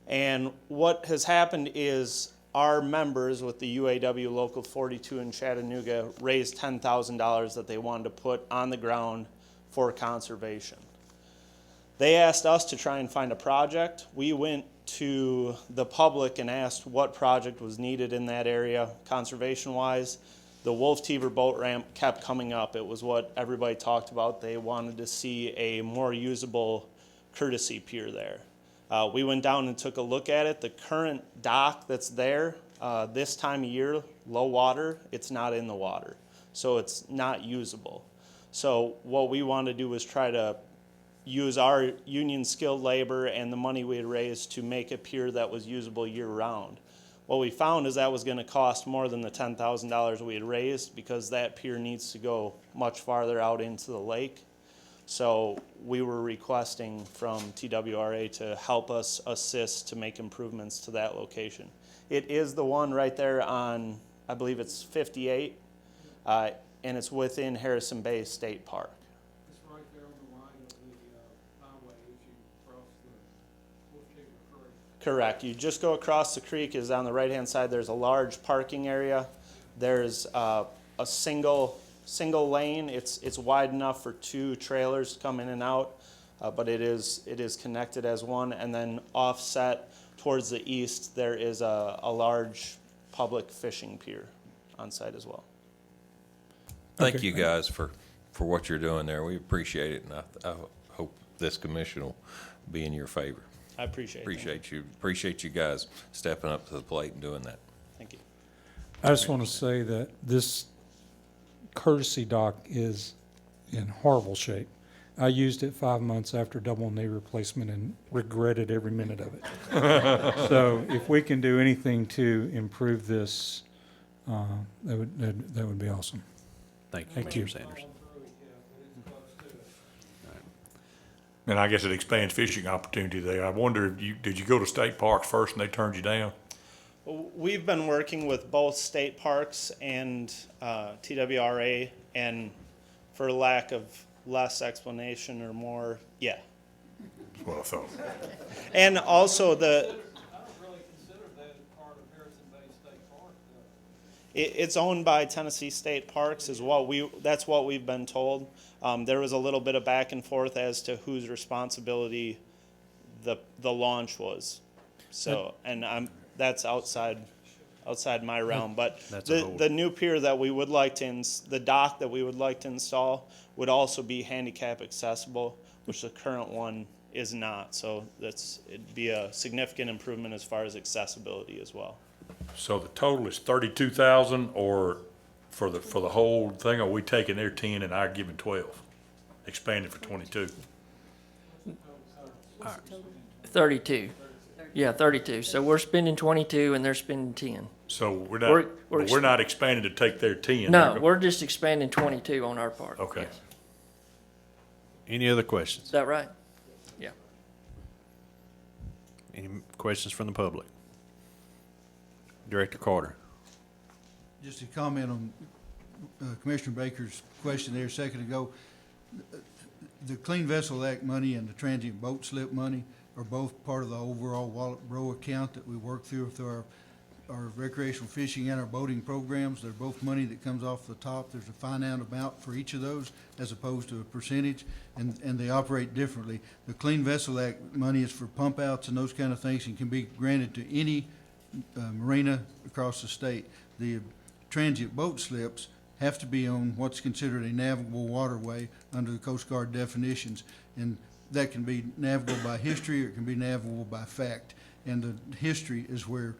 And what has happened is our members with the UAW Local 42 in Chattanooga raised $10,000 that they wanted to put on the ground for conservation. They asked us to try and find a project. We went to the public and asked what project was needed in that area conservation-wise. The Wolf Teever boat ramp kept coming up. It was what everybody talked about. They wanted to see a more usable courtesy pier there. We went down and took a look at it. The current dock that's there, this time of year, low water, it's not in the water. So it's not usable. So what we wanted to do was try to use our union skilled labor and the money we had raised to make a pier that was usable year round. What we found is that was going to cost more than the $10,000 we had raised because that pier needs to go much farther out into the lake. So we were requesting from TWRA to help us assist to make improvements to that location. It is the one right there on, I believe it's 58, and it's within Harrison Bay State Park. It's right there on the line of the highway as you cross the Wolf Teever Creek. Correct. You just go across the creek, is on the right-hand side. There's a large parking area. There's a single lane. It's wide enough for two trailers to come in and out, but it is connected as one. And then offset towards the east, there is a large public fishing pier on site as well. Thank you guys for what you're doing there. We appreciate it, and I hope this commission will be in your favor. I appreciate it. Appreciate you guys stepping up to the plate and doing that. Thank you. I just want to say that this courtesy dock is in horrible shape. I used it 5 months after double knee replacement and regretted every minute of it. So if we can do anything to improve this, that would be awesome. Thank you, Thank you. Commissioner Sanders. And I guess it expands fishing opportunity there. I wonder, did you go to state parks first and they turned you down? We've been working with both state parks and TWRA, and for lack of less explanation or more, yeah. That's what I thought. And also the. I don't really consider that part of Harrison Bay State Park, though. It's owned by Tennessee State Parks, that's what we've been told. There was a little bit of back and forth as to whose responsibility the launch was. So, and that's outside my realm. But the new pier that we would like to, the dock that we would like to install would also be handicap accessible, which the current one is not. So it'd be a significant improvement as far as accessibility as well. So the total is 32,000, or for the whole thing, are we taking their 10 and our giving 12, expanding for 22? 32. Yeah, 32. So we're spending 22 and they're spending 10. So we're not expanding to take their 10. No, we're just expanding 22 on our part. Okay. Yes. Any other questions? Is that right? Yeah. Any questions from the public? Director Carter. Just to comment on Commissioner Baker's question there a second ago, the Clean Vessel Act money and the transient boat slip money are both part of the overall Wallet Row account that we work through our recreational fishing and our boating programs. They're both money that comes off the top. There's a finite amount for each of those as opposed to a percentage, and they operate differently. The Clean Vessel Act money is for pump outs and those kind of things and can be granted to any marina across the state. The transient boat slips have to be on what's considered a navigable waterway under the Coast Guard definitions, and that can be navigable by history or it can be navigable by fact. And the history is where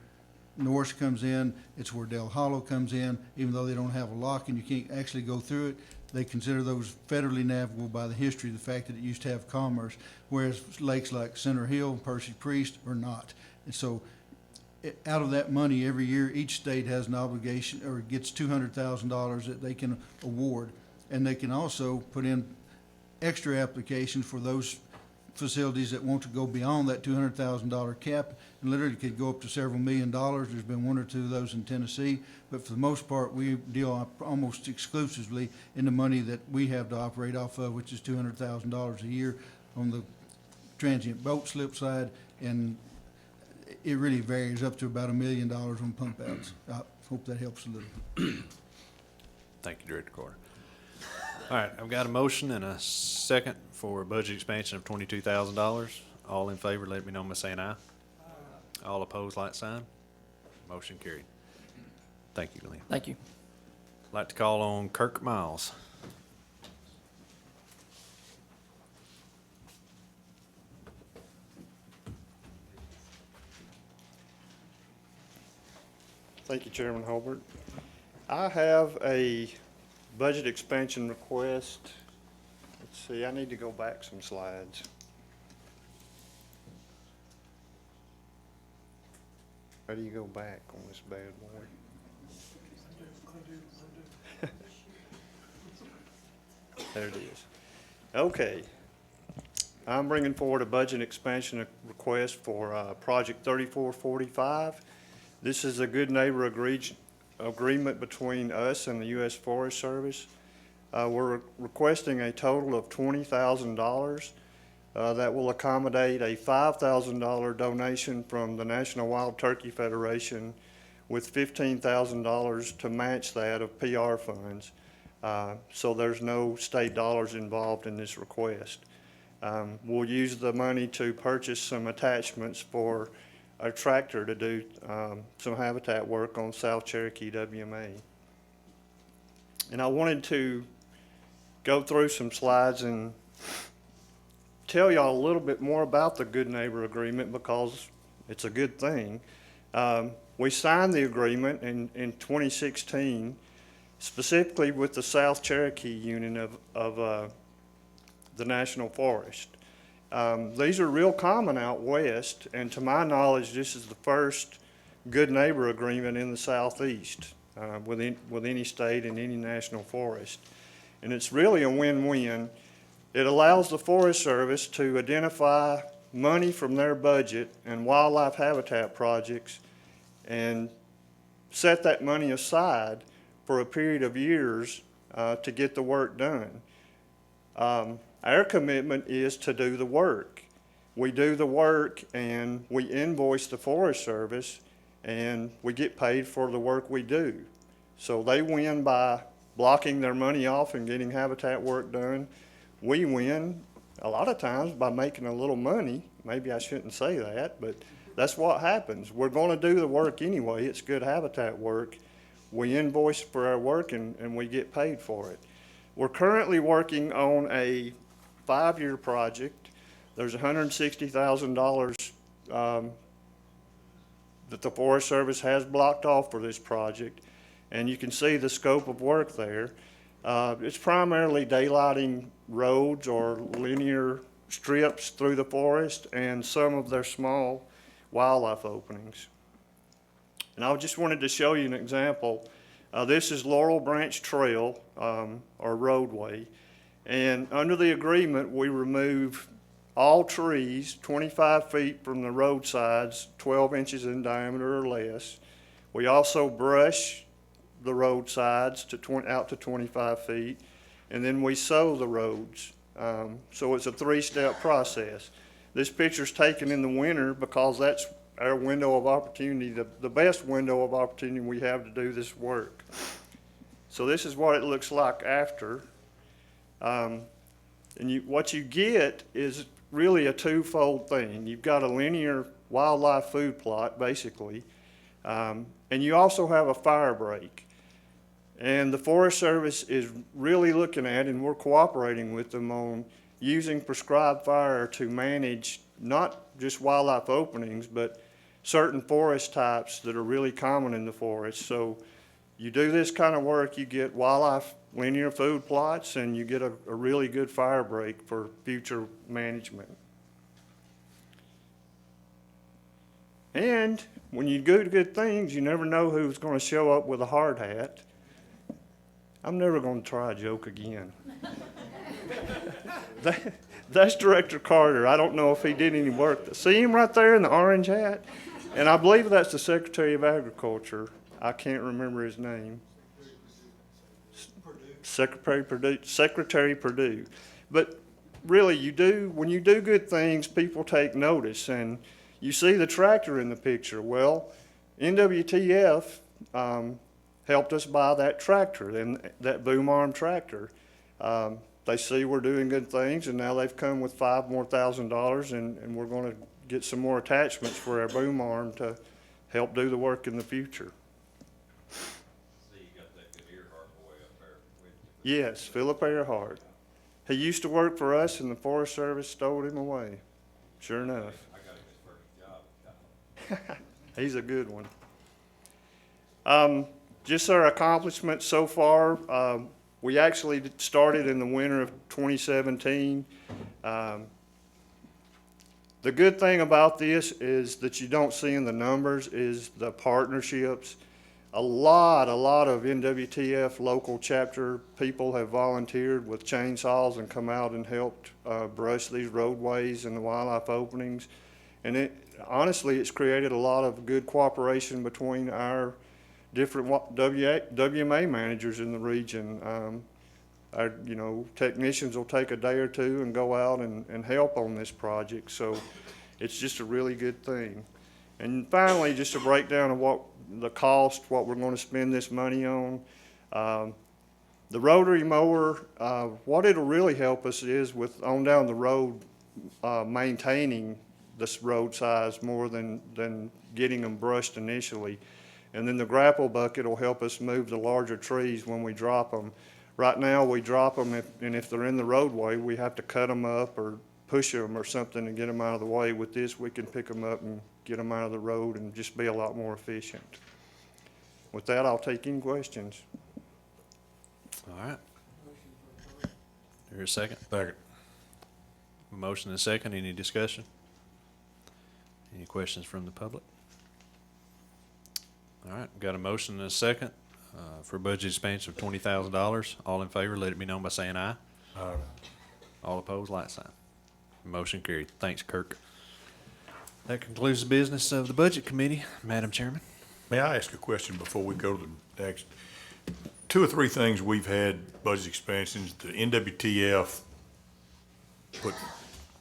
Norse comes in, it's where Del Hollow comes in. Even though they don't have a lock and you can't actually go through it, they consider those federally navigable by the history, the fact that it used to have commerce, whereas lakes like Center Hill and Percy Priest are not. And so out of that money every year, each state has an obligation or gets $200,000 that they can award. And they can also put in extra applications for those facilities that want to go beyond that $200,000 cap, and literally could go up to several $1 million. There's been one or two of those in Tennessee, but for the most part, we deal almost exclusively in the money that we have to operate off of, which is $200,000 a year on the transient boat slip side, and it really varies up to about $1 million on pump outs. I hope that helps a little. Thank you, Director Carter. All right, I've got a motion and a second for a budget expansion of $22,000. All in favor, let me know by saying aye. All opposed, like sign. Motion carried. Thank you, Glenn. Thank you. I'd like to call on Kirk Miles. Thank you, Chairman Holbert. I have a budget expansion request. Let's see, I need to go back some slides. How do you go back on this bad boy? There it is. Okay. I'm bringing forward a budget expansion request for Project 3445. This is a good neighbor agreement between us and the U.S. Forest Service. We're requesting a total of $20,000 that will accommodate a $5,000 donation from the National Wild Turkey Federation with $15,000 to match that of PR funds. So there's no state dollars involved in this request. We'll use the money to purchase some attachments for a tractor to do some habitat work on South Cherokee WMA. And I wanted to go through some slides and tell y'all a little bit more about the Good Neighbor Agreement because it's a good thing. We signed the agreement in 2016, specifically with the South Cherokee Union of the National Forest. These are real common out west, and to my knowledge, this is the first Good Neighbor Agreement in the Southeast with any state and any national forest. And it's really a win-win. It allows the Forest Service to identify money from their budget and wildlife habitat projects and set that money aside for a period of years to get the work done. Our commitment is to do the work. We do the work and we invoice the Forest Service and we get paid for the work we do. So they win by blocking their money off and getting habitat work done. We win a lot of times by making a little money. Maybe I shouldn't say that, but that's what happens. We're going to do the work anyway. It's good habitat work. We invoice for our work and we get paid for it. We're currently working on a 5-year project. There's $160,000 that the Forest Service has blocked off for this project, and you can see the scope of work there. It's primarily daylighting roads or linear strips through the forest and some of their small wildlife openings. And I just wanted to show you an example. This is Laurel Branch Trail, or roadway. And under the agreement, we remove all trees 25 feet from the roadsides, 12 inches in diameter or less. We also brush the roadsides out to 25 feet, and then we sow the roads. So it's a 3-step process. This picture's taken in the winter because that's our window of opportunity, the best window of opportunity we have to do this work. So this is what it looks like after. And what you get is really a twofold thing. You've got a linear wildlife food plot, basically, and you also have a fire break. And the Forest Service is really looking at, and we're cooperating with them on using prescribed fire to manage not just wildlife openings, but certain forest types that are really common in the forest. So you do this kind of work, you get wildlife linear food plots, and you get a really good fire break for future management. And when you do good things, you never know who's going to show up with a hard hat. I'm never going to try a joke again. That's Director Carter. I don't know if he did any work. See him right there in the orange hat? And I believe that's the Secretary of Agriculture. I can't remember his name. Secretary Perdue. But really, when you do good things, people take notice. And you see the tractor in the picture. Well, NWTF helped us buy that tractor, and that boom arm tractor. They see we're doing good things, and now they've come with $5,000 more, and we're going to get some more attachments for our boom arm to help do the work in the future. Yes, Philip Earhart. He used to work for us, and the Forest Service stole him away. Sure enough. He's a good one. Just our accomplishments so far. We actually started in the winter of 2017. The good thing about this is that you don't see in the numbers is the partnerships. A lot of NWTF local chapter people have volunteered with chainsaws and come out and helped brush these roadways and the wildlife openings. And honestly, it's created a lot of good cooperation between our different WMA managers in the region. Our technicians will take a day or two and go out and help on this project. So it's just a really good thing. And finally, just a breakdown of what the cost, what we're going to spend this money on. The rotary mower, what it'll really help us is with on down the road maintaining this road size more than getting them brushed initially. And then the grapple bucket will help us move the larger trees when we drop them. Right now, we drop them, and if they're in the roadway, we have to cut them up or push them or something to get them out of the way. With this, we can pick them up and get them out of the road and just be a lot more efficient. With that, I'll take any questions. All right. Here's a second. Second. A motion and a second. Any discussion? Any questions from the public? All right. We've got a motion and a second for budget expansion of $20,000. All in favor, let it be known by saying aye. Aye. All opposed, like sign. Motion carried. Thanks, Kirk. That concludes the business of the Budget Committee. Madam Chairman. May I ask a question before we go to the next? 2 or 3 things we've had budget expansions. The NWTF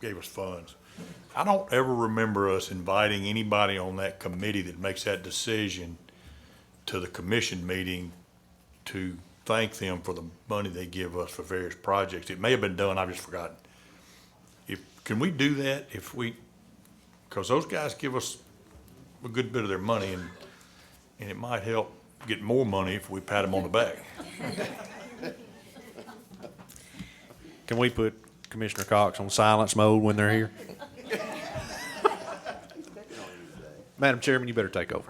gave us funds. I don't ever remember us inviting anybody on that committee that makes that decision to the commission meeting to thank them for the money they give us for various projects. It may have been done, I've just forgotten. Can we do that because those guys give us a good bit of their money, and it might help get more money if we pat them on the back. Can we put Commissioner Cox on silence mode when they're here? Madam Chairman, you better take over.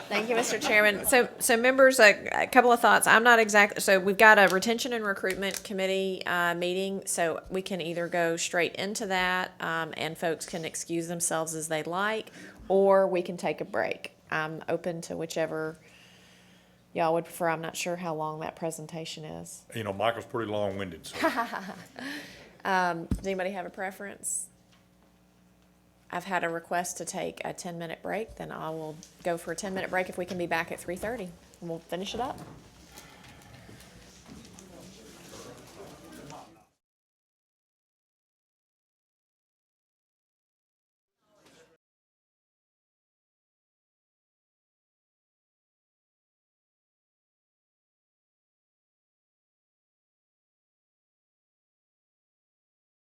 Thank you, Mr. Chairman. So members, a couple of thoughts. I'm not exactly, so we've got a retention and recruitment committee meeting, so we can either go straight into that and folks can excuse themselves as they like, or we can take a break. I'm open to whichever y'all would prefer. I'm not sure how long that presentation is. Michael's pretty long-winded. So. Does anybody have a preference? I've had a request to take a 10-minute break, then I will go for a 10-minute break if we can be back at 3:30. And we'll finish it up.